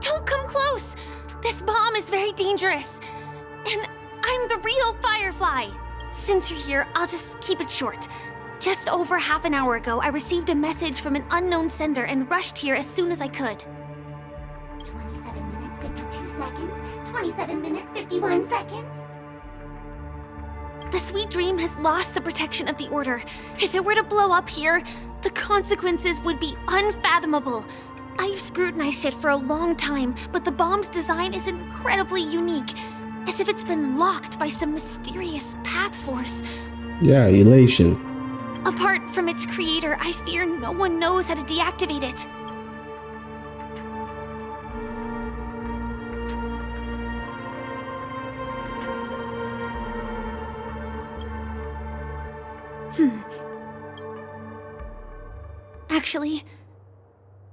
Don't come close! This bomb is very dangerous. And I'm the real Firefly. Since you're here, I'll just keep it short. Just over half an hour ago, I received a message from an unknown sender and rushed here as soon as I could. 27 minutes, 52 seconds. 27 minutes, 51 seconds. The Sweet Dream has lost the protection of the Order. If it were to blow up here, the consequences would be unfathomable. I've scrutinized it for a long time, but the bomb's design is incredibly unique, as if it's been locked by some mysterious path force. Yeah, elation. Apart from its creator, I fear no one knows how to deactivate it. Actually,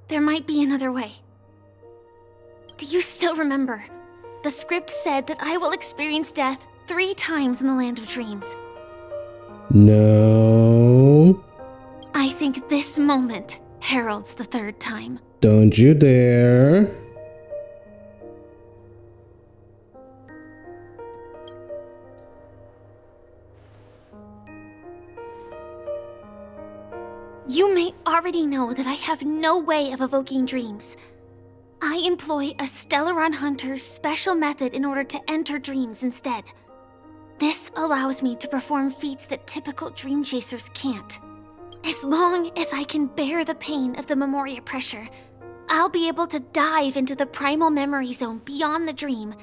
there might be another way. Do you still remember? The script said that I will experience death 3 times in the Land of Dreams. No. I think this moment heralds the 3rd time. Don't you dare. You may already know that I have no way of evoking dreams. I employ a Stellaron Hunter's special method in order to enter dreams instead. This allows me to perform feats that typical dream chasers can't. As long as I can bear the pain of the Memoria pressure, I'll be able to dive into the primal memory zone beyond the dream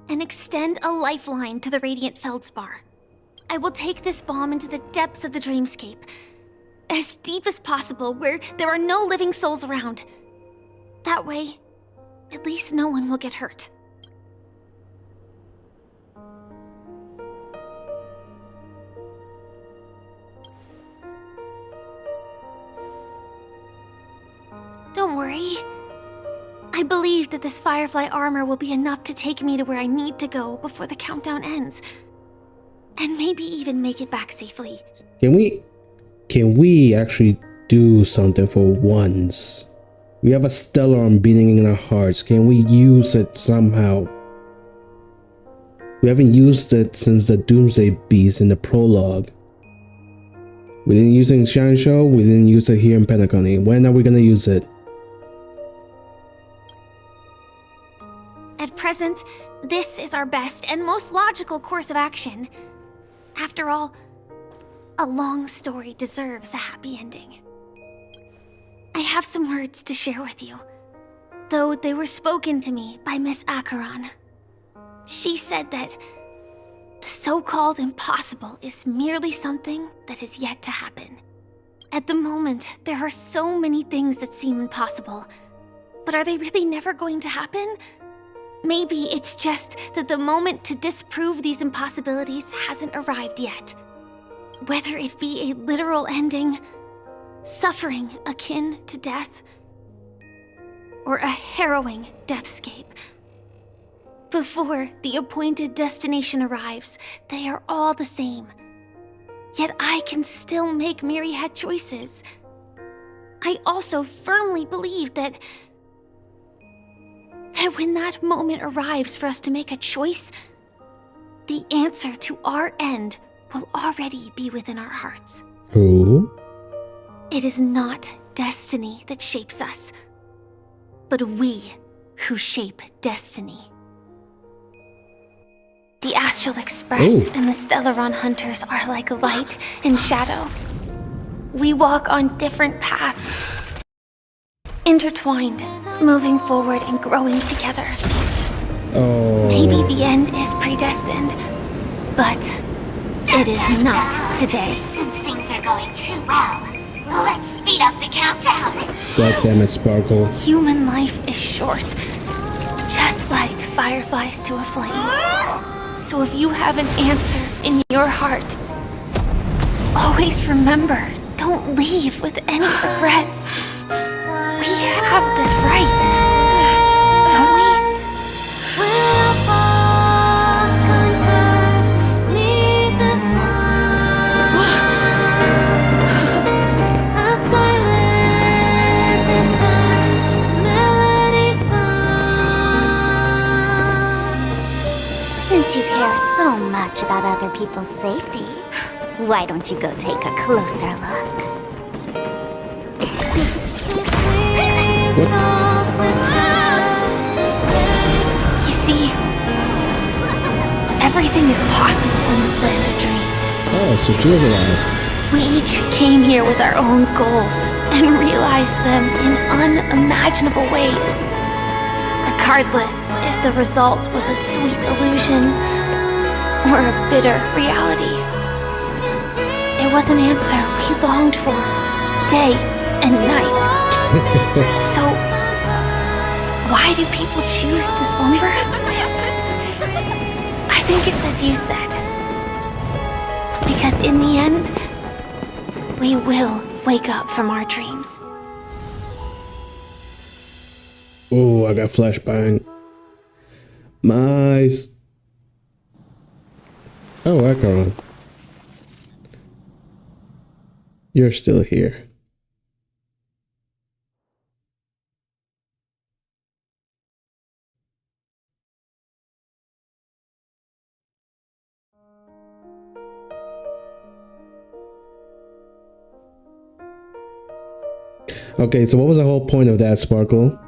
and extend a lifeline to the Radiant Feldspar. I will take this bomb into the depths of the dreamscape, as deep as possible where there are no living souls around. That way, at least no one will get hurt. Don't worry. I believe that this Firefly armor will be enough to take me to where I need to go before the countdown ends. And maybe even make it back safely. Can we actually do something for once? We have a Stellaron beating in our hearts. Can we use it somehow? We haven't used it since the Doomsday Beast in the prologue. We didn't use it in Shine Show. We didn't use it here in Penacony. When are we gonna use it? At present, this is our best and most logical course of action. After all, a long story deserves a happy ending. I have some words to share with you, though they were spoken to me by Miss Acheron. She said that the so-called impossible is merely something that is yet to happen. At the moment, there are so many things that seem impossible, but are they really never going to happen? Maybe it's just that the moment to disprove these impossibilities hasn't arrived yet. Whether it be a literal ending, suffering akin to death, or a harrowing deathscape. Before the appointed destination arrives, they are all the same. Yet I can still make myriad choices. I also firmly believe that when that moment arrives for us to make a choice, the answer to our end will already be within our hearts. Who? It is not destiny that shapes us, but we who shape destiny. The Astral Express and the Stellaron Hunters are like light and shadow. We walk on different paths, intertwined, moving forward and growing together. Maybe the end is predestined, but it is not today. Since things are are going too well. Let's speed up the countdown. God damn it, Sparkle. Human life is short, just like fireflies to a flame. So if you have an answer in your heart, always remember, don't leave with any regrets. We have this right, don't we? Since you care so much about other people's safety, why don't you go take a closer look? You see, everything is possible in this land of dreams. Oh, so she was alive. We each came here with our own goals and realized them in unimaginable ways. Regardless if the result was a sweet illusion or a bitter reality. It was an answer we longed for, day and night. So, why do people choose to slumber? I think it's as you said. Because in the end, we will wake up from our dreams. Oh, I got flashbang. Nice. Oh, Acheron. You're still here. Okay, so what was the whole point of that, Sparkle?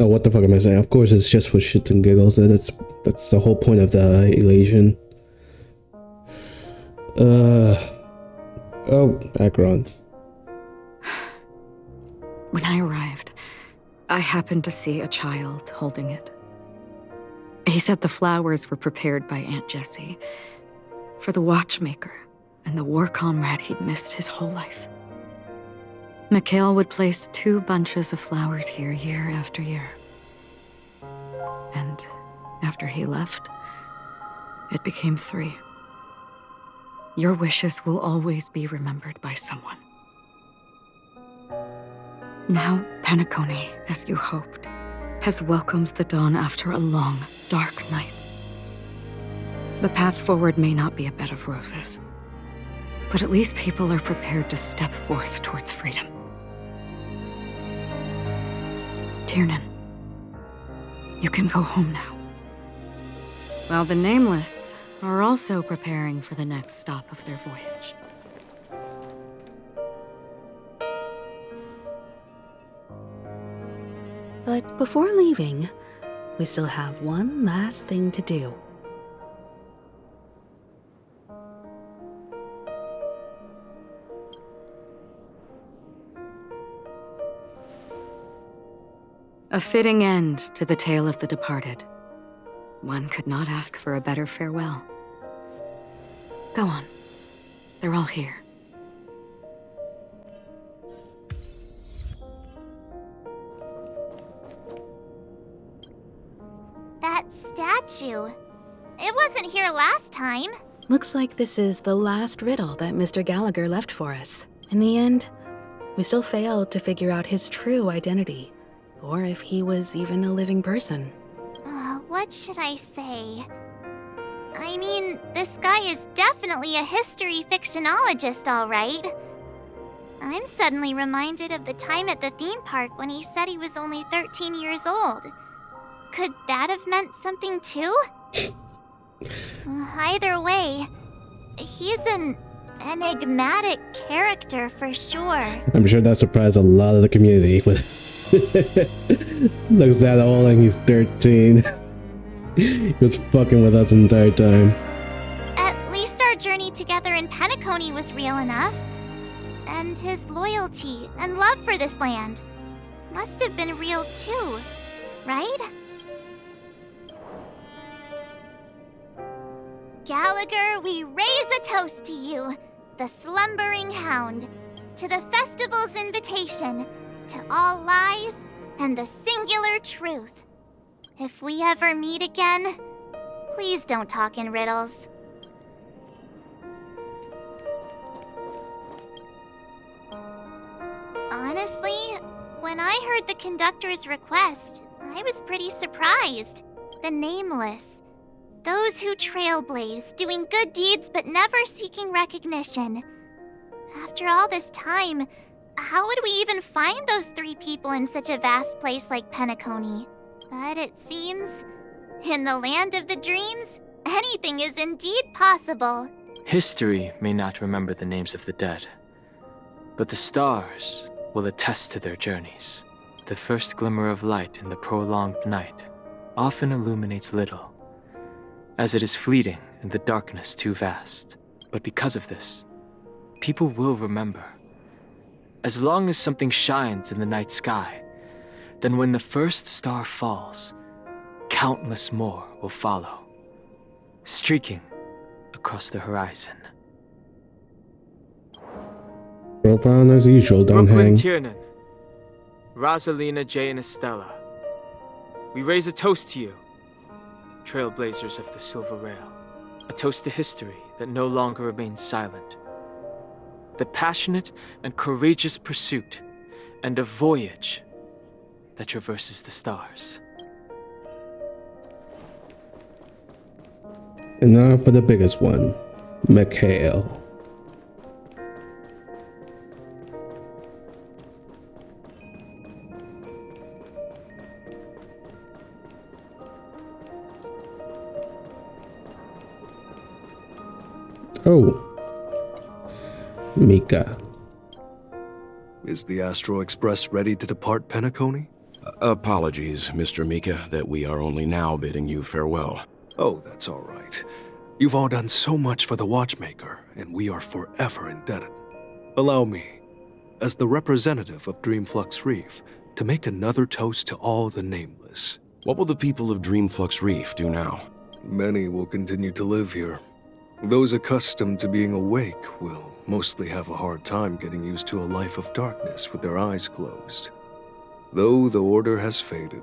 Oh, what the fuck am I saying? Of course, it's just for shits and giggles. That's the whole point of the elation. Oh, Acheron. When I arrived, I happened to see a child holding it. He said the flowers were prepared by Aunt Jessie for the watchmaker and the war comrade he'd missed his whole life. Mikhail would place 2 bunches of flowers here year after year. And after he left, it became 3. Your wishes will always be remembered by someone. Now, Penacony, as you hoped, has welcomed the dawn after a long, dark night. The path forward may not be a bed of roses, but at least people are prepared to step forth towards freedom. Tiernan, you can go home now. While the Nameless are also preparing for the next stop of their voyage. But before leaving, we still have one last thing to do. A fitting end to the tale of the departed. One could not ask for a better farewell. Go on. They're all here. That statue. It wasn't here last time. Looks like this is the last riddle that Mr. Gallagher left for us. In the end, we still failed to figure out his true identity, or if he was even a living person. What should I say? I mean, this guy is definitely a history fictionologist, all right. I'm suddenly reminded of the time at the theme park when he said he was only 13 years old. Could that have meant something too? Either way, he's an enigmatic character for sure. I'm sure that surprised a lot of the community. Looks that old and he's 13. He was fucking with us the entire time. At least our journey together in Penacony was real enough. And his loyalty and love for this land. must have been real too, right? Gallagher, we raise a toast to you, the slumbering hound, to the festival's invitation, to all lies and the singular truth. If we ever meet again, please don't talk in riddles. Honestly, when I heard the conductor's request, I was pretty surprised. The nameless. Those who trailblaze, doing good deeds but never seeking recognition. After all this time, how would we even find those 3 people in such a vast place like Penacony? But it seems, in the land of the dreams, anything is indeed possible. History may not remember the names of the dead, but the stars will attest to their journeys. The first glimmer of light in the prolonged night often illuminates little, as it is fleeting and the darkness too vast. But because of this, people will remember. As long as something shines in the night sky, then when the first star falls, countless more will follow, streaking across the horizon. Profile as usual, don't Brooklyn hang. Tiernan, Rosalina J. and Estella, we raise a toast to you, trailblazers of the Silver Rail. A toast to history that no longer remains silent. The passionate and courageous pursuit, and a voyage that traverses the stars. And now for the biggest one, Mikhail. Oh, Mika. Is the Astro Express ready to depart Penacony? Apologies, Mr. Mika, that we are only now bidding you farewell. Oh, that's all right. You've all done so much for the Watchmaker, and we are forever indebted. Allow me, as the representative of Dreamflux Reef, to make another toast to all the nameless. What will the people of Dreamflux Reef do now? Many will continue to live here. Those accustomed to being awake will mostly have a hard time getting used to a life of darkness with their eyes closed. Though the order has faded,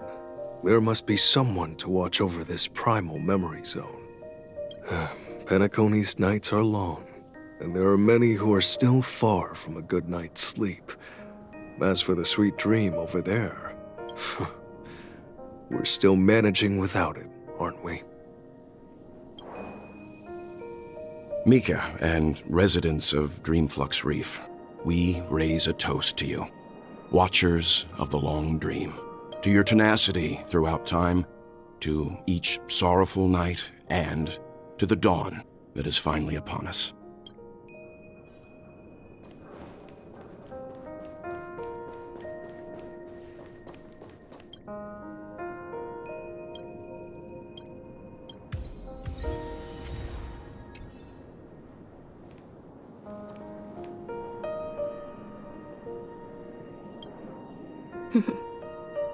there must be someone to watch over this primal memory zone. Penacony's nights are long, and there are many who are still far from a good night's sleep. As for the sweet dream over there, we're still managing without it, aren't we? Mika and residents of Dreamflux Reef, we raise a toast to you, watchers of the long dream, to your tenacity throughout time, to each sorrowful night, and to the dawn that is finally upon us.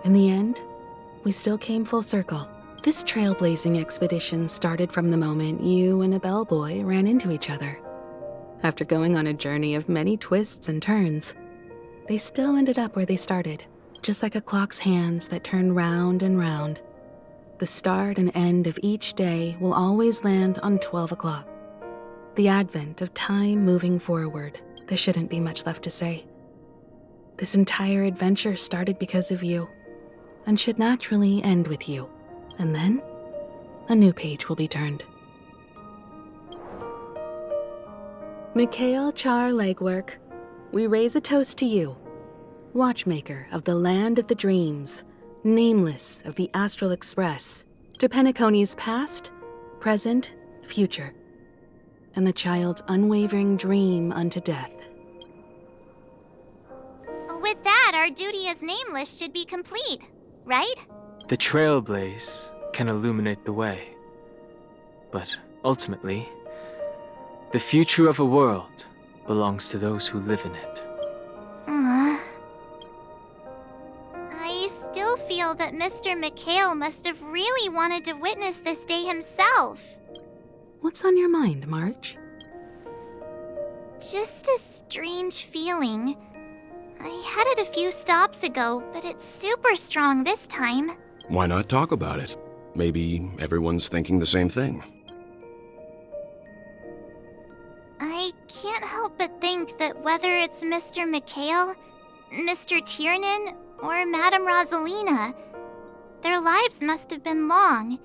In the end, we still came full circle. This trailblazing expedition started from the moment you and a bellboy ran into each other. After going on a journey of many twists and turns, they still ended up where they started, just like a clock's hands that turn round and round. The start and end of each day will always land on 12 o'clock. The advent of time moving forward. There shouldn't be much left to say. This entire adventure started because of you, and should naturally end with you. And then, a new page will be turned. Mikhail Char Legwork, we raise a toast to you, watchmaker of the land of the dreams, nameless of the Astral Express, to Penacony's past, present, future, and the child's unwavering dream unto death. With that, our duty as nameless should be complete, right? The trailblaze can illuminate the way, but ultimately, the future of a world belongs to those who live in it. feel that Mr. McHale must have really wanted to witness this day himself. What's on your mind, March? Just a strange feeling. I had it a few stops ago, but it's super strong this time. Why not talk about it? Maybe everyone's thinking the same thing. I can't help but think that whether it's Mr. McHale, Mr. Tiernan, or Madame Rosalina, their lives must have been long,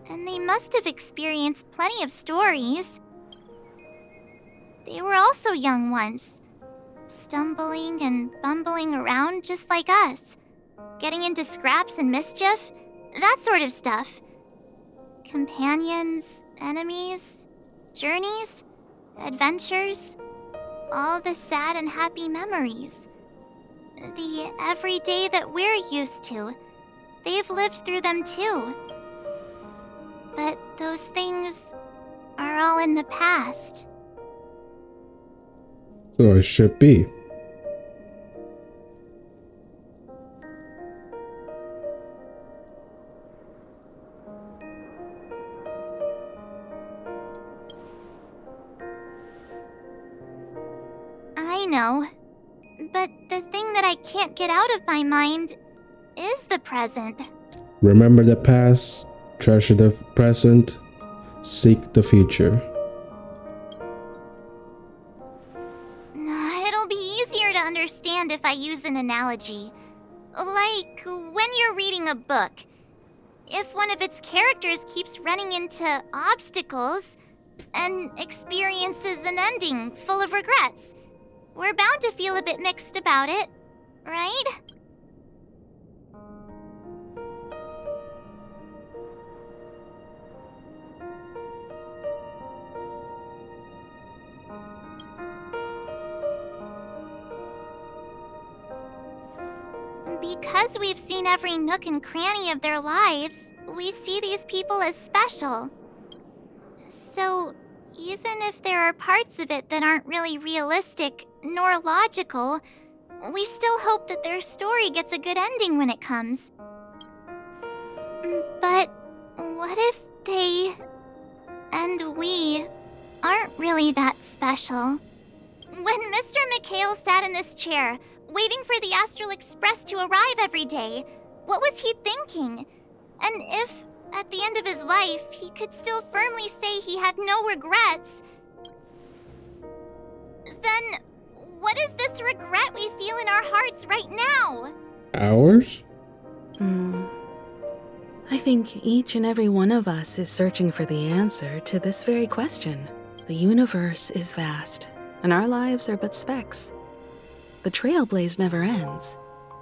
and they must have experienced plenty of stories. They were also young once, stumbling and bumbling around just like us, getting into scraps and mischief, that sort of stuff. Companions, enemies, journeys, adventures, all the sad and happy memories. The everyday that we're used to, they've lived through them too. But those things are all in the past. So it should be. I know. But the thing that I can't get out of my mind is the present. Remember the past, treasure the present, seek the future. It'll be easier to understand if I use an analogy. Like when you're reading a book. If one of its characters keeps running into obstacles and experiences an ending full of regrets, we're bound to feel a bit mixed about it, right? Because we've seen every nook and cranny of their lives, we see these people as special. So, even if there are parts of it that aren't really realistic nor logical, we still hope that their story gets a good ending when it comes. But what if they and we aren't really that special? When Mr. McHale sat in this chair, waiting for the Astral Express to arrive every day, what was he thinking? And if, at the end of his life, he could still firmly say he had no regrets, then what is this regret we feel in our hearts right now? Ours? I think each and every one of us is searching for the answer to this very question. The universe is vast, and our lives are but specks. The trailblaze never ends,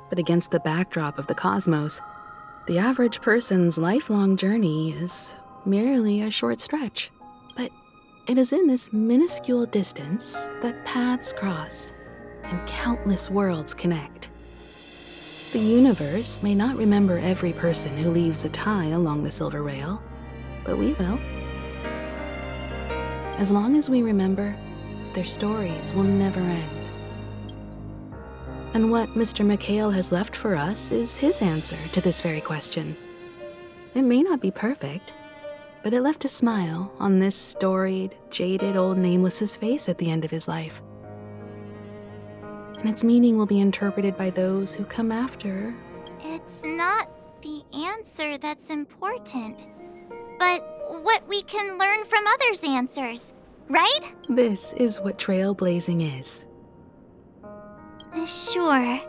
but against the backdrop of the cosmos, the average person's lifelong journey is merely a short stretch. But it is in this minuscule distance that paths cross and countless worlds connect. The universe may not remember every person who leaves a tie along the silver rail, but we will. As long as we remember, their stories will never end. And what Mr. McHale has left for us is his answer to this very question. It may not be perfect, but it left a smile on this storied, jaded old Nameless's face at the end of his life. And its meaning will be interpreted by those who come after. It's not the answer that's important, but what we can learn from others' answers, right? This is what trailblazing is. Sure.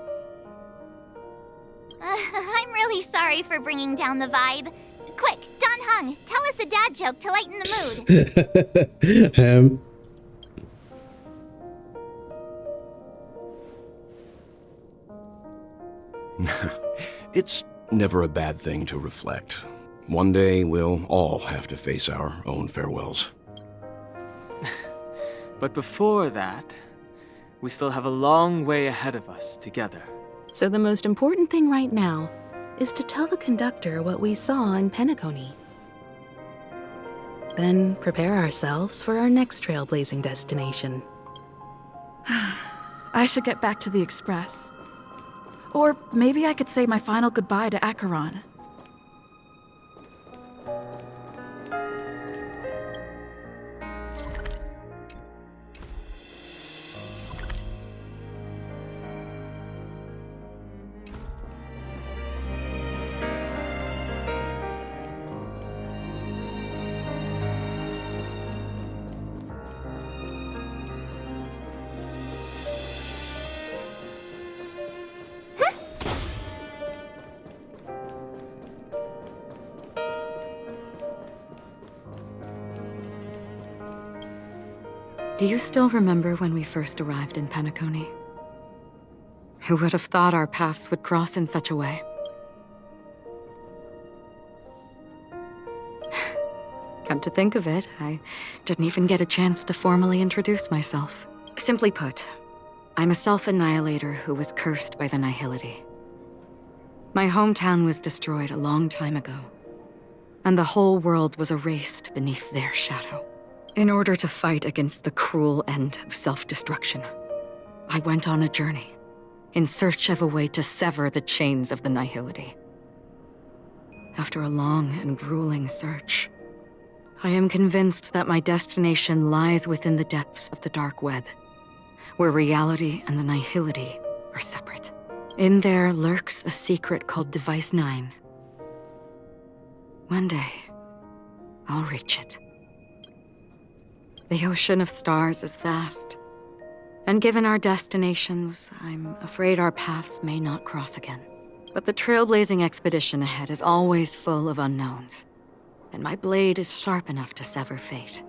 I'm really sorry for bringing down the vibe. Quick, Don Hung, tell us a dad joke to lighten the mood. It's never a bad thing to reflect. One day we'll all have to face our own farewells. But before that, we still have a long way ahead of us together. So the most important thing right now is to tell the conductor what we saw in Penacony. Then prepare ourselves for our next trailblazing destination. I should get back to the Express. Or maybe I could say my final goodbye to Acheron. Do you still remember when we first arrived in Penacony? Who would have thought our paths would cross in such a way? Come to think of it, I didn't even get a chance to formally introduce myself. Simply put, I'm a self-annihilator who was cursed by the Nihility. My hometown was destroyed a long time ago, and the whole world was erased beneath their shadow. In order to fight against the cruel end of self-destruction, I went on a journey in search of a way to sever the chains of the Nihility. After a long and grueling search, I am convinced that my destination lies within the depths of the dark web, where reality and the Nihility are separate. In there lurks a secret called Device 9. One day, I'll reach it. The ocean of stars is vast, and given our destinations, I'm afraid our paths may not cross again. But the trailblazing expedition ahead is always full of unknowns, and my blade is sharp enough to sever fate.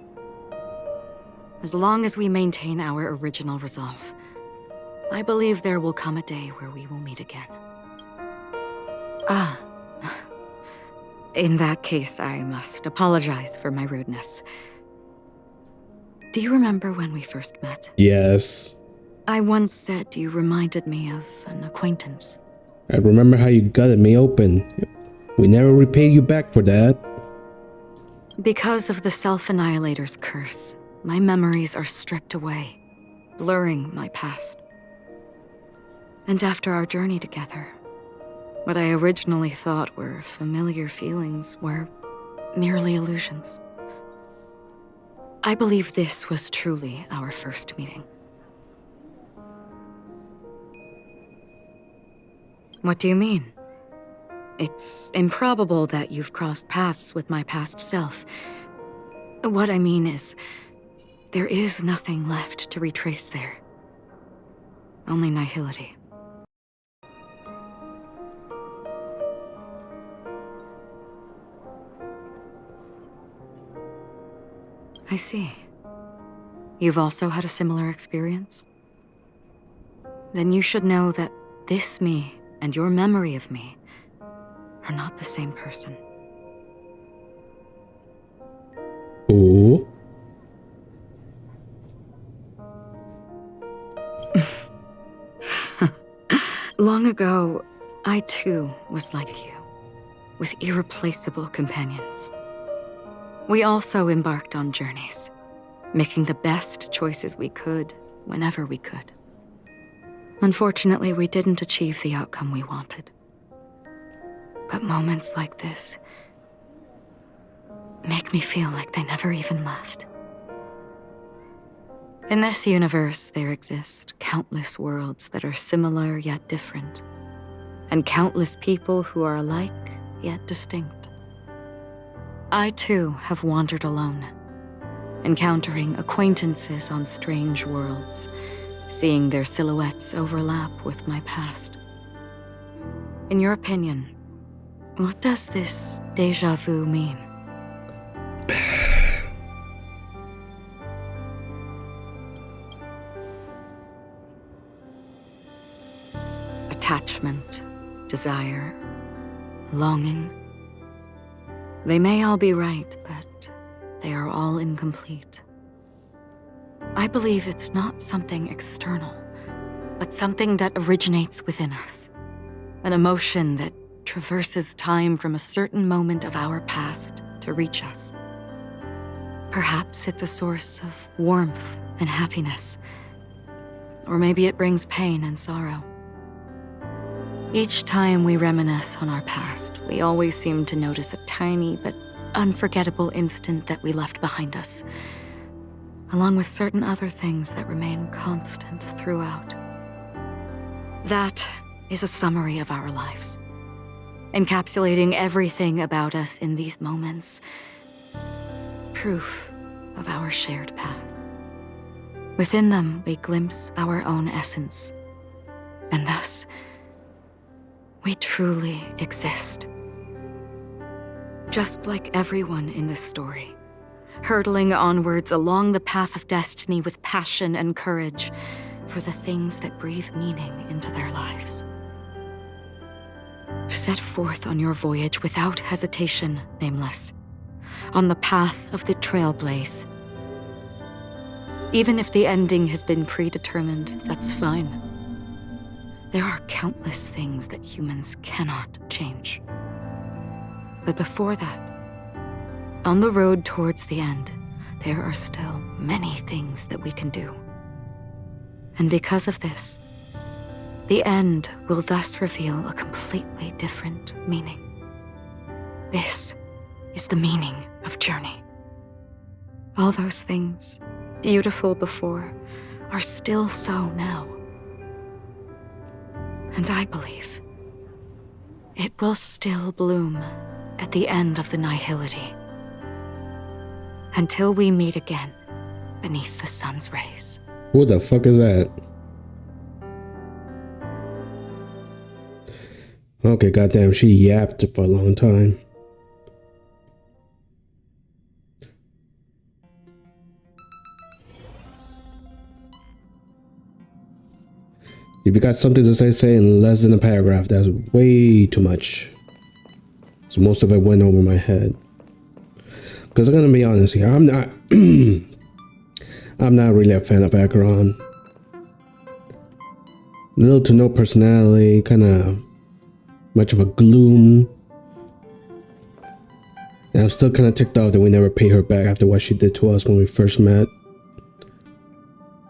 As long as we maintain our original resolve, I believe there will come a day where we will meet again. In that case, I must apologize for my rudeness. Do you remember when we first met? Yes. I once said you reminded me of an acquaintance. I remember how you gutted me open. We never repaid you back for that. Because of the Self-Annihilator's curse, my memories are stripped away, blurring my past. And after our journey together, what I originally thought were familiar feelings were merely illusions. I believe this was truly our first meeting. What do you mean? It's improbable that you've crossed paths with my past self. What I mean is, there is nothing left to retrace there. Only nihility. I see. You've also had a similar experience? Then you should know that this me and your memory of me are not the same person. Ooh. Long ago, I too was like you, with irreplaceable companions. We also embarked on journeys, making the best choices we could, whenever we could. Unfortunately, we didn't achieve the outcome we wanted. But moments like this make me feel like they never even left. In this universe, there exist countless worlds that are similar yet different, and countless people who are alike yet distinct. I too have wandered alone, encountering acquaintances on strange worlds, seeing their silhouettes overlap with my past. In your opinion, what does this déjà vu mean? Attachment, desire, longing. They may all be right, but they are all incomplete. I believe it's not something external, but something that originates within us. An emotion that traverses time from a certain moment of our past to reach us. Perhaps it's a source of warmth and happiness, or maybe it brings pain and sorrow. Each time we reminisce on our past, we always seem to notice a tiny but unforgettable instant that we left behind us, along with certain other things that remain constant throughout. That is a summary of our lives, encapsulating everything about us in these moments. Proof of our shared path. Within them, we glimpse our own essence, and thus, we truly exist. Just like everyone in this story, hurtling onwards along the path of destiny with passion and courage for the things that breathe meaning into their lives. Set forth on your voyage without hesitation, Nameless, on the path of the Trailblaze. Even if the ending has been predetermined, that's fine. There are countless things that humans cannot change. But before that, on the road towards the end, there are still many things that we can do. And because of this, the end will thus reveal a completely different meaning. This is the meaning of journey. All those things, beautiful before, are still so now. And I believe it will still bloom at the end of the nihility. Until we meet again beneath the sun's rays. Who the fuck is that? Okay, goddamn, she yapped for a long time. If you got something to say in less than a paragraph. That's way too much. So most of it went over my head. Because I'm gonna be honest here, I'm not I'm not really a fan of Acheron. Little to no personality, kinda much of a gloom. And I'm still kinda ticked off that we never paid her back after what she did to us when we first met.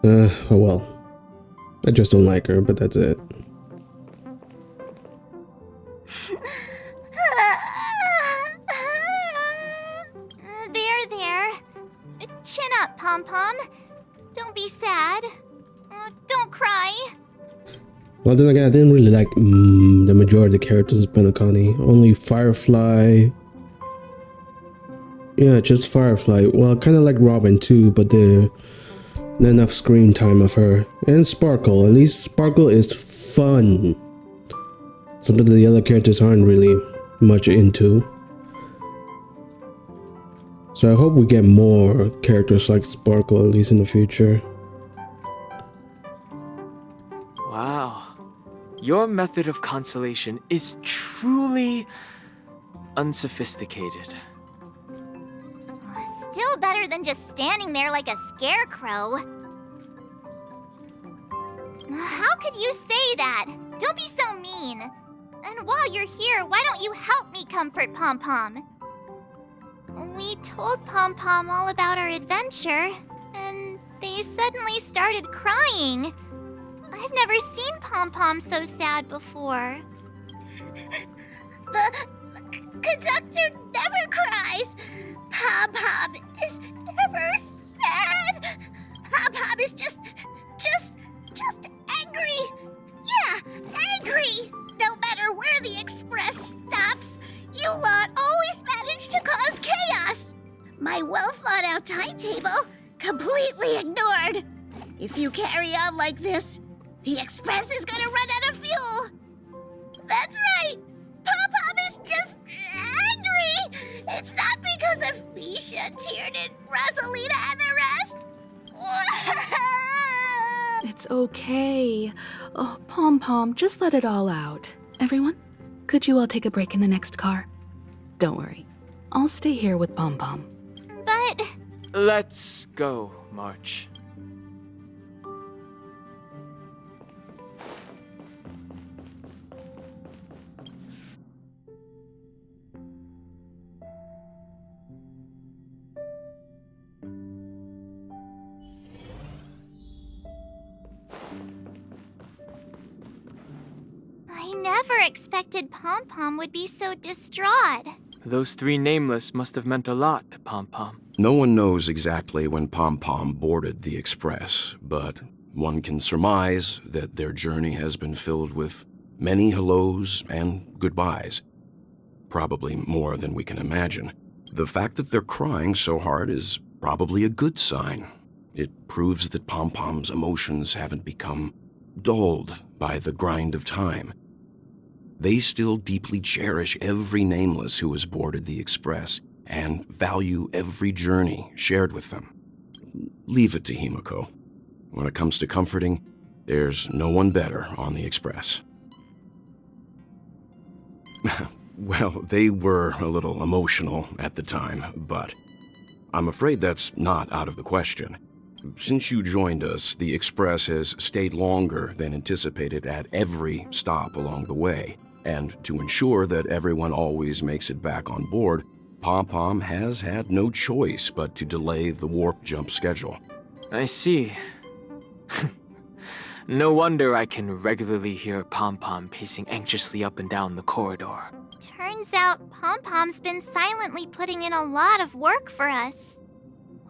Oh well. I just don't like her, but that's it. There. Chin up, Pom-Pom. Don't be sad. Don't cry. Well, then again, I didn't really like the majority of the characters in Penacony. Only Firefly. Yeah, just Firefly. Well, kind of like Robin too, but there's not enough screen time of her. And Sparkle. At least Sparkle is fun. Something that the other characters aren't really much into. So I hope we get more characters like Sparkle, at least in the future. Wow. Your method of consolation is truly unsophisticated. Still better than just standing there like a scarecrow. How could you say that? Don't be so mean. And while you're here, why don't you help me comfort Pom-Pom? We told Pom-Pom all about our adventure, and they suddenly started crying. I've never seen Pom-Pom so sad before. The conductor never cries. Pom-Pom is never sad. Pom-Pom is just angry. Yeah, angry. No matter where the express stops, you lot always manage to cause chaos. My well-thought-out timetable completely ignored. If you carry on like this, the express is gonna run out of fuel. That's right. Pom-Pom is just angry. It's not because of Misha, Tiernan, Rosalina, and the rest. It's okay. Oh, Pom-Pom, just let it all out. Everyone, could you all take a break in the next car? Don't worry. I'll stay here with Pom-Pom. But... Let's go, March. I I never expected Pom Pom would be so distraught. Those three nameless must have meant a lot to Pom Pom. No one knows exactly when Pom Pom boarded the Express, but one can surmise that their journey has been filled with many hellos and goodbyes. Probably more than we can imagine. The fact that they're crying so hard is probably a good sign. It proves that Pom Pom's emotions haven't become dulled by the grind of time. They still deeply cherish every nameless who has boarded the Express and value every journey shared with them. Leave it to Himeko. When it comes to comforting, there's no one better on the Express. Well, they were a little emotional at the time, but I'm afraid that's not out of the question. Since you joined us, the Express has stayed longer than anticipated at every stop along the way. And to ensure that everyone always makes it back on board, Pom Pom has had no choice but to delay the warp jump schedule. I see. No wonder I can regularly hear Pom Pom pacing anxiously up and down the corridor. Turns out Pom Pom's been silently putting in a lot of work for us.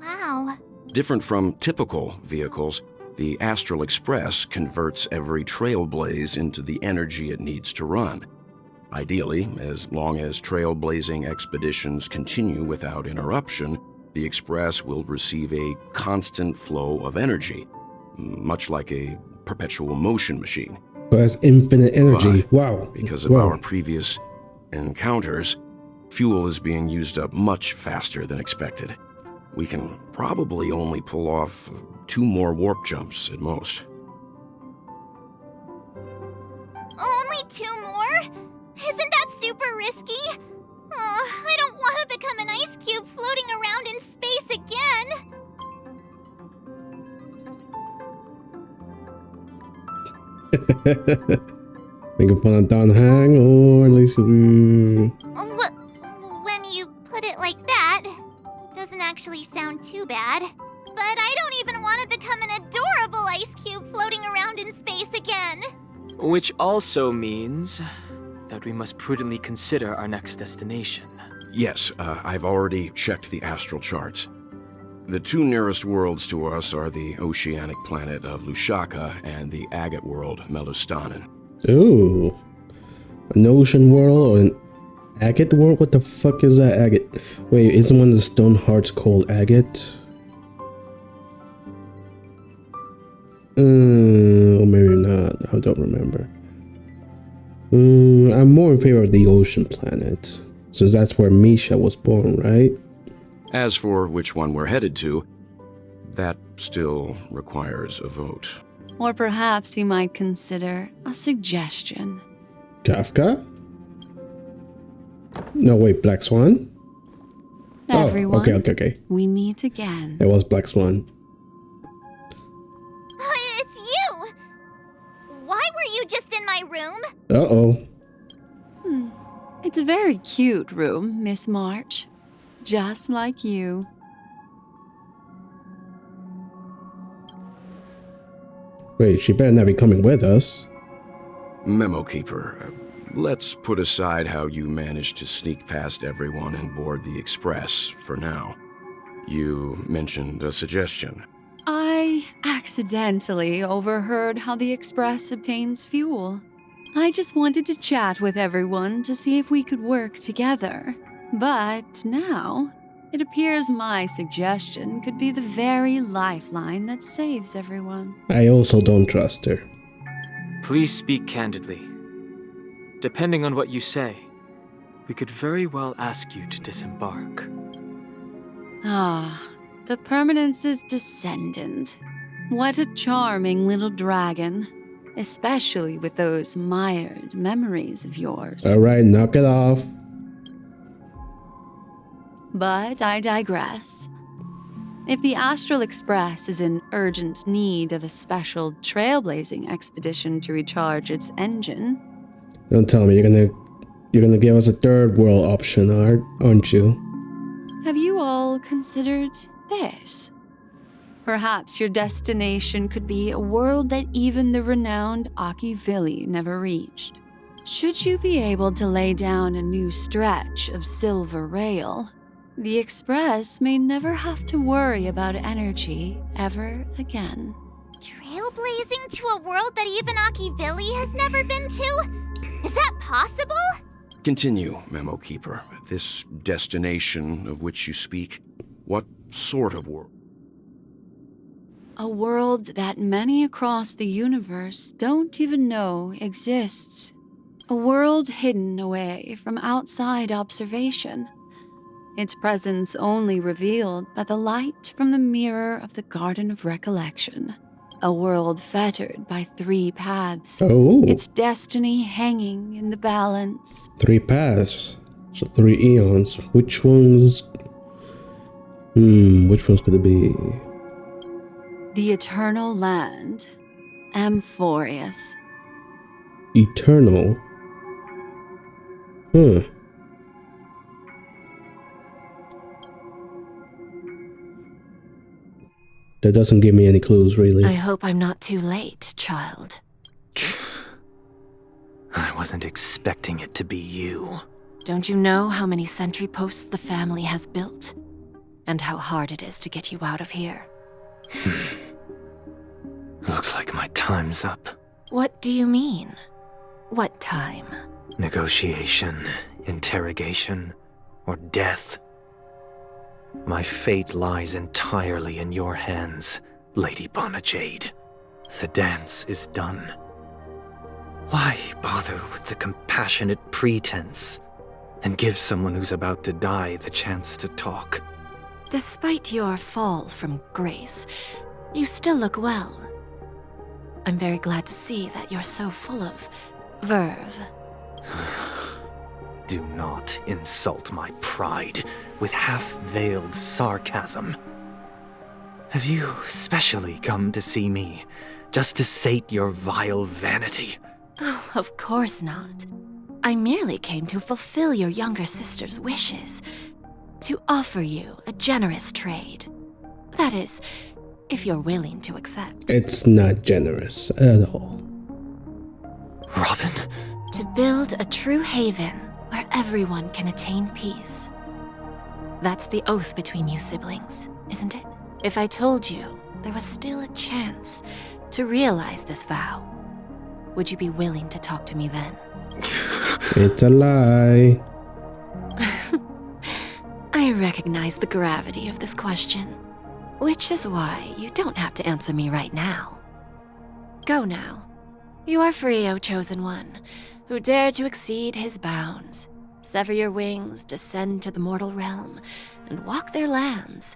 Wow. Different from typical vehicles, the Astral Express converts every trailblaze into the energy it needs to run. Ideally, as long as trailblazing expeditions continue without interruption, the Express will receive a constant flow of energy, much like a perpetual motion machine. So that's infinite energy. But wow. Because of our previous encounters, fuel is being used up much faster than expected. We can probably only pull off 2 more warp jumps at most. Only 2 more? Isn't that super risky? Oh, I don't want to become an ice cube floating around in space again. We can put on down hang or at least When you put it like that, doesn't actually sound too bad. But I don't even want to become an adorable ice cube floating around in space again. Which also means that we must prudently consider our next destination. Yes, I've already checked the astral charts. The 2 nearest worlds to us are the oceanic planet of Lushaka and the agate world, Melustanen. Ooh. An ocean world or an agate world? What the fuck is that agate? Wait, isn't one of the stone hearts called agate? Or maybe not. I don't remember. I'm more in favor of the ocean planet, since that's where Misha was born, right? As for which one we're headed to, that still requires a vote. Or perhaps you might consider a suggestion. Kafka? No, wait, Black Swan? Everyone, oh, okay. We meet again. It was Black Swan. It's you! Why were you just in my room? Uh-oh. It's a very cute room, Miss March. Just like you. Wait, she better not be coming with us. Memo Keeper, let's put aside how you managed to sneak past everyone and board the Express for now. You mentioned a suggestion. I accidentally overheard how the Express obtains fuel. I just wanted to chat with everyone to see if we could work together. But now, it appears my suggestion could be the very lifeline that saves everyone. I also don't trust her. Please speak candidly. Depending on what you say, we could very well ask you to disembark. Ah, the Permanence's descendant. What a charming little dragon. Especially with those mired memories of yours. Alright, knock it off. But I digress. If the Astral Express is in urgent need of a special trailblazing expedition to recharge its engine... Don't tell me you're gonna give us a third world option, aren't you? Have you all considered this? Perhaps your destination could be a world that even the renowned Aki Vili never reached. Should you be able to lay down a new stretch of silver rail, the Express may never have to worry about energy ever again. Trailblazing to a world that even Akivili has never been to? Is that possible? Continue, Memo Keeper. This destination of which you speak, what sort of world? A world that many across the universe don't even know exists. A world hidden away from outside observation. Its presence only revealed by the light from the mirror of the Garden of Recollection. A world fettered by 3 paths. Oh. Its destiny hanging in the balance. 3 paths. So 3 eons. Which ones could it be? The Eternal Land. Amphorius. Eternal? That doesn't give me any clues, really. I hope I'm not too late, child. I wasn't expecting it to be you. Don't you know how many sentry posts the family has built? And how hard it is to get you out of here? Looks like my time's up. What do you mean? What time? Negotiation, interrogation, or death. My fate lies entirely in your hands, Lady Jade. The dance is done. Why bother with the compassionate pretense and give someone who's about to die the chance to talk? Despite your fall from grace, you still look well. I'm very glad to see that you're so full of verve. Do not insult my pride with half-veiled sarcasm. Have you specially come to see me just to sate your vile vanity? Oh, of course not. I merely came to fulfill your younger sister's wishes, to offer you a generous trade. That is, if you're willing to accept. It's not generous at all. Robin? To build a true haven where everyone can attain peace. That's the oath between you siblings, isn't it? If I told you there was still a chance to realize this vow, would you be willing to talk to me then? It's a lie. I recognize the gravity of this question, which is why you don't have to answer me right now. Go now. You are free, O Chosen One, who dare to exceed his bounds. Sever your wings, descend to the mortal realm, and walk their lands.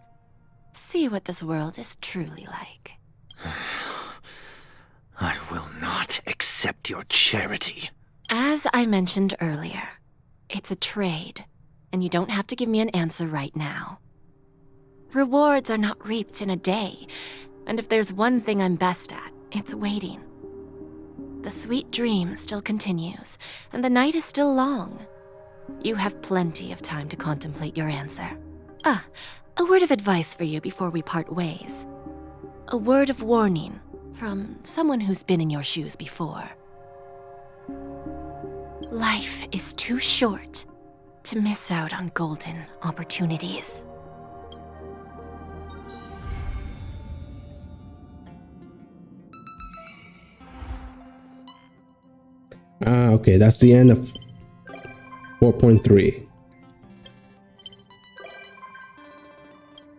See what this world is truly like. I will not accept your charity. As I mentioned earlier, it's a trade, and you don't have to give me an answer right now. Rewards are not reaped in a day, and if there's one thing I'm best at, it's waiting. The sweet dream still continues, and the night is still long. You have plenty of time to contemplate your answer. A word of advice for you before we part ways. A word of warning from someone who's been in your shoes before. Life is too short to miss out on golden opportunities. Okay, that's the end of 4.3.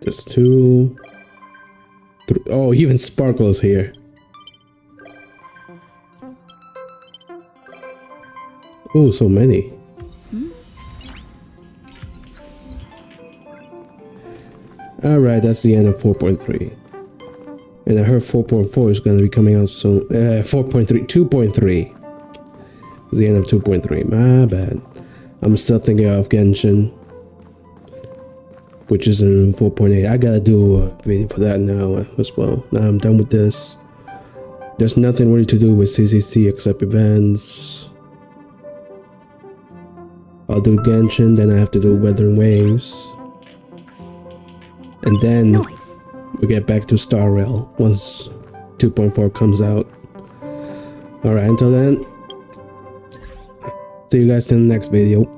There's 2, 3. Oh, even Sparkle's here. Oh, so many. Alright, that's the end of 4.3. And I heard 4.4 is going to be coming out soon. 4.3, 2.3. The end of 2.3. My bad. I'm still thinking of Genshin, which is in 4.8. I gotta do a video for that now as well. Now I'm done with this. There's nothing really to do with CCC except events. I'll do Genshin, then I have to do Weathering Waves. And then we get back to Star Rail once 2.4 comes out. Alright, until then, See you guys in the next video.